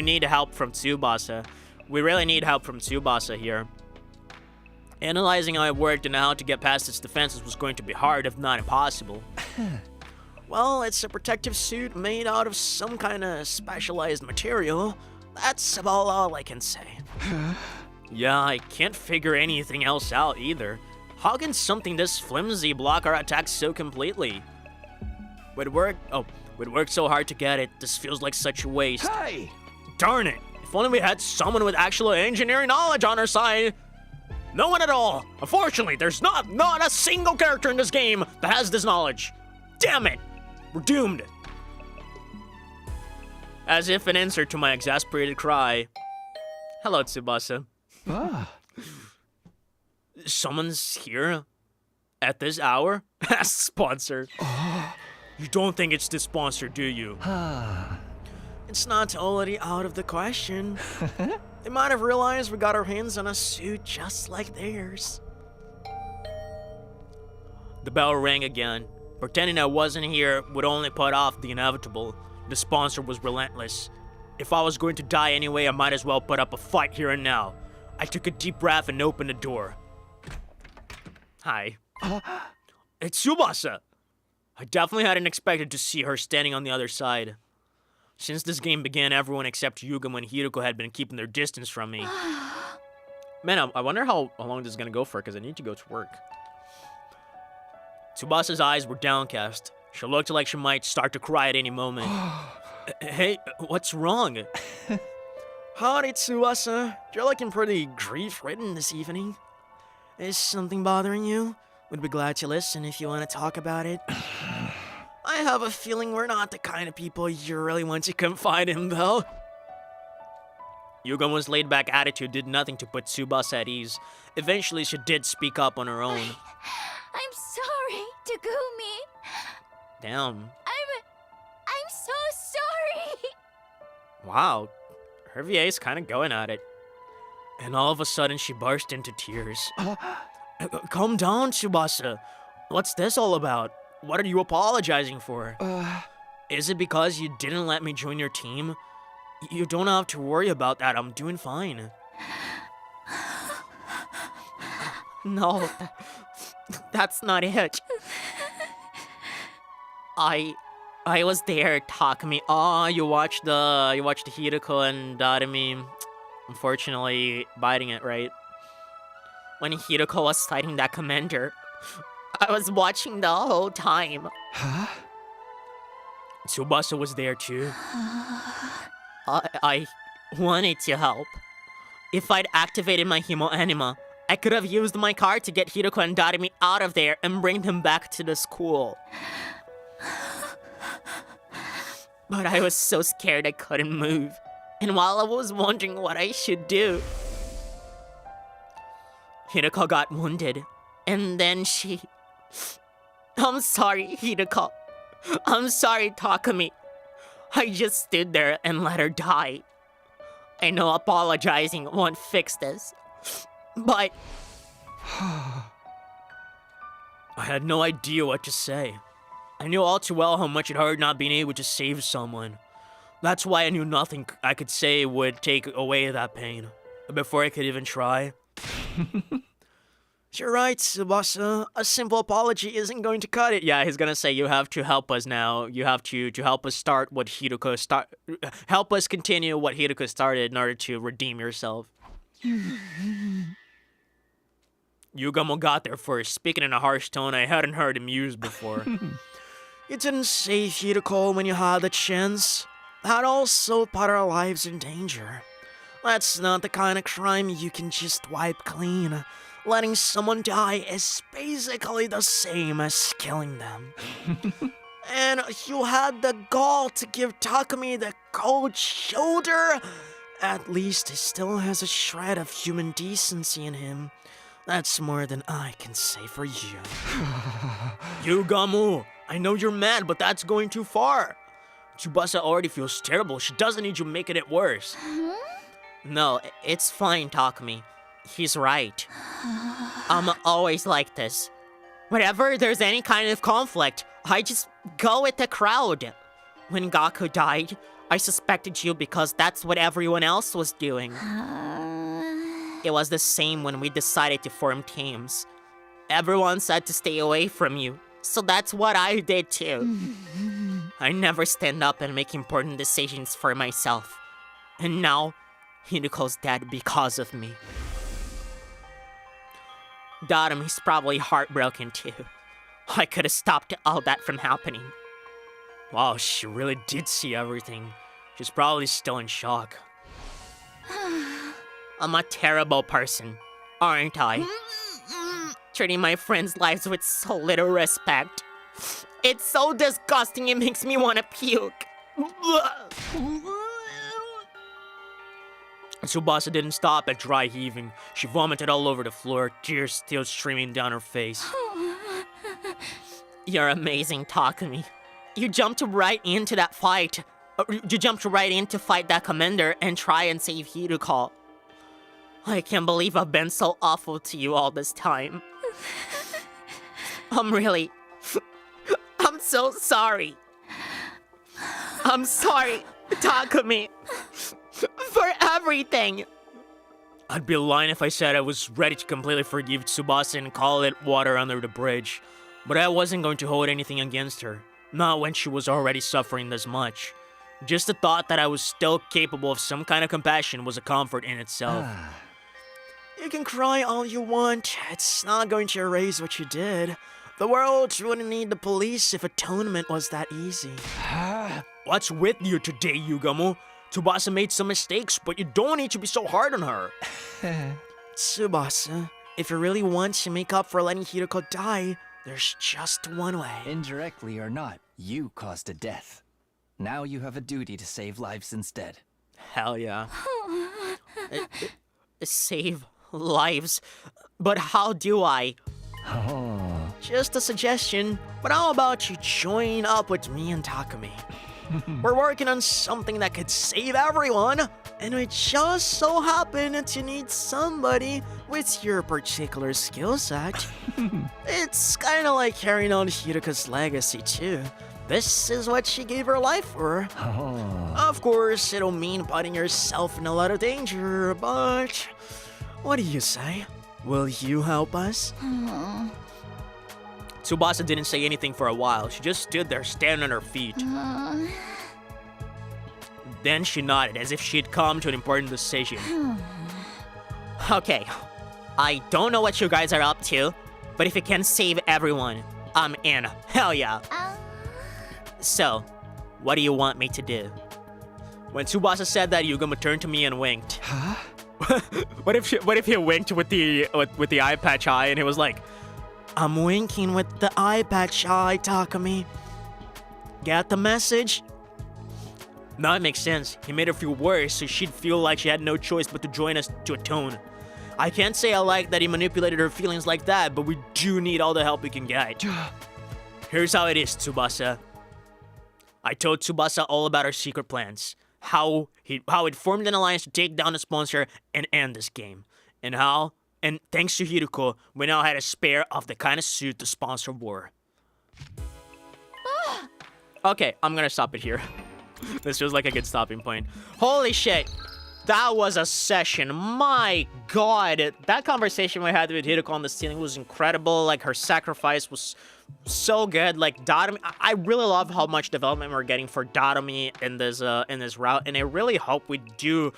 need help from Tsubasa. We really need help from Tsubasa here. Analyzing how it worked and how to get past its defenses was going to be hard, if not impossible. Well, it's a protective suit made out of some kind of specialized material. That's about all I can say. Yeah, I can't figure anything else out either. How can something this flimsy block our attacks so completely? We'd worked so hard to get it. This feels like such a waste. Hey! Darn it! If only we had someone with actual engineering knowledge on our side. No one at all. Unfortunately, there's not a single character in this game that has this knowledge. Damn it! We're doomed. As if in answer to my exasperated cry. Hello, Tsubasa. Ah. Someone's here? At this hour? Sponsor. You don't think it's the sponsor, do you? It's not totally out of the question. They might have realized we got our hands on a suit just like theirs. The bell rang again. Pretending I wasn't here would only put off the inevitable. The sponsor was relentless. If I was going to die anyway, I might as well put up a fight here and now. I took a deep breath and opened the door. Hi. It's Tsubasa! I definitely hadn't expected to see her standing on the other side. Since this game began, everyone except Yugamo and Hiroko had been keeping their distance from me. Man, I wonder how long this is gonna go for, because I need to go to work. Tsubasa's eyes were downcast. She looked like she might start to cry at any moment. Hey, what's wrong? Howdy, Tsubasa. You're looking pretty grief-ridden this evening. Is something bothering you? Would be glad to listen if you want to talk about it. I have a feeling we're not the kind of people you really want to confide in, though. Yugamo's laid-back attitude did nothing to put Tsubasa at ease. Eventually, she did speak up on her own. I'm sorry, Takumi. Damn. I'm so sorry. Wow. Her VA's kind of going at it. And all of a sudden, she burst into tears. Calm down, Tsubasa. What's this all about? What are you apologizing for? Is it because you didn't let me join your team? You don't have to worry about that. I'm doing fine. No, that's not it. I was there, Takumi. Oh, you watched the Hiroko and Darumi, unfortunately, biting it, right? When Hiroko was fighting that commander, I was watching the whole time. Huh? Tsubasa was there too. I wanted to help. If I'd activated my Himo Anima, I could have used my card to get Hiroko and Darumi out of there and bring them back to the school. But I was so scared I couldn't move. And while I was wondering what I should do, Hiroko got wounded. And then she... I'm sorry, Hiroko. I'm sorry, Takumi. I just stood there and let her die. I know apologizing won't fix this, but I had no idea what to say. I knew all too well how much it hurt not being able to save someone. That's why I knew nothing I could say would take away that pain, before I could even try. You're right, Tsubasa. A simple apology isn't going to cut it. Yeah, he's gonna say you have to help us now. You have to help us start what help us continue what Hideko started in order to redeem yourself. Yugamo got there first, speaking in a harsh tone I hadn't heard him use before. You didn't save Hideko when you had the chance. That also put our lives in danger. That's not the kind of crime you can just wipe clean. Letting someone die is basically the same as killing them. And you had the gall to give Takumi the cold shoulder? At least he still has a shred of human decency in him. That's more than I can say for you. Yugamu, I know you're mad, but that's going too far. Tsubasa already feels terrible. She doesn't need you making it worse. no, it's fine, Takumi. He's right. I'm always like this. Whenever there's any kind of conflict, I just go with the crowd. When Gaku died, I suspected you because that's what everyone else was doing. It was the same when we decided to form teams. Everyone said to stay away from you, so that's what I did too. I never stand up and make important decisions for myself. And now, Hideko's dead because of me. Darumi's probably heartbroken too. I could have stopped all that from happening. Wow, she really did see everything. She's probably still in shock. I'm a terrible person, aren't I? Treating my friends' lives with so little respect. It's so disgusting it makes me want to puke. Tsubasa didn't stop at dry heaving. She vomited all over the floor, tears still streaming down her face. You're amazing, Takumi. You jumped right into that fight. You jumped right in to fight that commander and try and save Hideko. I can't believe I've been so awful to you all this time. I'm so sorry. I'm sorry, Takumi, for everything. I'd be lying if I said I was ready to completely forgive Tsubasa and call it water under the bridge. But I wasn't going to hold anything against her. Not when she was already suffering this much. Just the thought that I was still capable of some kind of compassion was a comfort in itself. You can cry all you want. It's not going to erase what you did. The world wouldn't need the police if atonement was that easy. What's with you today, Yugamu? Tsubasa made some mistakes, but you don't need to be so hard on her. Tsubasa, if you really want to make up for letting Hideko die, there's just one way. Indirectly or not, you caused a death. Now you have a duty to save lives instead. Hell yeah. Save lives? But how do I? Just a suggestion, but how about you join up with me and Takumi? We're working on something that could save everyone, and we just so happen to need somebody with your particular skill set. It's kind of like carrying on Hideko's legacy too. This is what she gave her life for. Of course, it'll mean putting yourself in a lot of danger, but what do you say? Will you help us? Tsubasa didn't say anything for a while. She just stood there, standing on her feet. Then she nodded, as if she'd come to an important decision. Okay, I don't know what you guys are up to, but if it can save everyone, I'm in. Hell yeah. So, what do you want me to do? When Tsubasa said that, Yugama turned to me and winked. Huh? what if he winked with the eye patch eye and it was like, I'm winking with the eye patch eye, Takumi. Get the message? Now it makes sense. He made her feel worse, so she'd feel like she had no choice but to join us to atone. I can't say I like that he manipulated her feelings like that, but we do need all the help we can get. Here's how it is, Tsubasa. I told Tsubasa all about our secret plans. How it formed an alliance to take down the sponsor and end this game. And thanks to Hiruko, we now had a spare of the kind of suit the sponsor wore. Okay, I'm gonna stop it here. This feels like a good stopping point. Holy shit. That was a session. My god. That conversation we had with Hiruko on the ceiling was incredible. Like, her sacrifice was so good. Like, Datomi, I really love how much development we're getting for Datomi in this route, and I really hope we do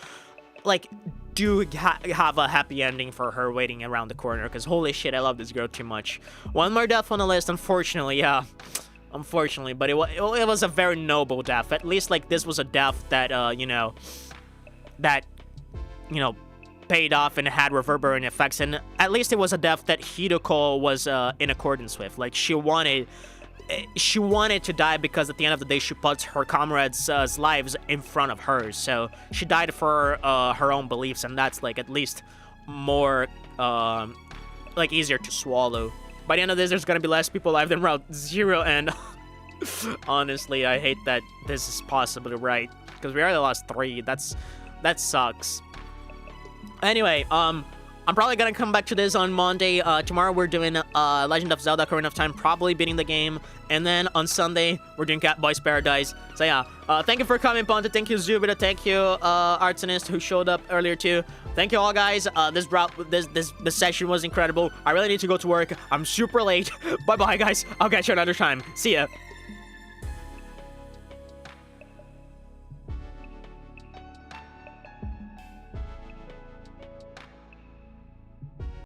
have a happy ending for her waiting around the corner, because holy shit, I love this girl too much. One more death on the list, unfortunately, yeah. Unfortunately, but it was a very noble death. At least, like, this was a death that, paid off and had reverberating effects, and at least it was a death that Hiruko was in accordance with. Like, she wanted to die because at the end of the day, she puts her comrades' lives in front of hers. So she died for her own beliefs, and that's, like, at least more, easier to swallow. By the end of this, there's gonna be less people alive than Route 0, and honestly, I hate that this is possibly right, because we already lost 3. That sucks. Anyway, I'm probably gonna come back to this on Monday. Tomorrow we're doing Legend of Zelda: Ocarina of Time, probably beating the game, and then on Sunday we're doing Catboy's Paradise. So yeah, thank you for coming, Ponta. Thank you, Zubida. Thank you, Artsinist, who showed up earlier too. Thank you all, guys. This session was incredible. I really need to go to work. I'm super late. Bye bye, guys. I'll catch you another time. See ya.